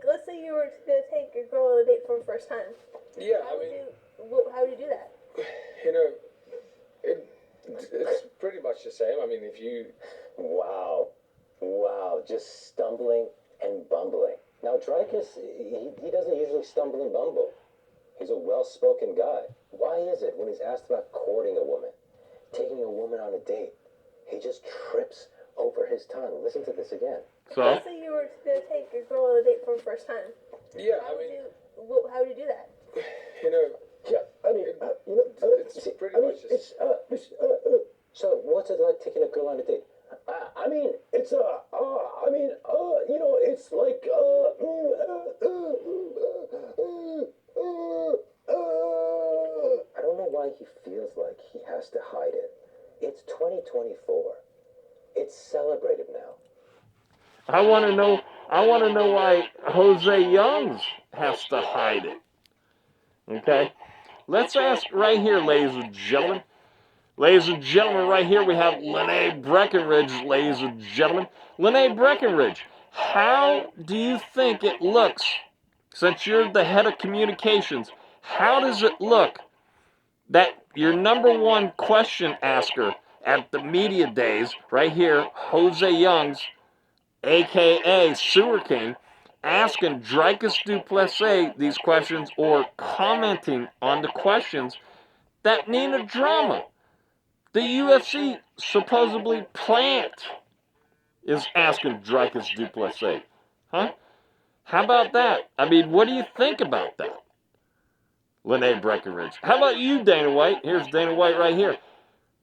Let's say you were going to take your girl on a date for the first time. Yeah, How would you do that? You know, it's pretty much the same. I mean, if you... Wow, just stumbling and bumbling. Now, Dricus, he doesn't usually stumble and bumble. He's a well-spoken guy. Why is it when he's asked about courting a woman, taking a woman on a date, he just trips over his tongue? Listen to this again. So? Let's say you were going to take your girl on a date for the first time. Yeah, How would you do that? You know... Yeah, I mean, it's pretty much the same. So, what's it like taking a girl on a date? It's like, I don't know why he feels like he has to hide it. It's 2024. It's celebrated now. I want to know why Jose Youngs has to hide it. Okay? Let's ask right here, ladies and gentlemen. Ladies and gentlemen, right here we have Lenee Breckenridge, ladies and gentlemen. Lenee Breckenridge, how do you think it looks, since you're the head of communications, how does it look that your number one question asker at the media days, right here, Jose Youngs, a.k.a. Sewer King, asking Dricus Du Plessis these questions or commenting on the questions that Nina Drama, the UFC supposedly plant, is asking Dricus Du Plessis? Huh? How about that? I mean, what do you think about that? Lenee Breckenridge. How about you, Dana White? Here's Dana White right here.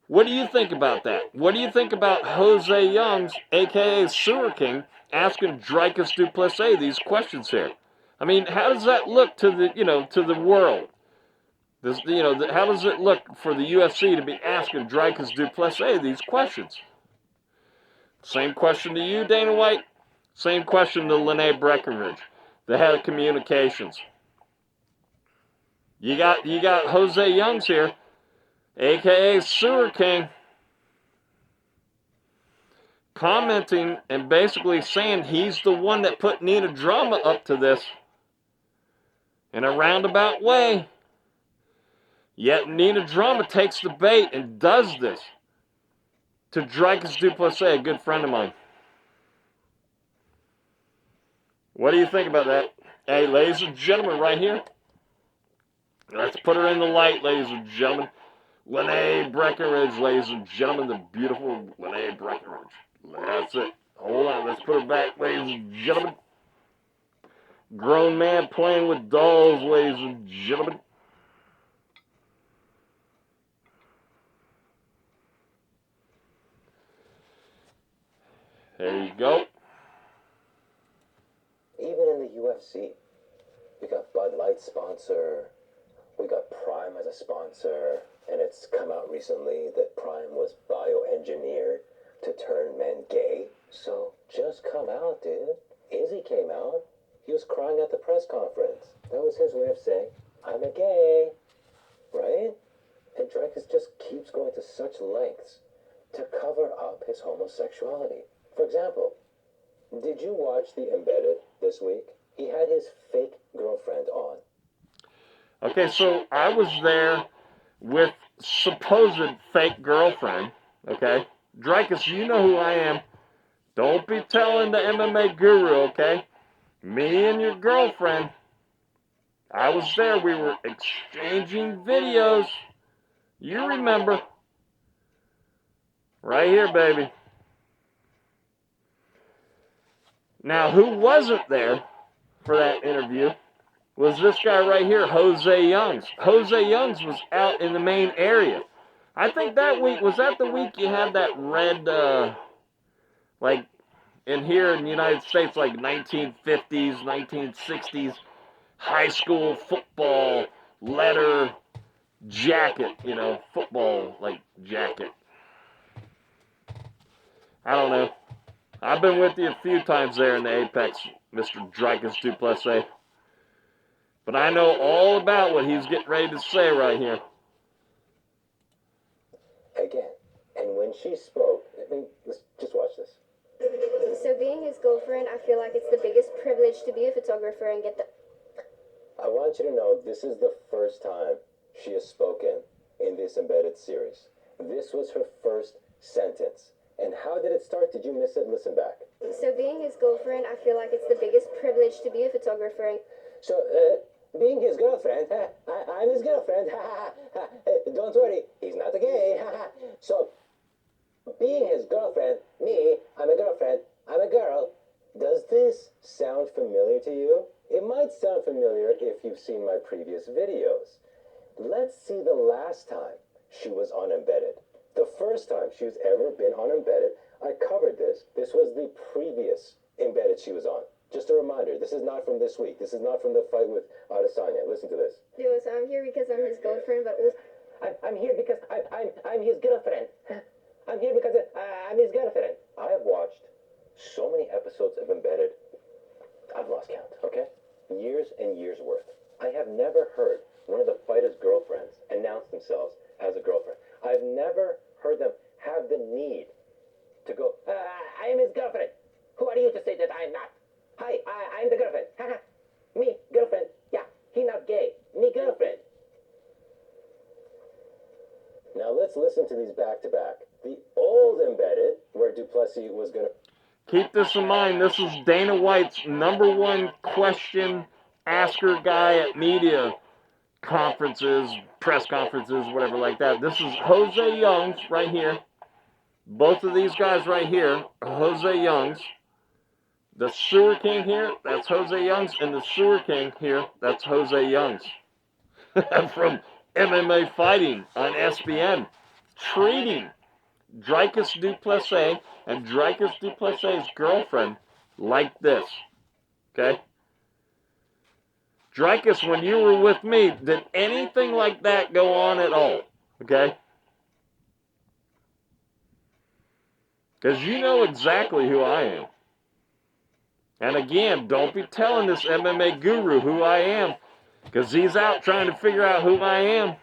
What do you think about that? What do you think about Jose Youngs, a.k.a. Sewer King, asking Dricus Du Plessis these questions here? I mean, how does that look to the world? How does it look for the UFC to be asking Dricus Du Plessis these questions? Same question to you, Dana White. Same question to Lenee Breckenridge, the head of communications. You got Jose Youngs here, a.k.a. Sewer King, commenting and basically saying he's the one that put Nina Drama up to this in a roundabout way. Yet Nina Drama takes the bait and does this to Dricus Du Plessis, a good friend of mine. What do you think about that? Hey, ladies and gentlemen, right here, Let's put her in the light, ladies and gentlemen. Lenee Breckenridge, ladies and gentlemen, the beautiful Lenee Breckenridge. That's it. Hold on, let's put her back, ladies and gentlemen. Grown man playing with dolls, ladies and gentlemen. There you go. Even in the UFC, we got Bud Light sponsor, we got Prime as a sponsor, and it's come out recently that Prime was bioengineered to turn men gay. So just come out, dude. Izzy came out. He was crying at the press conference. That was his way of saying, I'm a gay, right? And Dricus just keeps going to such lengths to cover up his homosexuality. For example, did you watch The Embedded this week? He had his fake girlfriend on. Okay, so I was there with supposed fake girlfriend, okay? Dricus, you know who I am. Don't be telling the MMA guru, okay? Me and your girlfriend, I was there. We were exchanging videos. You remember. Right here, baby. Now, who wasn't there for that interview was this guy right here, Jose Youngs. Jose Youngs was out in the main area. I think that week, was that the week you had that red, like, in here in the United States, like 1950s, 1960s, high school football leather jacket, you know, football, like, jacket. I don't know. I've been with you a few times there in the Apex, Mr. Dricus Du Plessis. But I know all about what he's getting ready to say right here. Again, and when she spoke, I mean, let's just watch this. So being his girlfriend, I feel like it's the biggest privilege to be a photographer and get the... I want you to know this is the first time she has spoken in this Embedded series. This was her first sentence. And how did it start? Did you miss it? Listen back. So being his girlfriend, I feel like it's the biggest privilege to be a photographer. So, being his girlfriend, I'm his girlfriend, don't worry, he's not a gay, So, being his girlfriend, me, I'm a girlfriend, I'm a girl. Does this sound familiar to you? It might sound familiar if you've seen my previous videos. Let's see the last time she was on Embedded. The first time she's ever been on Embedded, I covered this. This was the previous Embedded she was on. Just a reminder, this is not from this week. This is not from the fight with Adesanya. Listen to this. So I'm here because I'm his girlfriend, but also... I'm here because I'm his girlfriend. I'm here because I'm his girlfriend. I have watched so many episodes of Embedded. I've lost count, okay? Years and years worth. I have never heard one of the fighters' girlfriends announce themselves as a girlfriend. I've never heard them have the need to go, I am his girlfriend. Who are you to say that I'm not? Hi, I'm the girlfriend. Me, girlfriend. Yeah, he not gay. Me, girlfriend. Now let's listen to these back to back. The old Embedded, where Du Plessis was going to... Keep this in mind. This is Dana White's #1 question asker guy at media conferences, press conferences, whatever like that. This is Jose Youngs right here. Both of these guys right here, Jose Youngs. The Sewer King here, that's Jose Youngs. And the Sewer King here, that's Jose Youngs. From MMA Fighting on SBN. Treating Dricus Du Plessis and Dricus Du Plessis' girlfriend like this. Okay? Dricus, when you were with me, did anything like that go on at all? Okay? Because you know exactly who I am. And again, don't be telling this MMA guru who I am, because he's out trying to figure out who I am.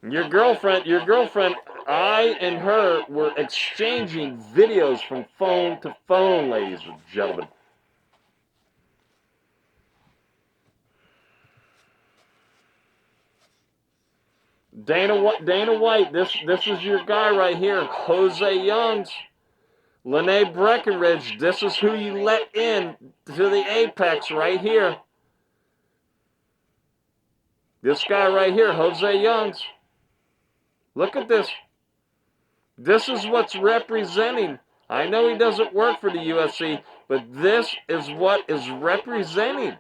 Your girlfriend, I and her were exchanging videos from phone to phone, ladies and gentlemen. Dana White, this is your guy right here, Jose Youngs. Lenee Breckenridge, this is who you let in to the Apex right here. This guy right here, Jose Youngs. Look at this. This is what's representing. I know he doesn't work for the UFC, but this is what is representing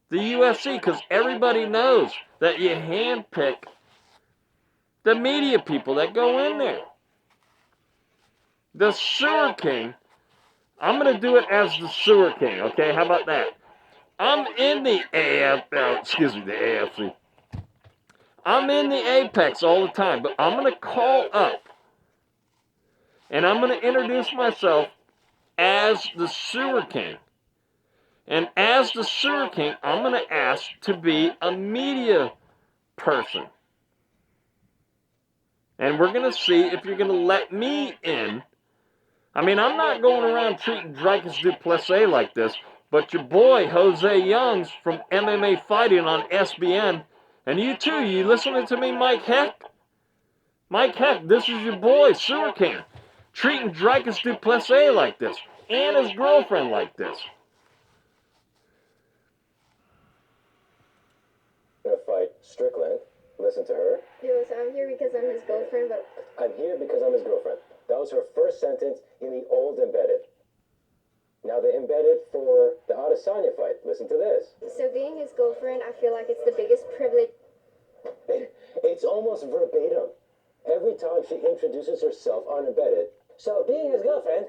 the UFC, because everybody knows that you handpick the media people that go in there. The Sewer King, I'm going to do it as the Sewer King, okay? How about that? I'm in the AFC. I'm in the Apex all the time, but I'm going to call up and I'm going to introduce myself as the Sewer King. And as the Sewer King, I'm going to ask to be a media person. And we're going to see if you're going to let me in. I mean, I'm not going around treating Dricus Du Plessis like this, but your boy, Jose Youngs from MMA Fighting on SBN, and you too, you listening to me, Mike Heck? Mike Heck, this is your boy, Sewer King, treating Dricus Du Plessis like this, and his girlfriend like this. Gonna fight Strickland. Listen to her. Yo, so I'm here because I'm his girlfriend, but... I'm here because I'm his girlfriend. That was her first sentence in the old embedded. Now the embedded for the Adesanya fight. Listen to this. So being his girlfriend, I feel like it's the biggest privilege. It's almost verbatim. Every time she introduces herself on embedded. So being his girlfriend,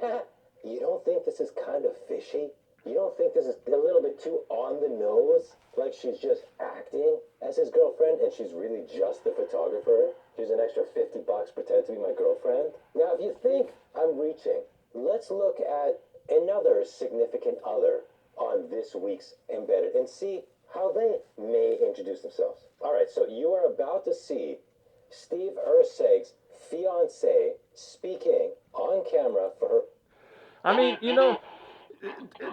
you don't think this is kind of fishy? You don't think this is a little bit too on the nose? Like she's just acting as his girlfriend and she's really just the photographer? Here's an extra $50, pretend to be my girlfriend? Now, if you think I'm reaching, let's look at another significant other on this week's embedded and see how they may introduce themselves. All right, so you are about to see Steve Erceg's fiancée speaking on camera for her. I mean, you know,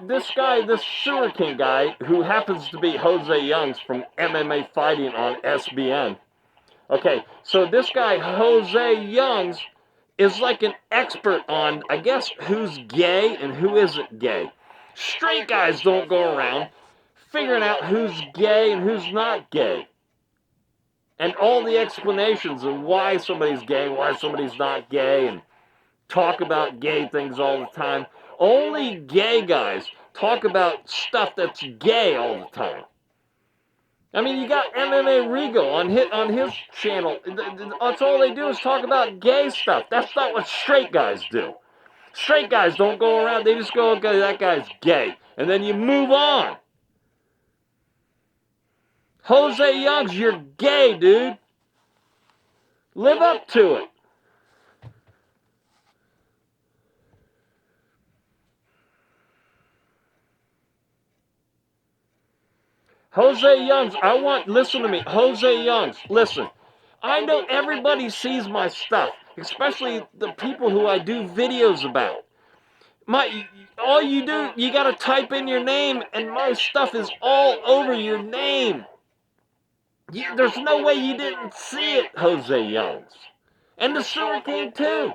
this guy, this Sewer King guy, who happens to be Jose Youngs from MMA Fighting on SBN. Okay, so this guy, Jose Youngs, is like an expert on, I guess, who's gay and who isn't gay. Straight guys don't go around figuring out who's gay and who's not gay. And all the explanations of why somebody's gay, why somebody's not gay, and talk about gay things all the time. Only gay guys talk about stuff that's gay all the time. I mean, you got MMA Regal on his channel. That's all they do is talk about gay stuff. That's not what straight guys do. Straight guys don't go around. They just go, okay, that guy's gay. And then you move on. Jose Youngs, you're gay, dude. Live up to it. Jose Youngs, listen to me. Jose Youngs, listen. I know everybody sees my stuff, especially the people who I do videos about. All you do, you gotta type in your name, and my stuff is all over your name. There's no way you didn't see it, Jose Youngs. And the Sewer King, too.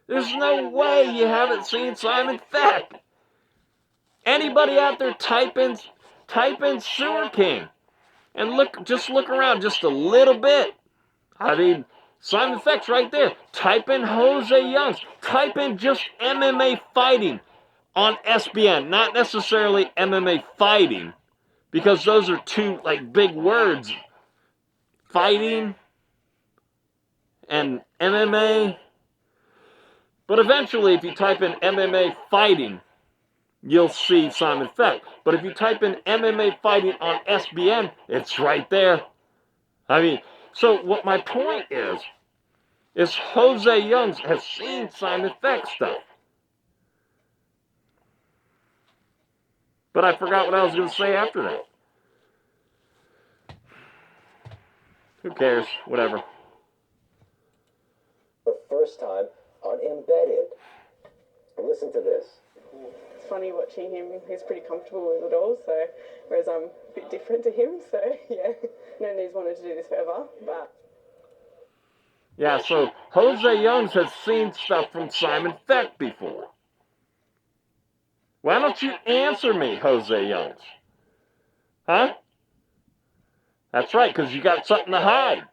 There's no way you haven't seen Simon Feck. Anybody out there, type in Sewer King. And just look around just a little bit. I mean, Simon Feck's right there. Type in Jose Youngs. Type in just MMA Fighting on SBN. Not necessarily MMA Fighting, because those are two, like, big words. Fighting and MMA. But eventually, if you type in MMA Fighting, you'll see Simon Feck. But if you type in MMA Fighting on SBN, it's right there. I mean, so what my point is Jose Youngs has seen Simon Feck stuff. But I forgot what I was going to say after that. Who cares? Whatever. The first time on embedded. Listen to this. It's funny watching him. He's pretty comfortable with it all, so whereas I'm a bit different to him, so yeah. Nenee's wanted to do this forever, but... Yeah, so Jose Youngs has seen stuff from Simon Feck before. Why don't you answer me, Jose Youngs? Huh? That's right, because you got something to hide.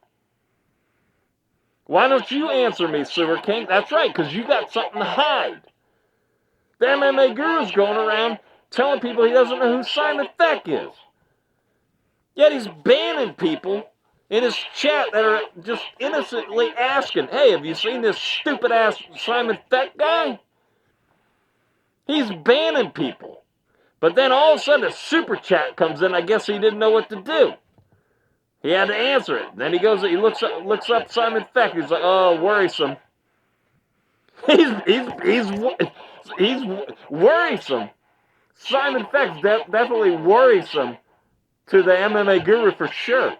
Why don't you answer me, Sewer King? That's right, because you got something to hide. The MMA guru's going around telling people he doesn't know who Simon Feck is. Yet he's banning people in his chat that are just innocently asking, hey, have you seen this stupid-ass Simon Feck guy? He's banning people. But then all of a sudden a super chat comes in. I guess he didn't know what to do. He had to answer it. Then he goes, he looks up Simon Feck. He's like, oh, worrisome. He's worrisome. Simon Feck's definitely worrisome to the MMA guru for sure.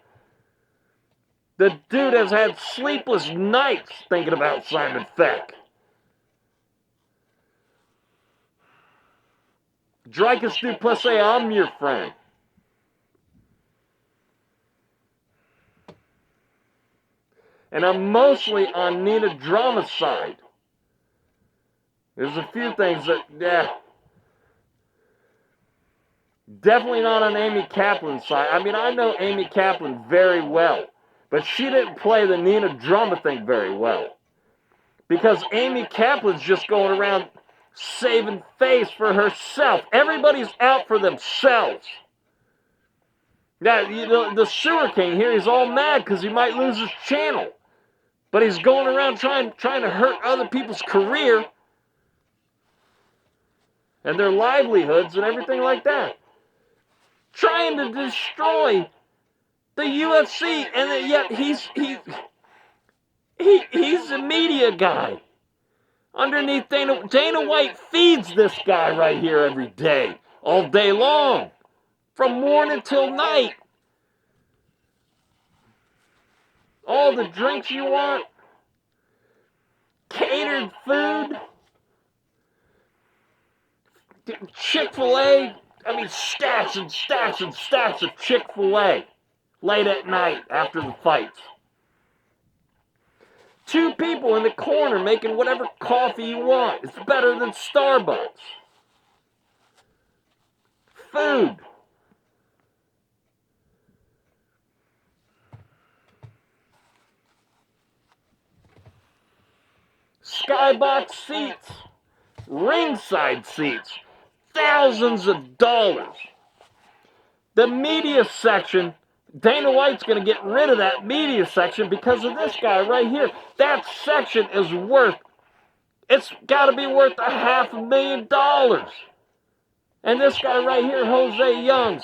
The dude has had sleepless nights thinking about Simon Feck. Dricus Du Plessis, I'm your friend. And I'm mostly on Nina Drama's side. There's a few things that, definitely not on Amy Kaplan's side. I mean, I know Amy Kaplan very well, but she didn't play the Nina Drama thing very well. Because Amy Kaplan's just going around saving face for herself. Everybody's out for themselves. Now, you know, the Sewer King here, he's all mad because he might lose his channel. But he's going around trying to hurt other people's career and their livelihoods and everything like that. Trying to destroy the UFC, and yet he's a media guy. Underneath Dana White feeds this guy right here every day, all day long, from morning till night. All the drinks you want, catered food, Chick-fil-A. I mean, stacks and stacks and stacks of Chick-fil-A late at night after the fights. 2 people in the corner making whatever coffee you want. It's better than Starbucks. Food. Skybox seats. Ringside seats. Thousands of dollars. The media section, Dana White's going to get rid of that media section because of this guy right here. That section is it's got to be worth $500,000. And this guy right here, Jose Youngs,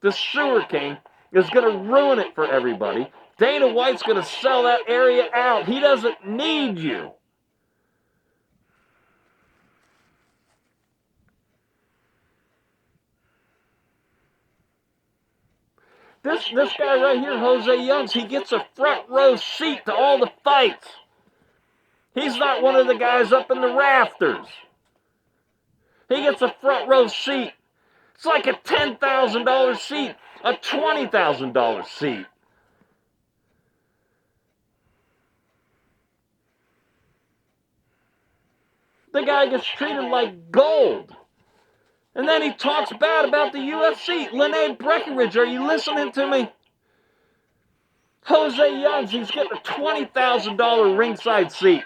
the Sewer King, is going to ruin it for everybody. Dana White's going to sell that area out. He doesn't need you. This guy right here, Jose Youngs, he gets a front row seat to all the fights. He's not one of the guys up in the rafters. He gets a front row seat. It's like a $10,000 seat, a $20,000 seat. The guy gets treated like gold. And then he talks bad about the UFC. Lenee Breckenridge, are you listening to me? Jose Youngs, he's getting a $20,000 ringside seat.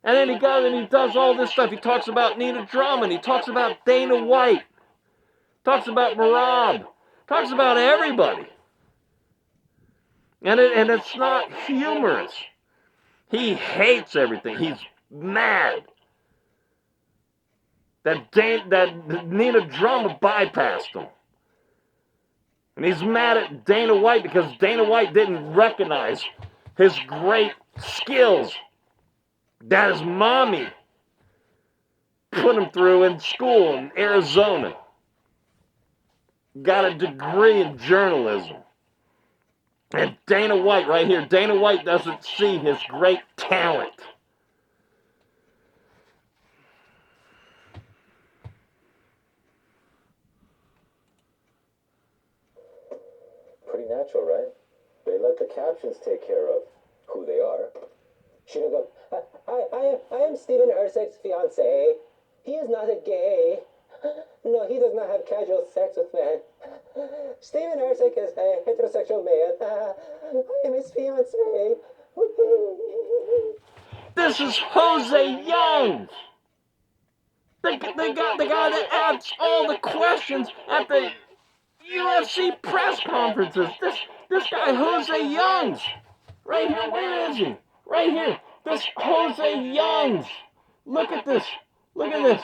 And then he goes and he does all this stuff. He talks about Nina Drummond. He talks about Dana White. Talks about Merab. Talks about everybody. And it's not humorous. He hates everything. He's mad that Nina Drummond bypassed him. And he's mad at Dana White because Dana White didn't recognize his great skills that his mommy put him through in school in Arizona. Got a degree in journalism. And Dana White right here, Dana White doesn't see his great talent. Pretty natural, right? They let the captions take care of who they are. She don't go, I am Stephen Ersek's fiancé. He is not a gay. No, he does not have casual sex with men. Steven Ersick is a heterosexual male. I am his fiancé. This is Jose Young. The guy that asks all the questions at the UFC press conferences. This guy, Jose Youngs. Right here, where is he? Right here. This Jose Youngs. Look at this. Look at this.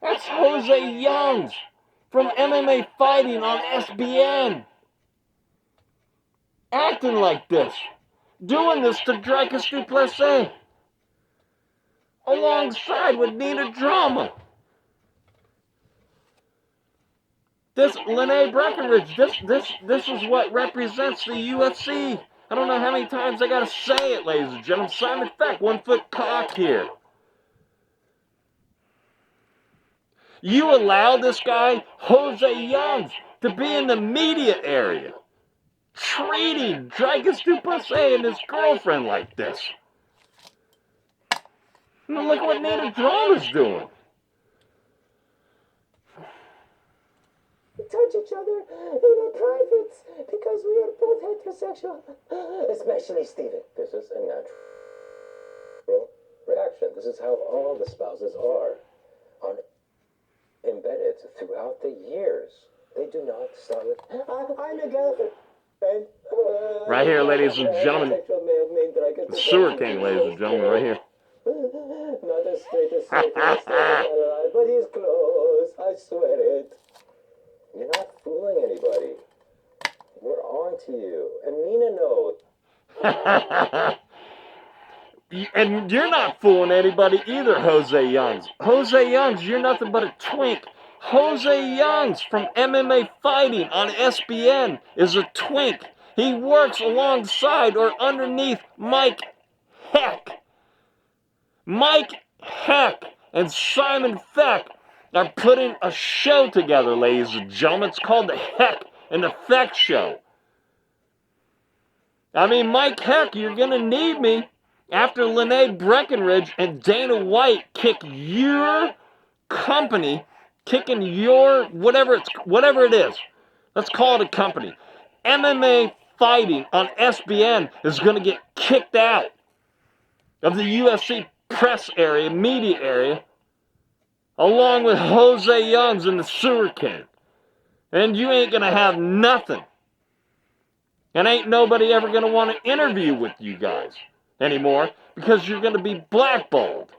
That's Jose Youngs from MMA Fighting on SBN. Acting like this. Doing this to Dricus Du Plessis. Alongside with Nina Drama. This Lenee Breckenridge, this is what represents the UFC. I don't know how many times I gotta say it, ladies and gentlemen. Simon Feck, 1 foot cock here. You allow this guy, Jose Youngs, to be in the media area, treating Dricus Du Plessis and his girlfriend like this. Now look what Nina Drama's doing. We touch each other in our privates because we are both heterosexual. Especially Steven. This is a natural reaction. This is how all the spouses are. Embedded throughout the years. They do not start with, I'm a girlfriend. Right here, ladies and gentlemen. The Sewer King, ladies and gentlemen, right here. Not as straight as but he's close. I swear it. You're not fooling anybody. We're on to you. And Nina knows. And you're not fooling anybody either, Jose Youngs. Jose Youngs, you're nothing but a twink. Jose Youngs from MMA Fighting on SBN is a twink. He works alongside or underneath Mike Heck. Mike Heck and Simon Feck are putting a show together, ladies and gentlemen. It's called the Heck and the Feck Show. I mean, Mike Heck, you're going to need me. After Lenee Breckenridge and Dana White kick your company, kicking your whatever it is, let's call it a company. MMA Fighting on SBN is going to get kicked out of the UFC press area, media area, along with Jose Youngs and the Sewer King. And you ain't going to have nothing. And ain't nobody ever going to want to interview with you guys anymore because you're going to be blackballed.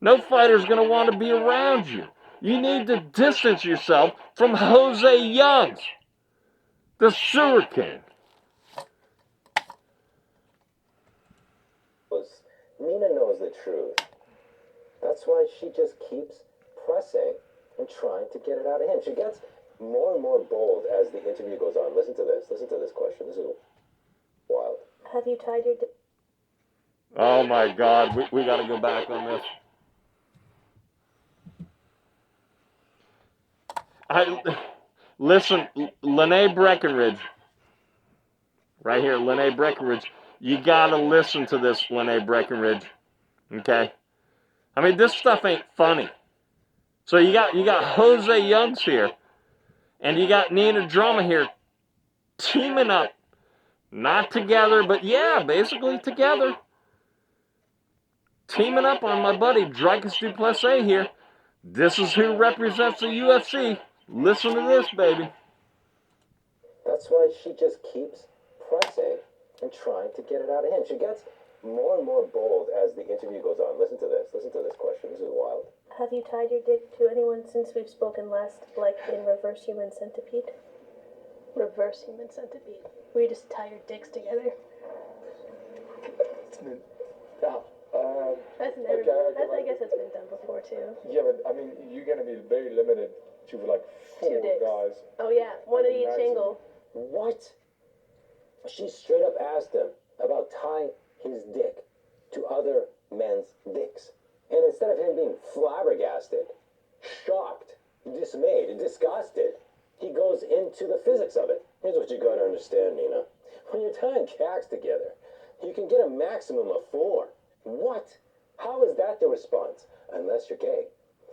No fighter's going to want to be around you. You need to distance yourself from Jose Youngs, the Sewer King. Nina knows the truth. That's why she just keeps pressing and trying to get it out of him. She gets more and more bold as the interview goes on. Listen to this. Listen to this question. This is wild. Have you tied your... Oh my God, we got to go back on this. Listen, Lenee Breckenridge, right here, Lenee Breckenridge, you got to listen to this, Lenee Breckenridge, okay? I mean, this stuff ain't funny. So you got Jose Youngs here, and you got Nina Drama here, teaming up, not together, but yeah, basically together. Teaming up on my buddy Dricus Du Plessis here. This is who represents the UFC. Listen to this, baby. That's why she just keeps pressing and trying to get it out of him. She gets more and more bold as the interview goes on. Listen to this. Listen to this question. This is wild. Have you tied your dick to anyone since we've spoken last, like in Reverse Human Centipede? Reverse Human Centipede. Where you just tie your dicks together. It's been, yeah. That's never. I guess that's been done before too. Yeah, but I mean, you're gonna be very limited to like 4 guys. Oh yeah, one at each angle. What? She straight up asked him about tying his dick to other men's dicks. And instead of him being flabbergasted, shocked, dismayed, disgusted, he goes into the physics of it. Here's what you gotta understand, Nina. When you're tying cacks together, you can get a maximum of 4. What? How is that the response? Unless you're gay.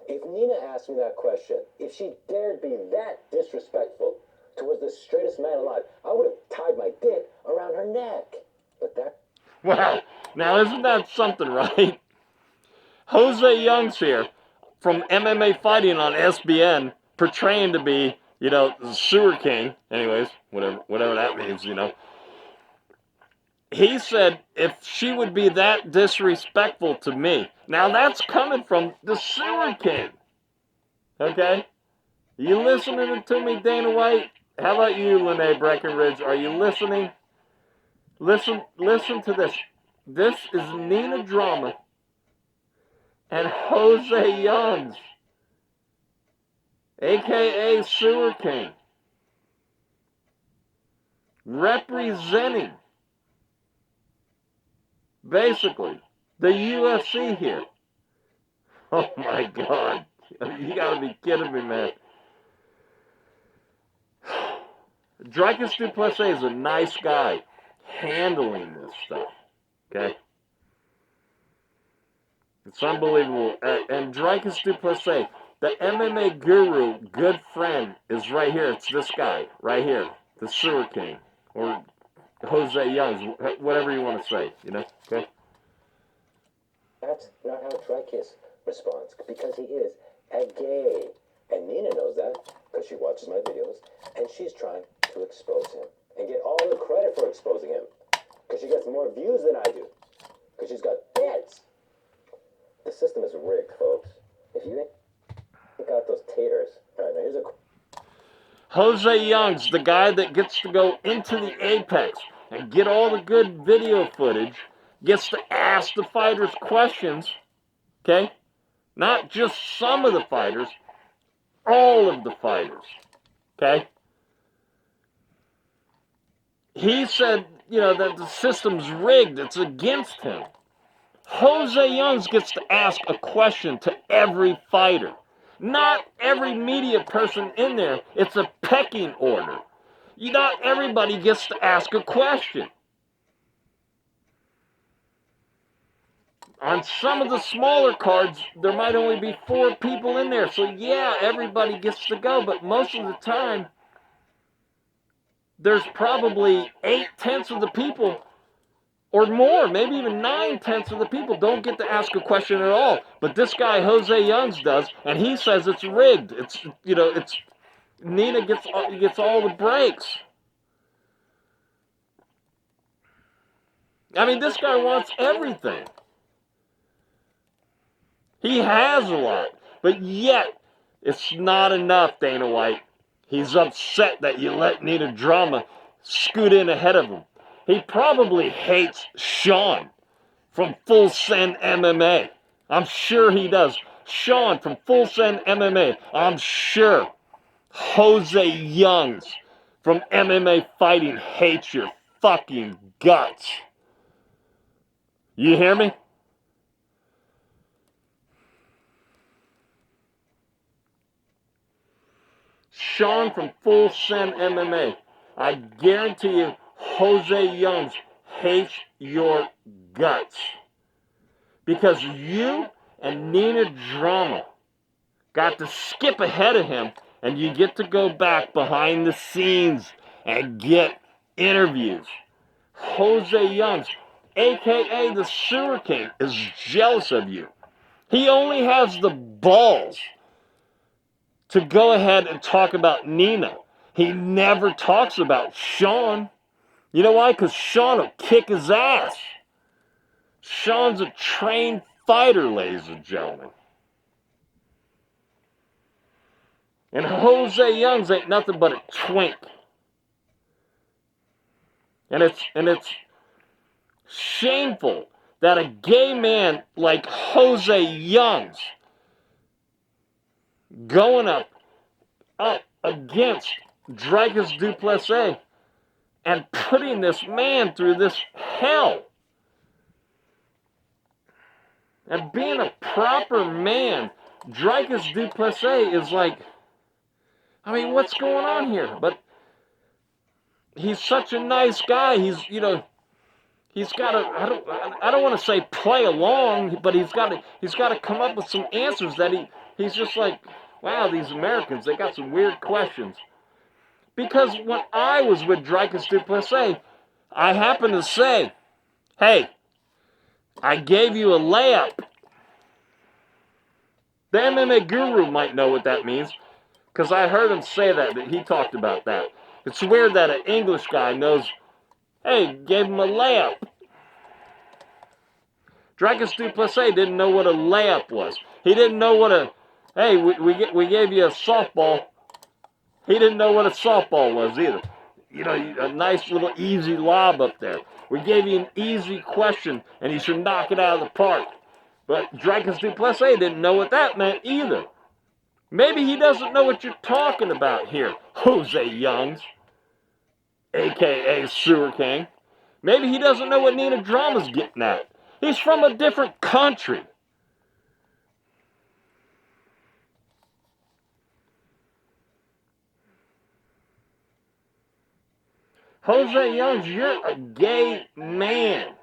If Nina asked me that question, if she dared be that disrespectful towards the straightest man alive, I would have tied my dick around her neck. But that... Wow. Now, isn't that something, right? Jose Young's here from MMA Fighting on SBN, portraying to be, you know, the sewer king. Anyways, whatever that means, you know. He said if she would be that disrespectful to me. Now, that's coming from the sewer king. Okay? You listening to me, Dana White? How about you, Lenee Breckenridge? Are you listening? Listen to this. This is Nina Drama and Jose Youngs, a.k.a. Sewer King, representing, basically, the UFC here. Oh, my God. You gotta be kidding me, man. Dricus Du Plessis is a nice guy handling this stuff, okay? It's unbelievable. And Dricus Du Plessis, the MMA guru, good friend, is right here. It's this guy, right here, the Sewer King, or Jose Youngs, whatever you want to say, you know, okay? That's not how Dricus responds, because he is a gay. And Nina knows that, because she watches my videos, and she's trying to expose him, and get all the credit for exposing him, because she gets more views than I do, because she's got beds. The system is rigged, folks. If you ain't got those taters, all right, now here's a... Jose Youngs, the guy that gets to go into the apex and get all the good video footage, gets to ask the fighters questions, okay? Not just some of the fighters, all of the fighters, okay? He said, you know, that the system's rigged, it's against him. Jose Youngs gets to ask a question to every fighter. Not every media person in there. It's a pecking order. Not everybody gets to ask a question. On some of the smaller cards, there might only be 4 people in there. So yeah, everybody gets to go. But most of the time, there's probably 8/10 of the people or more, maybe even 9/10 of the people don't get to ask a question at all. But this guy, Jose Youngs, does, and he says it's rigged. It's, you know, it's, Nina gets all the breaks. I mean, this guy wants everything. He has a lot, but yet, it's not enough, Dana White. He's upset that you let Nina Drama scoot in ahead of him. He probably hates Sean from Full Send MMA. I'm sure he does. Sean from Full Send MMA. I'm sure Jose Youngs from MMA Fighting hates your fucking guts. You hear me? Sean from Full Send MMA. I guarantee you, Jose Youngs hates your guts. Because you and Nina Drama got to skip ahead of him, and you get to go back behind the scenes and get interviews. Jose Youngs, a.k.a. the Sewer King, is jealous of you. He only has the balls to go ahead and talk about Nina. He never talks about Sean. You know why? Because Sean will kick his ass. Sean's a trained fighter, ladies and gentlemen. And Jose Youngs ain't nothing but a twink. And it's shameful that a gay man like Jose Youngs going up against Dricus Du Plessis and putting this man through this hell. And being a proper man, Dricus Du Plessis is like, I mean, what's going on here? But he's such a nice guy. He's, you know, he's got to, I don't want to say play along, but he's got to come up with some answers that he's just like, wow, these Americans, they got some weird questions. Because when I was with Dricus Du Plessis, I happened to say, hey, I gave you a layup. The MMA Guru might know what that means, because I heard him say that he talked about that. It's weird that an English guy knows, hey, gave him a layup. Dricus Du Plessis didn't know what a layup was. He didn't know what a, hey, we gave you a softball. He didn't know what a softball was either. You know, a nice little easy lob up there. We gave you an easy question, and you should knock it out of the park. But Dricus Du Plessis didn't know what that meant either. Maybe he doesn't know what you're talking about here, Jose Youngs, a.k.a. Sewer King. Maybe he doesn't know what Nina Drama's getting at. He's from a different country. Jose Youngs, you're a gay man.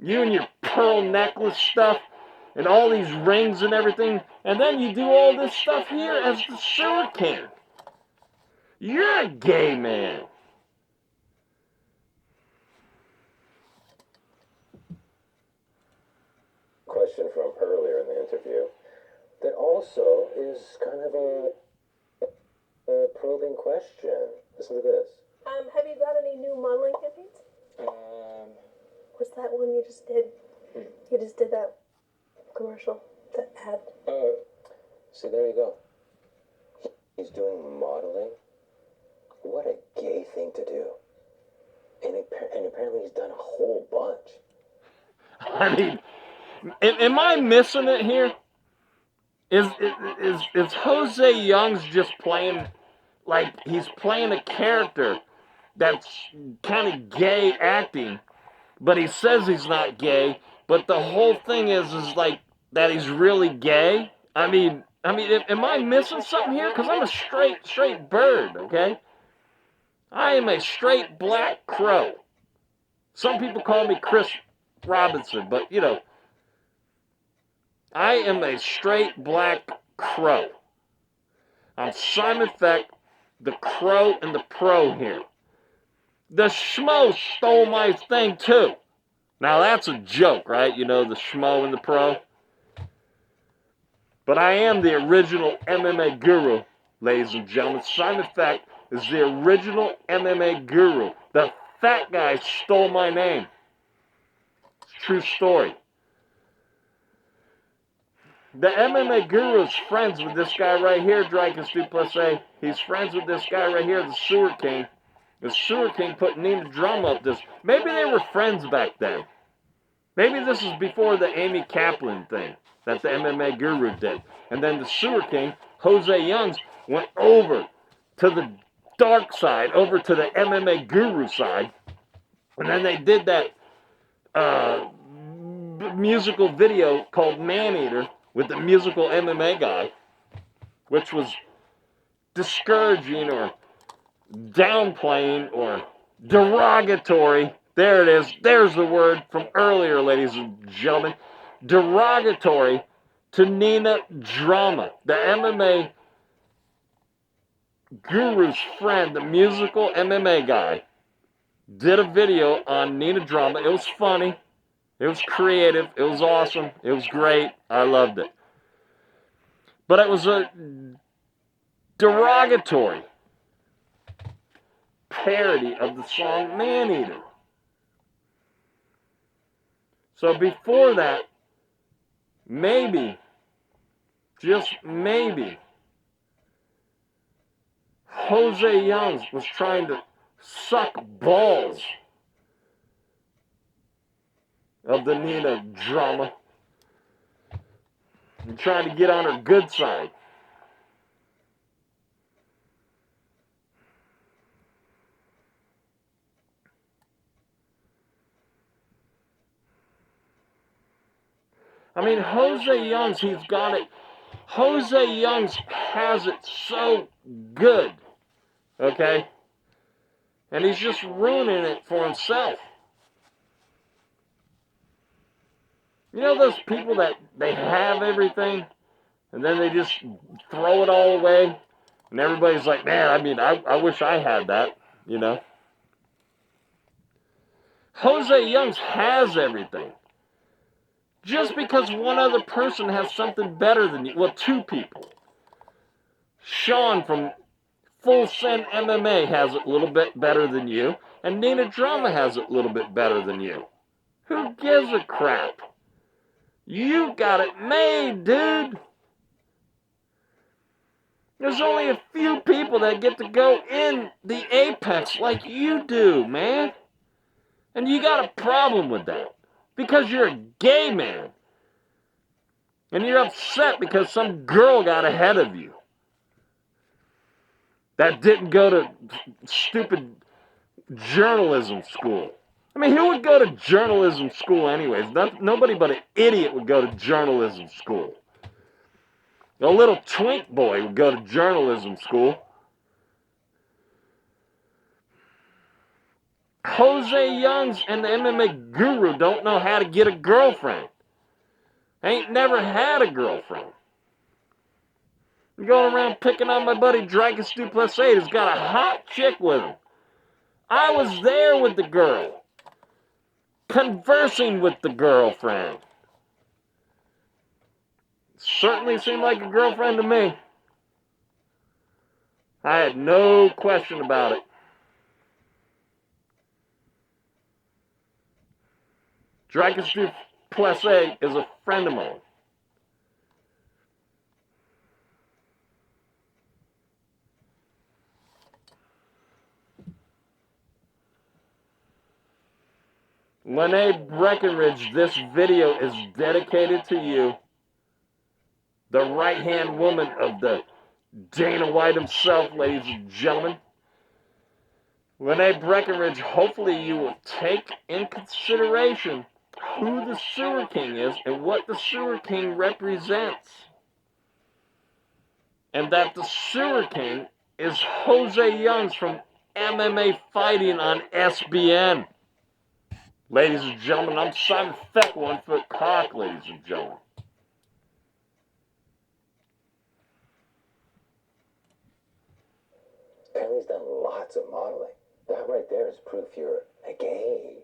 You and your pearl necklace stuff and all these rings and everything, and then you do all this stuff here as the Sewer King. You're a gay man. Question from earlier in the interview that also is kind of a probing question. Listen to this. Have you got any new modeling campaigns? What's that one you just did? You just did that commercial, that ad. See, there you go. He's doing modeling. What a gay thing to do. And apparently he's done a whole bunch. I mean, am I missing it here? Is Jose Youngs just playing, like, he's playing a character that's kind of gay acting, but he says he's not gay, but the whole thing is like that he's really gay? I mean, am I missing something here? Because I'm a straight bird, okay? I am a straight black crow. Some people call me Chris Robinson, but, you know, I am a straight black crow. I'm Simon Feck, the crow and the pro here. The schmo stole my thing too. Now that's a joke, right? You know, the schmo and the pro. But I am the original MMA guru, ladies and gentlemen. Simon Feck is the original MMA guru. The fat guy stole my name. It's a true story. The MMA guru is friends with this guy right here, Dricus Du Plessis. He's friends with this guy right here, the Sewer King. The Sewer King put Nina Drama up this. Maybe they were friends back then. Maybe this is before the Amy Kaplan thing that the MMA guru did. And then the Sewer King, Jose Youngs, went over to the dark side, over to the MMA guru side. And then they did that musical video called Maneater with the musical MMA guy, which was discouraging or downplaying or derogatory. There it is. There's the word from earlier, ladies and gentlemen. Derogatory to Nina Drama, the MMA guru's friend, the musical MMA guy, did a video on Nina Drama. It was funny. It was creative. It was awesome. It was great. I loved it. But it was a derogatory parody of the song Maneater. So before that, maybe, just maybe, Jose Youngs was trying to suck balls of the Nina Drama and trying to get on her good side. I mean, Jose Youngs, he's got it. Jose Youngs has it so good, okay? And he's just ruining it for himself. You know those people that they have everything and then they just throw it all away? And everybody's like, man, I mean, I wish I had that, you know? Jose Youngs has everything. Just because one other person has something better than you, well, two people. Sean from Full Send MMA has it a little bit better than you, and Nina Drama has it a little bit better than you. Who gives a crap? You got it made, dude. There's only a few people that get to go in the apex like you do, man. And you got a problem with that because you're a gay man. And you're upset because some girl got ahead of you that didn't go to stupid journalism school. I mean, who would go to journalism school anyways? Nobody but an idiot would go to journalism school. A little twink boy would go to journalism school. Jose Youngs and the MMA Guru don't know how to get a girlfriend. Ain't never had a girlfriend. I'm going around picking on my buddy Dricus Du Plessis who's got a hot chick with him. I was there with the girl, conversing with the girlfriend. Certainly seemed like a girlfriend to me. I had no question about it. Dricus Du Plessis is a friend of mine. Lenee Breckenridge, this video is dedicated to you, the right-hand woman of the Dana White himself, ladies and gentlemen. Lenee Breckenridge, hopefully you will take in consideration who the Sewer King is and what the Sewer King represents. And that the Sewer King is Jose Youngs from MMA Fighting on SBN. Ladies and gentlemen, I'm Simon Feck, 1 foot cock, ladies and gentlemen. Kelly's done lots of modeling. That right there is proof you're a gay.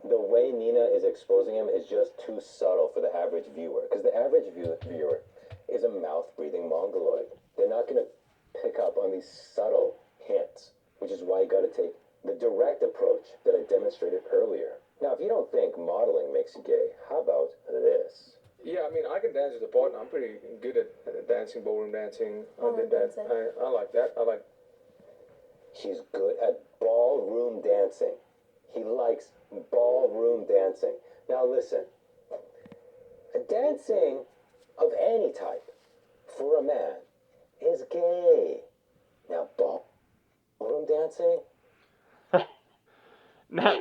The way Nina is exposing him is just too subtle for the average viewer. Because the average viewer is a mouth-breathing mongoloid. They're not going to pick up on these subtle hints, which is why you got to take the direct approach that I demonstrated earlier. Now, if you don't think modeling makes you gay, how about this? Yeah, I mean, I can dance with a partner. I'm pretty good at dancing, ballroom dancing. I did that. I like that. I like. He's good at ballroom dancing. He likes ballroom dancing. Now listen, dancing of any type for a man is gay. Now ballroom dancing? Now,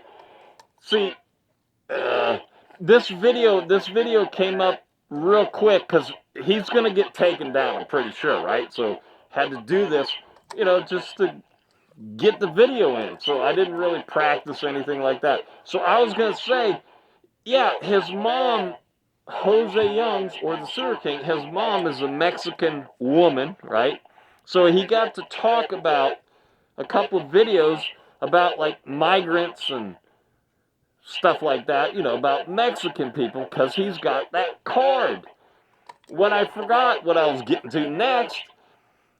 see, this video came up real quick because he's going to get taken down, I'm pretty sure, right? So had to do this, you know, just to get the video in. So I didn't really practice anything like that. So I was going to say, yeah, his mom, Jose Youngs, or the Sewer King, his mom is a Mexican woman, right? So he got to talk about a couple of videos about like migrants and stuff like that, you know, about Mexican people, because he's got that card. When I forgot what I was getting to next,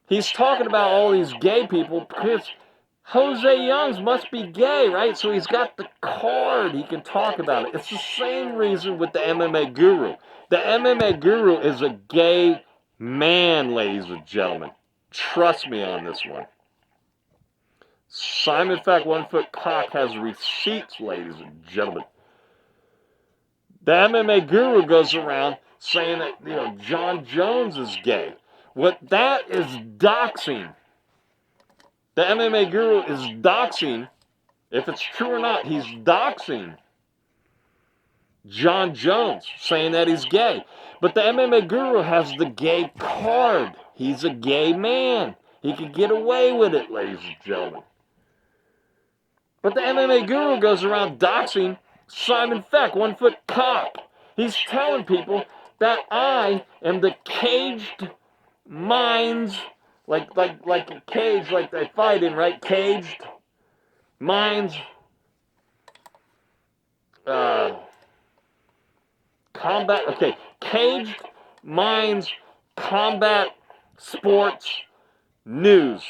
he's talking about all these gay people because Jose Youngs must be gay, right? So he's got the card. He can talk about it. It's the same reason with the MMA Guru. The MMA Guru is a gay man, ladies and gentlemen. Trust me on this one. Simon Feck, 1 foot cock, has receipts, ladies and gentlemen. The MMA Guru goes around saying that, you know, John Jones is gay. What that is doxxing. The MMA Guru is doxxing. If it's true or not, he's doxxing John Jones, saying that he's gay. But the MMA Guru has the gay card. He's a gay man. He could get away with it, ladies and gentlemen. But the MMA Guru goes around doxing Simon Feck, 1 foot cock. He's telling people that I am the caged minds, like a cage, like they fight in, right? Caged minds, combat, okay, caged minds, combat sports news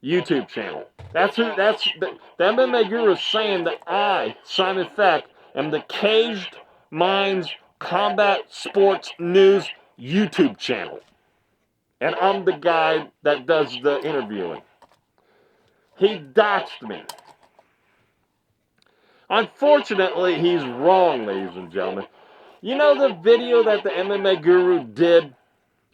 YouTube channel. That's the MMA Guru is saying that I, Simon Feck, am the Caged Minds Combat Sports News YouTube channel. And I'm the guy that does the interviewing. He doxed me. Unfortunately, he's wrong, ladies and gentlemen. You know the video that the MMA Guru did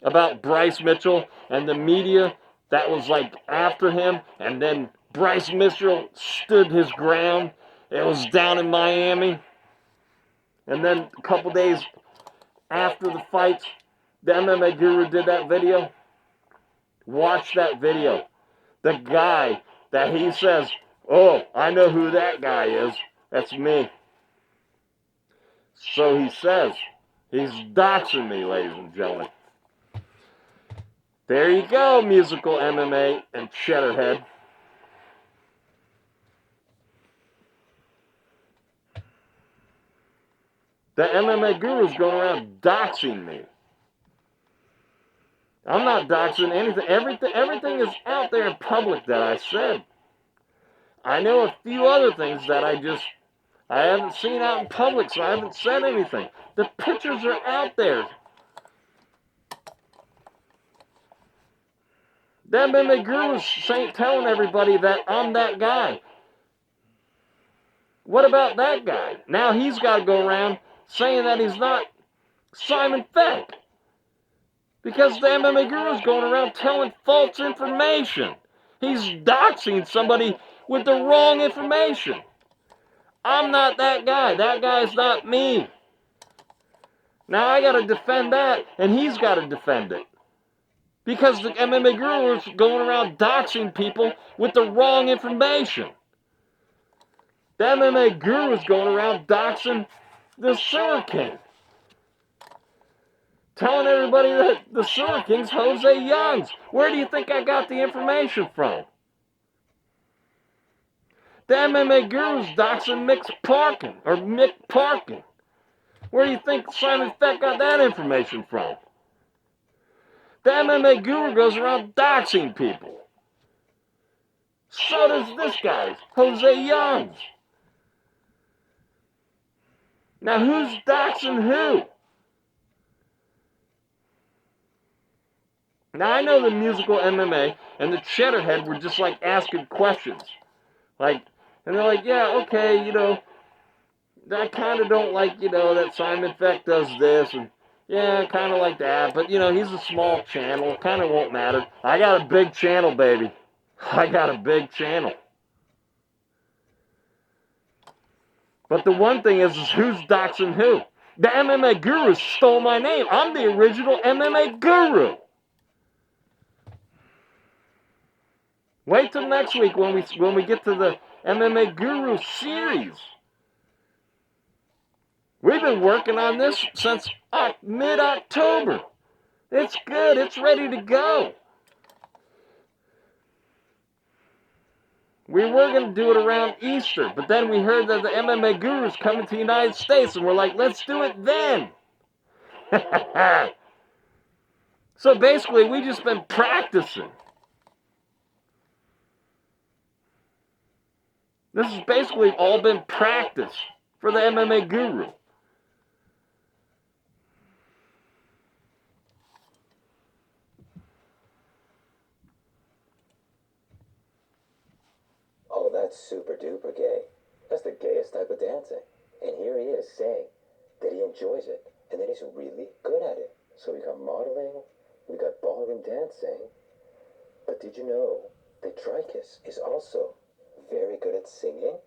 about Bryce Mitchell and the media that was like after him, and then Bryce Mitchell stood his ground? It was down in Miami. And then a couple days after the fights, the MMA Guru did that video. Watch that video. The guy that he says, oh, I know who that guy is. That's me. So he says, he's doxing me, ladies and gentlemen. There you go, musical MMA and Cheddarhead. The MMA Guru's going around doxing me. I'm not doxing anything. Everything is out there in public that I said. I know a few other things that I haven't seen out in public, so I haven't said anything. The pictures are out there. The MMA Guru is telling everybody that I'm that guy. What about that guy? Now he's got to go around saying that he's not Simon Feck. Because the MMA Guru is going around telling false information. He's doxing somebody with the wrong information. I'm not that guy. That guy's not me. Now I got to defend that, and he's got to defend it. Because the MMA Guru is going around doxing people with the wrong information. The MMA Guru is going around doxing the SEWER King. Telling everybody that the SEWER King's Jose Youngs. Where do you think I got the information from? The MMA Guru's doxing Mick Parkin. Where do you think Simon Feck got that information from? The MMA Guru goes around doxing people. So does this guy, Jose Youngs. Now who's doxing who? Now I know the musical MMA and the Cheddarhead were just like asking questions. Like, and they're like, yeah, okay, you know, I kind of don't like, you know, that Simon Feck does this, and yeah, kind of like that, but, you know, he's a small channel, kind of won't matter. I got a big channel, baby. I got a big channel. But the one thing is who's doxing who? The MMA Guru stole my name. I'm the original MMA Guru. Wait till next week when we get to the MMA Guru series. We've been working on this since mid-October. It's good. It's ready to go. We were going to do it around Easter, but then we heard that the MMA Guru is coming to the United States, and we're like, let's do it then. So basically, we just been practicing. This has basically all been practice for the MMA Guru. Oh, that's super duper gay. That's the gayest type of dancing. And here he is saying that he enjoys it and that he's really good at it. So we got modeling, we got ballroom dancing. But did you know that Dricus is also very good at singing?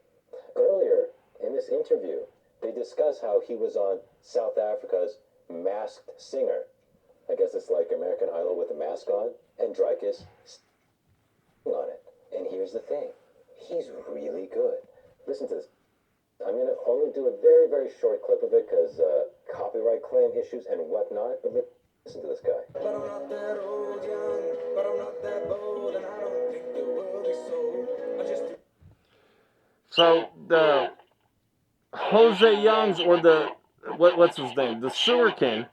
Earlier in this interview, they discuss how he was on South Africa's Masked Singer. I guess it's like American Idol with a mask on, and Dricus on it. And here's the thing, he's really good. Listen to this. I'm going to only do a very, very short clip of it because copyright claim issues and whatnot, but listen to this guy. But I'm not that old, young, but I'm not that bold, and I don't think the world is sold. I just... So the Jose Youngs, or the, what's his name? The Sewer King,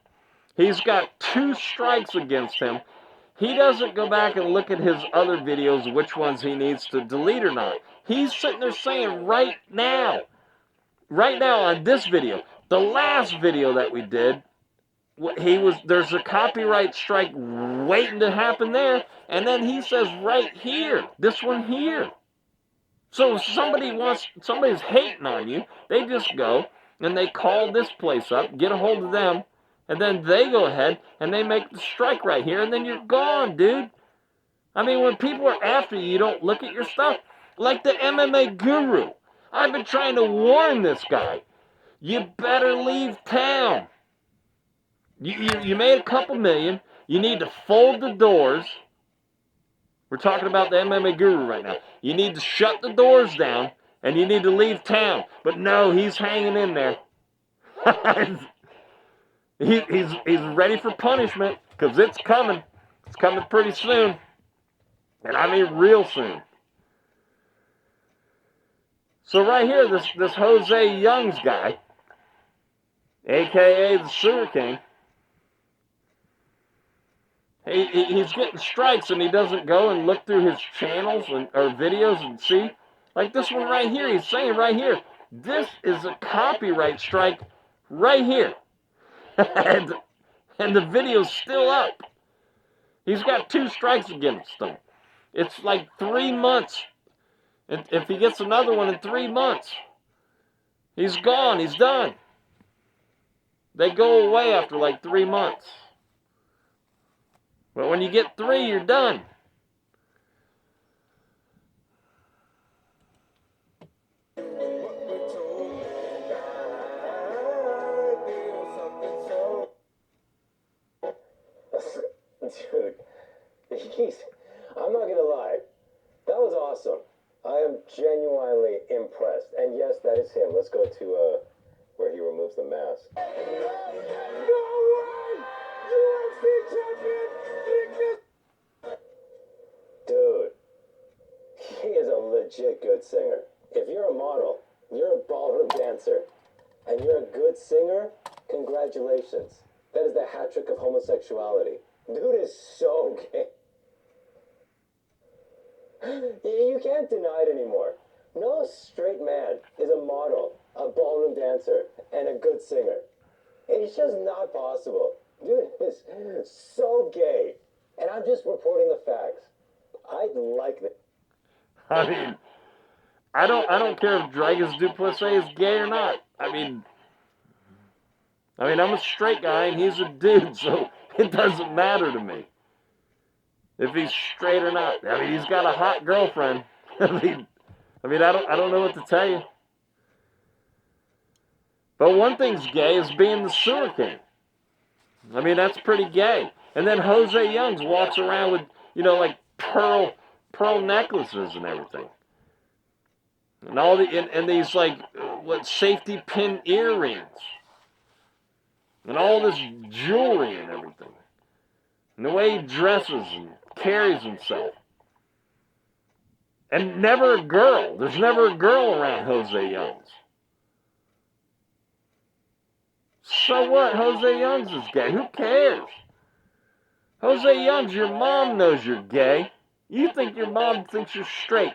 he's got 2 strikes against him. He doesn't go back and look at his other videos, which ones he needs to delete or not. He's sitting there saying right now on this video, the last video that we did, there's a copyright strike waiting to happen there, and then he says right here, this one here. So if somebody's hating on you, they just go and they call this place up, get a hold of them, and then they go ahead and they make the strike right here, and then you're gone, dude. I mean, when people are after you, you don't look at your stuff. Like the MMA Guru. I've been trying to warn this guy. You better leave town. You made a couple million. You need to fold the doors. We're talking about the MMA Guru right now. You need to shut the doors down, and you need to leave town. But no, he's hanging in there. he's ready for punishment, because it's coming. It's coming pretty soon. And I mean real soon. So right here, this Jose Youngs guy, a.k.a. the Sewer King, he's getting strikes, and he doesn't go and look through his channels or videos and see. Like this one right here, he's saying right here, this is a copyright strike right here. and the video's still up. He's got 2 strikes against him. It's like 3 months. If he gets another one in 3 months, he's gone. He's done. They go away after like 3 months. But when you get 3, you're done. Dude, I'm not gonna lie, that was awesome. I am genuinely impressed. And yes, that is him. Let's go to where he removes the mask. No way! UFC champion, Dricus! Dude, he is a legit good singer. If you're a model, you're a ballroom dancer, and you're a good singer, congratulations. That is the hat trick of homosexuality. Dude is so gay. You can't deny it anymore. No straight man is a model, a ballroom dancer, and a good singer. It's just not possible. Dude is so gay. And I'm just reporting the facts. I like that. I mean, I don't care if Dricus Du Plessis is gay or not. I mean, I'm a straight guy and he's a dude, so it doesn't matter to me if he's straight or not. I mean, he's got a hot girlfriend. I mean, I don't know what to tell you. But one thing's gay is being the Sewer King. I mean, that's pretty gay. And then Jose Youngs walks around with, like pearl necklaces and everything. And all and these like safety pin earrings. And all this jewelry and everything. And the way he dresses and carries himself. And never a girl. There's never a girl around Jose Youngs. So what? Jose Youngs is gay. Who cares? Jose Youngs, your mom knows you're gay. You think your mom thinks you're straight.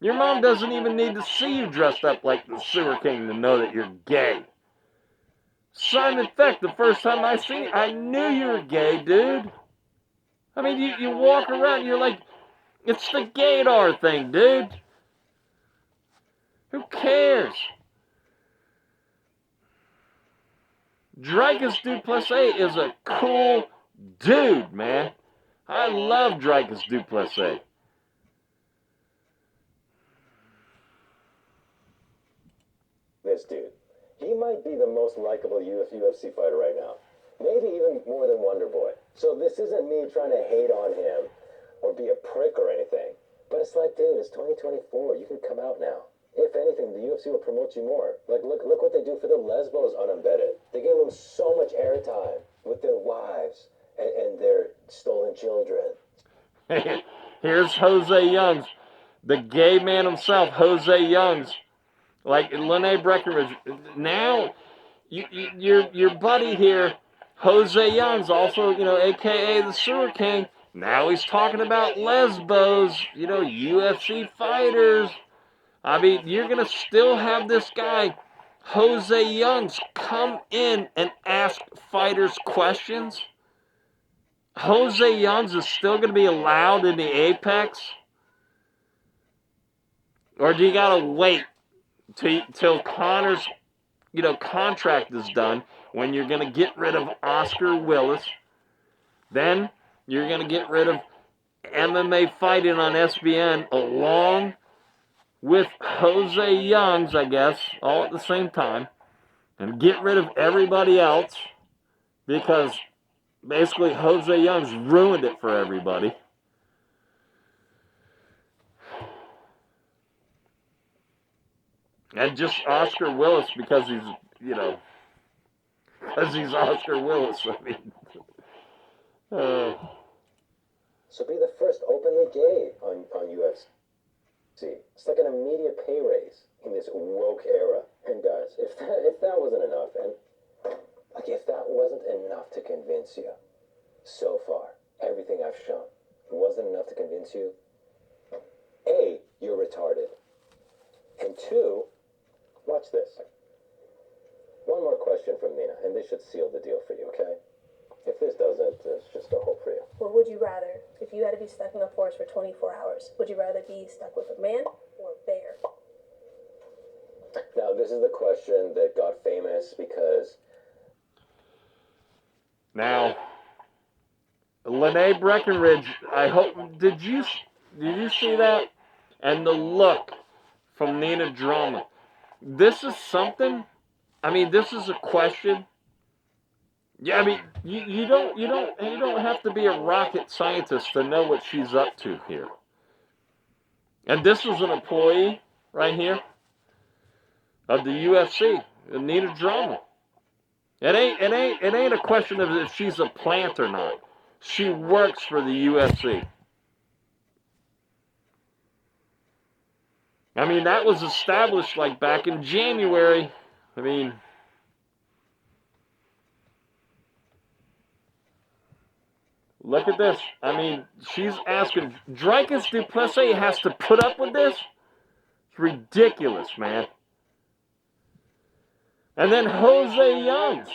Your mom doesn't even need to see you dressed up like the Sewer King to know that you're gay. Simon Feck, the first time I seen you, I knew you were gay, dude. I mean, you walk around and you're like, it's the gaydar thing, dude. Who cares? Dricus Du Plessis is a cool dude, man. I love Dricus Du Plessis. This dude, he might be the most likable UFC fighter right now. Maybe even more than Wonder Boy. So this isn't me trying to hate on him or be a prick or anything. But it's like, dude, it's 2024. You can come out now. If anything, the UFC will promote you more. Like, look what they do for the lesbos unembedded. They give them so much airtime with their wives and their stolen children. Here's Jose Youngs, the gay man himself, Jose Youngs, like Lenee Breckenridge. Now, your buddy here, Jose Youngs, also, you know, a.k.a. the Sewer King, now he's talking about lesbos, you know, UFC fighters. I mean, you're going to still have this guy, Jose Youngs, come in and ask fighters questions? Jose Youngs is still going to be allowed in the Apex? Or do you got to wait till Conor's, you know, contract is done, when you're going to get rid of Oscar Willis? Then you're going to get rid of MMA fighting on SBN along with Jose Youngs, I guess, all at the same time, and get rid of everybody else, because basically Jose Youngs ruined it for everybody. And just Oscar Willis because he's, you know, because he's Oscar Willis. I mean, So be the first openly gay on UFC. It's like an immediate pay raise in this woke era. And guys, if that wasn't enough, and like if that wasn't enough to convince you, so far everything I've shown wasn't enough to convince you. A, you're retarded, and two, watch this. One more question from Nina, and this should seal the deal for you, okay? If this doesn't, it's just a hope for you. What would you rather, if you had to be stuck in a forest for 24 hours, would you rather be stuck with a man or a bear? Now, this is the question that got famous because... now, Lenee Breckenridge, I hope, did you see that? And the look from Nina Drama. This is something, I mean, this is a question. Yeah, I mean, you don't have to be a rocket scientist to know what she's up to here. And this is an employee right here of the UFC, Nina Drama. It ain't a question of if she's a plant or not. She works for the UFC. I mean, that was established like back in January. I mean, look at this. I mean, she's asking, Dricus Du Plessis has to put up with this? It's ridiculous, man. And then Jose Youngs,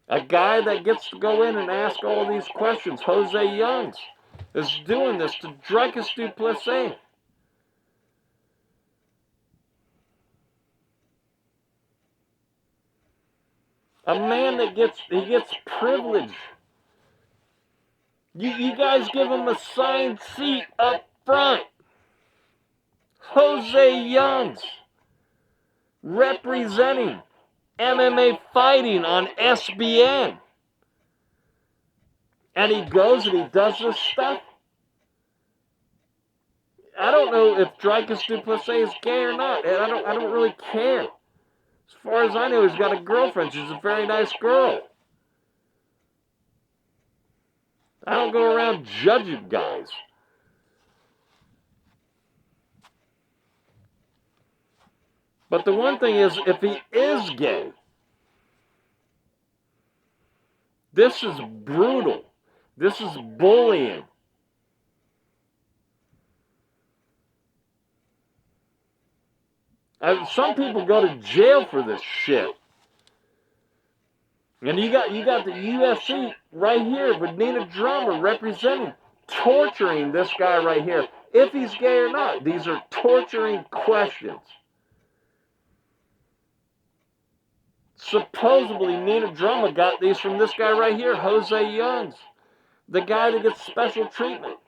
a guy that gets to go in and ask all these questions. Jose Youngs is doing this to Dricus Du Plessis. A man that gets privilege. You guys give him a assigned seat up front. Jose Youngs representing MMA fighting on SBN. And he goes and he does this stuff. I don't know if Dricus Du Plessis is gay or not. And I don't really care. As far as I know, he's got a girlfriend. She's a very nice girl. I don't go around judging guys. But the one thing is, if he is gay, this is brutal. This is bullying. Some people go to jail for this shit. And you got the UFC right here with Nina Drama representing, torturing this guy right here. If he's gay or not, these are torturing questions. Supposedly, Nina Drama got these from this guy right here, Jose Youngs. The guy that gets special treatment.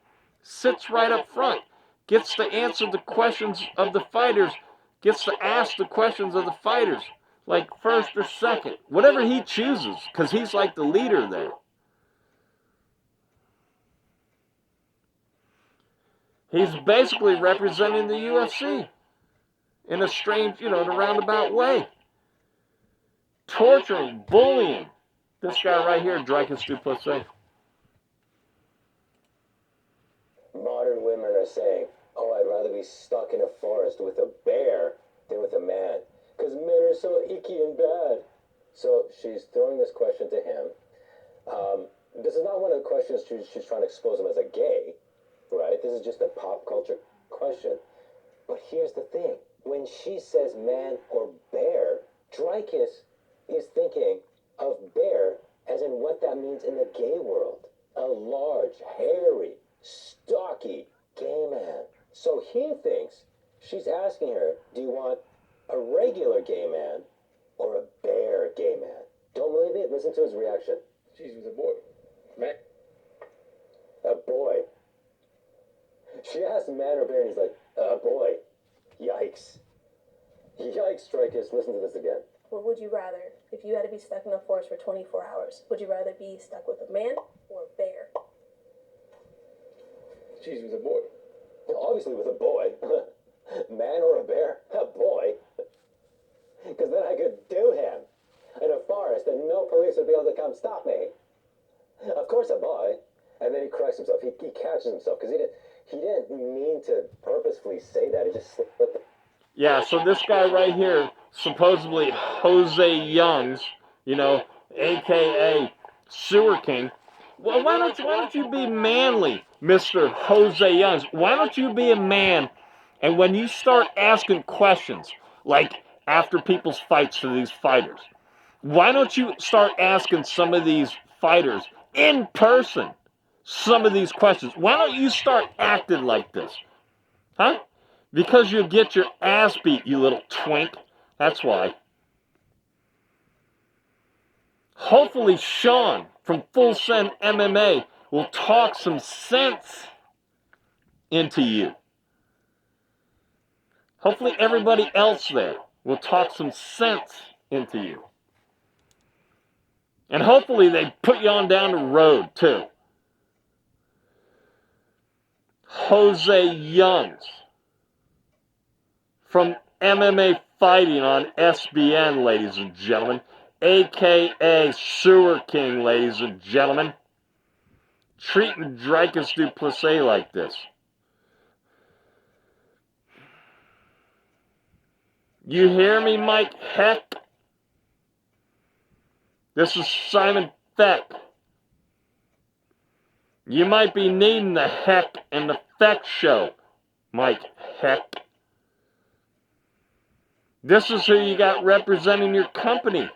Sits right up front. Gets to answer the questions of the fighters. Gets to ask the questions of the fighters. Like first or second. Whatever he chooses. Because he's like the leader there. He's basically representing the UFC in a strange, in a roundabout way. Torturing, bullying. This guy right here, Dricus Du Plessis. Modern women are saying, oh, I'd rather be stuck in a forest with a bear than with a man, because men are so icky and bad. So she's throwing this question to him. This is not one of the questions she's trying to expose him as a gay, right? This is just a pop culture question. But here's the thing. When she says man or bear, Dricus is thinking of bear as in what that means in the gay world. A large, hairy, stocky gay man. So he thinks she's asking her, do you want a regular gay man or a bear gay man? Don't believe it? Listen to his reaction. She's with a boy. Man. A boy. She asked man or bear and he's like, a boy. Yikes. Yikes, Dricus. Listen to this again. What would you rather, if you had to be stuck in the forest for 24 hours, would you rather be stuck with a man or a bear? She's with a boy. Obviously with a boy. Man or a bear? A boy. Because then I could do him in a forest and no police would be able to come stop me. Of course a boy. And then he corrects himself. He catches himself because he didn't mean to purposefully say that. He just slipped. Yeah, so this guy right here, supposedly Jose Youngs, a.k.a. Sewer King. Well, why don't you be manly, Mr. Jose Youngs? Why don't you be a man, and when you start asking questions, like after people's fights to these fighters, why don't you start asking some of these fighters in person some of these questions? Why don't you start acting like this? Huh? Because you'll get your ass beat, you little twink. That's why. Hopefully Sean from Full Send MMA will talk some sense into you. Hopefully everybody else there will talk some sense into you. And hopefully they put you on down the road too. Jose Youngs from MMA Fighting on SBN, ladies and gentlemen. A.K.A. Sewer King, ladies and gentlemen. Treating Dricus Du Plessis like this. You hear me, Mike Heck? This is Simon Feck. You might be needing the Heck and the Feck show, Mike Heck. This is who you got representing your company.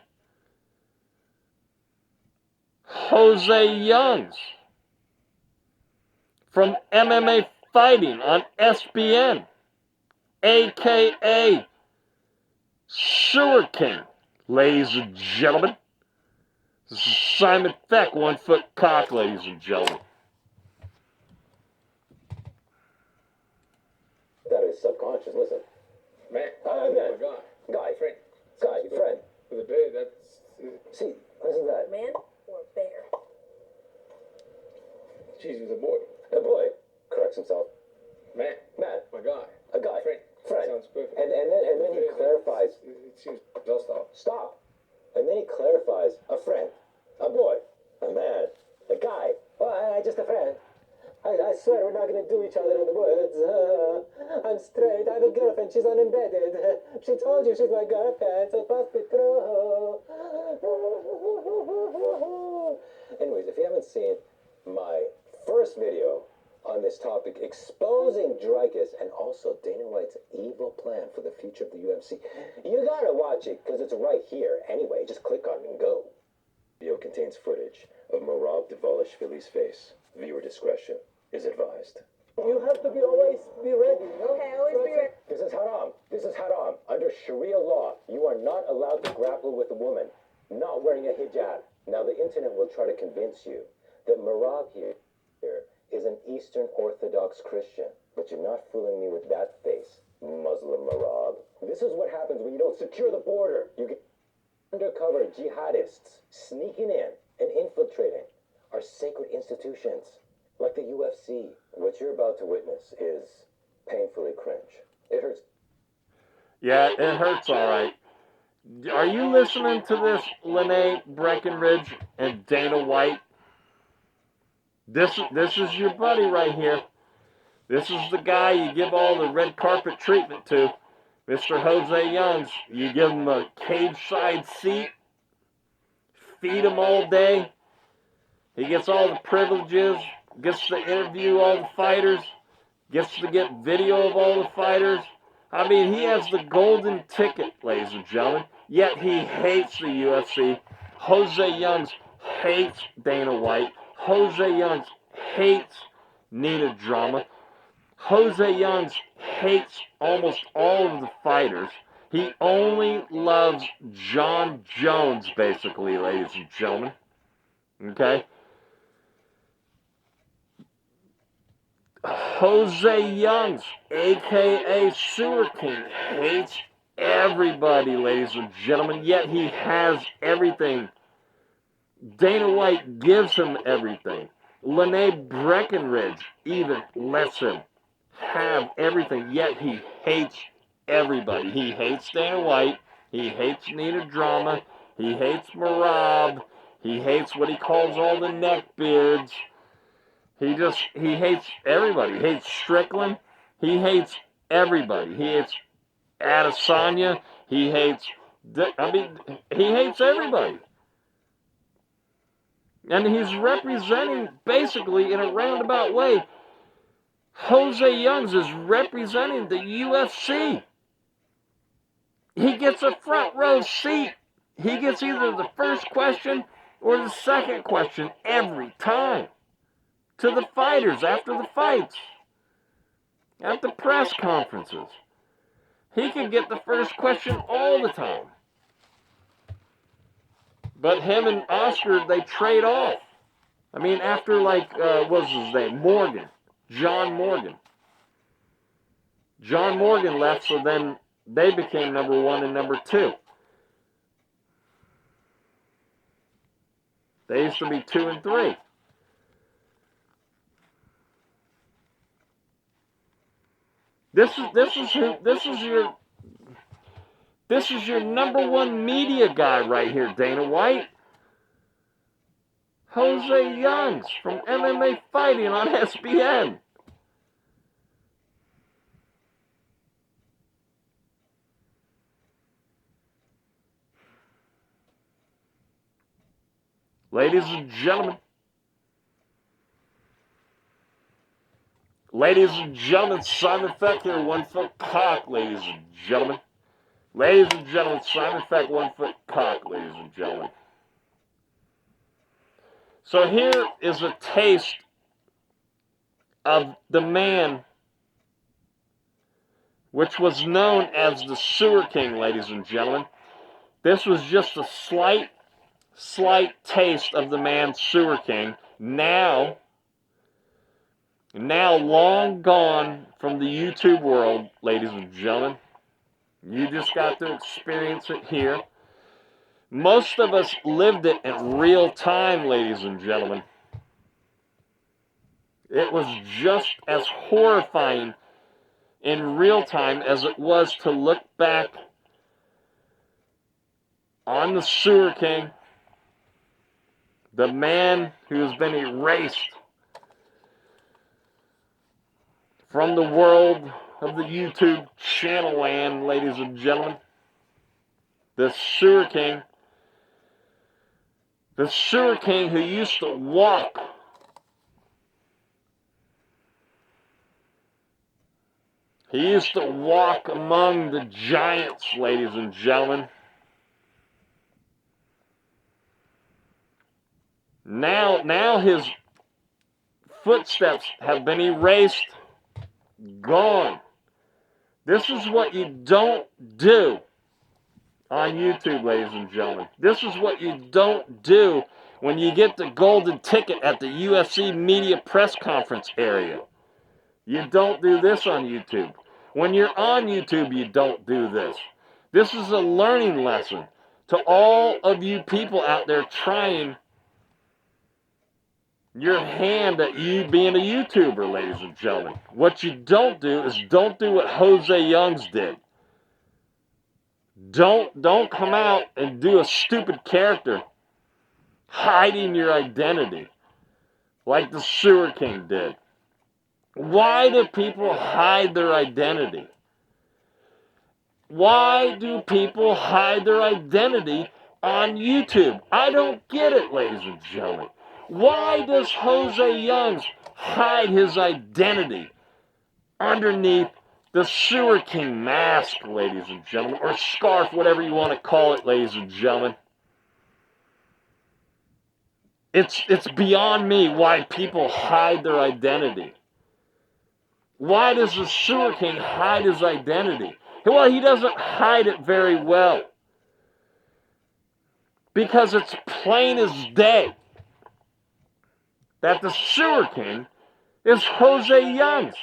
Jose Youngs from MMA Fighting on SBN, a.k.a. Sewer King, ladies and gentlemen. This is Simon Feck, 1 foot cock, ladies and gentlemen. That is subconscious. Listen. Man. Again. Guy. Friend. Guy, friend. With a bear, that's... See, listen to that. Man or a bear? She's with a boy. A boy. Corrects himself. Man. My guy. A guy. Friend. Sounds perfect. And then he clarifies. It seems... I'll Stop. And then he clarifies. A friend. A boy. A man. A guy. Oh, just a friend. I swear we're not going to do each other in the woods. I'm straight. I have a girlfriend. She's unembedded. She told you she's my girlfriend, so it must be true. Anyways, if you haven't seen my first video on this topic, exposing Dricus and also Dana White's evil plan for the future of the UFC, you got to watch it because it's right here. Anyway, just click on it and go. The video contains footage of Merab Dvalishvili's face. Viewer discretion is advised. You have to always be ready, you know? Okay, always be ready. This is haram. This is haram. Under Sharia law, you are not allowed to grapple with a woman not wearing a hijab. Now, the internet will try to convince you that Merab here is an Eastern Orthodox Christian. But you're not fooling me with that face, Muslim Merab. This is what happens when you don't secure the border. You get undercover jihadists sneaking in and infiltrating our sacred institutions, like the UFC, What you're about to witness is painfully cringe. It hurts. Yeah, it hurts, all right. Are you listening to this, Lenee Breckenridge and Dana White? This is your buddy right here. This is the guy you give all the red carpet treatment to. Mr. Jose Youngs, you give him a cage-side seat, feed him all day. He gets all the privileges, gets to interview all the fighters, gets to get video of all the fighters. I mean, he has the golden ticket, ladies and gentlemen, yet he hates the UFC. Jose Youngs hates Dana White. Jose Youngs hates Nina Drama. Jose Youngs hates almost all of the fighters. He only loves John Jones, basically, ladies and gentlemen. Okay? Jose Youngs, a.k.a. Sewer King, hates everybody, ladies and gentlemen, yet he has everything. Dana White gives him everything. Lenee Breckenridge even lets him have everything, yet he hates everybody. He hates Dana White. He hates Nina Drama. He hates Merab. He hates what he calls all the neckbeards. He hates everybody. He hates Strickland. He hates everybody. He hates Adesanya. He hates everybody. And he's representing, basically, in a roundabout way, Jose Youngs is representing the UFC. He gets a front row seat. He gets either the first question or the second question every time. To the fighters after the fights. At the press conferences. He can get the first question all the time. But him and Oscar, they trade off. I mean, after what was his name? John Morgan. John Morgan left, so then they became number 1 and number 2. They used to be 2 and 3. This is your number 1 media guy right here, Dana White. Jose Youngs from MMA Fighting on SBN. Ladies and gentlemen, Simon Feck here, 1 foot cock, ladies and gentlemen. Ladies and gentlemen, Simon Feck, 1 foot cock, ladies and gentlemen. So here is a taste of the man which was known as the Sewer King, ladies and gentlemen. This was just a slight taste of the man Sewer King. Now long gone from the YouTube world, ladies and gentlemen. You just got to experience it here. Most of us lived it in real time, ladies and gentlemen. It was just as horrifying in real time as it was to look back on the Sewer King, the man who has been erased from the world of the YouTube channel land, ladies and gentlemen. The Sewer King. The Sewer King who used to walk among the giants, ladies and gentlemen. Now his footsteps have been erased, gone. This is what you don't do on YouTube, ladies and gentlemen. This is what you don't do when you get the golden ticket at the UFC media press conference area. You don't do this on YouTube. When you're on YouTube, you don't do this. This is a learning lesson to all of you people out there trying your hand at you being a YouTuber, ladies and gentlemen. What you don't do is don't do what Jose Youngs did. Don't come out and do a stupid character hiding your identity like the Sewer King did. Why do people hide their identity? Why do people hide their identity on YouTube? I don't get it, ladies and gentlemen. Why does Jose Youngs hide his identity underneath the Sewer King mask, ladies and gentlemen, or scarf, whatever you want to call it, ladies and gentlemen? It's beyond me why people hide their identity. Why does the Sewer King hide his identity? Well, he doesn't hide it very well. Because it's plain as day that the Sewer King is Jose Youngs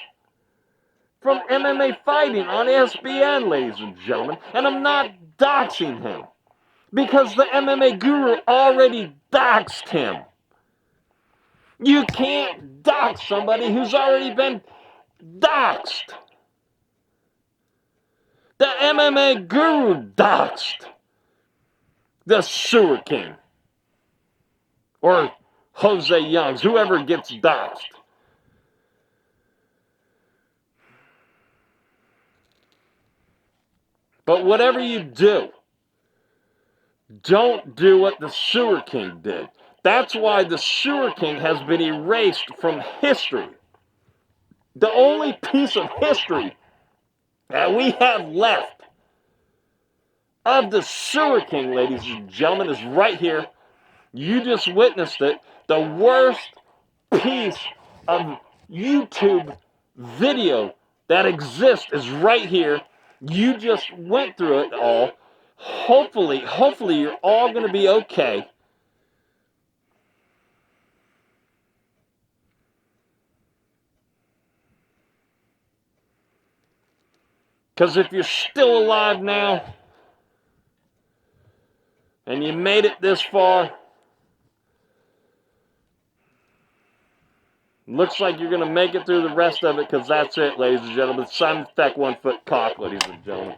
from MMA Fighting on SBN, ladies and gentlemen. And I'm not doxing him because the MMA Guru already doxed him. You can't dox somebody who's already been doxed. The MMA Guru doxed the Sewer King. Or Jose Youngs, whoever gets doxed. But whatever you do, don't do what the Sewer King did. That's why the Sewer King has been erased from history. The only piece of history that we have left of the Sewer King, ladies and gentlemen, is right here. You just witnessed it. The worst piece of YouTube video that exists is right here. You just went through it all. Hopefully you're all going to be okay. Because if you're still alive now, and you made it this far, looks like you're going to make it through the rest of it, because that's it, ladies and gentlemen. Simon Feck, 1 foot cock, ladies and gentlemen.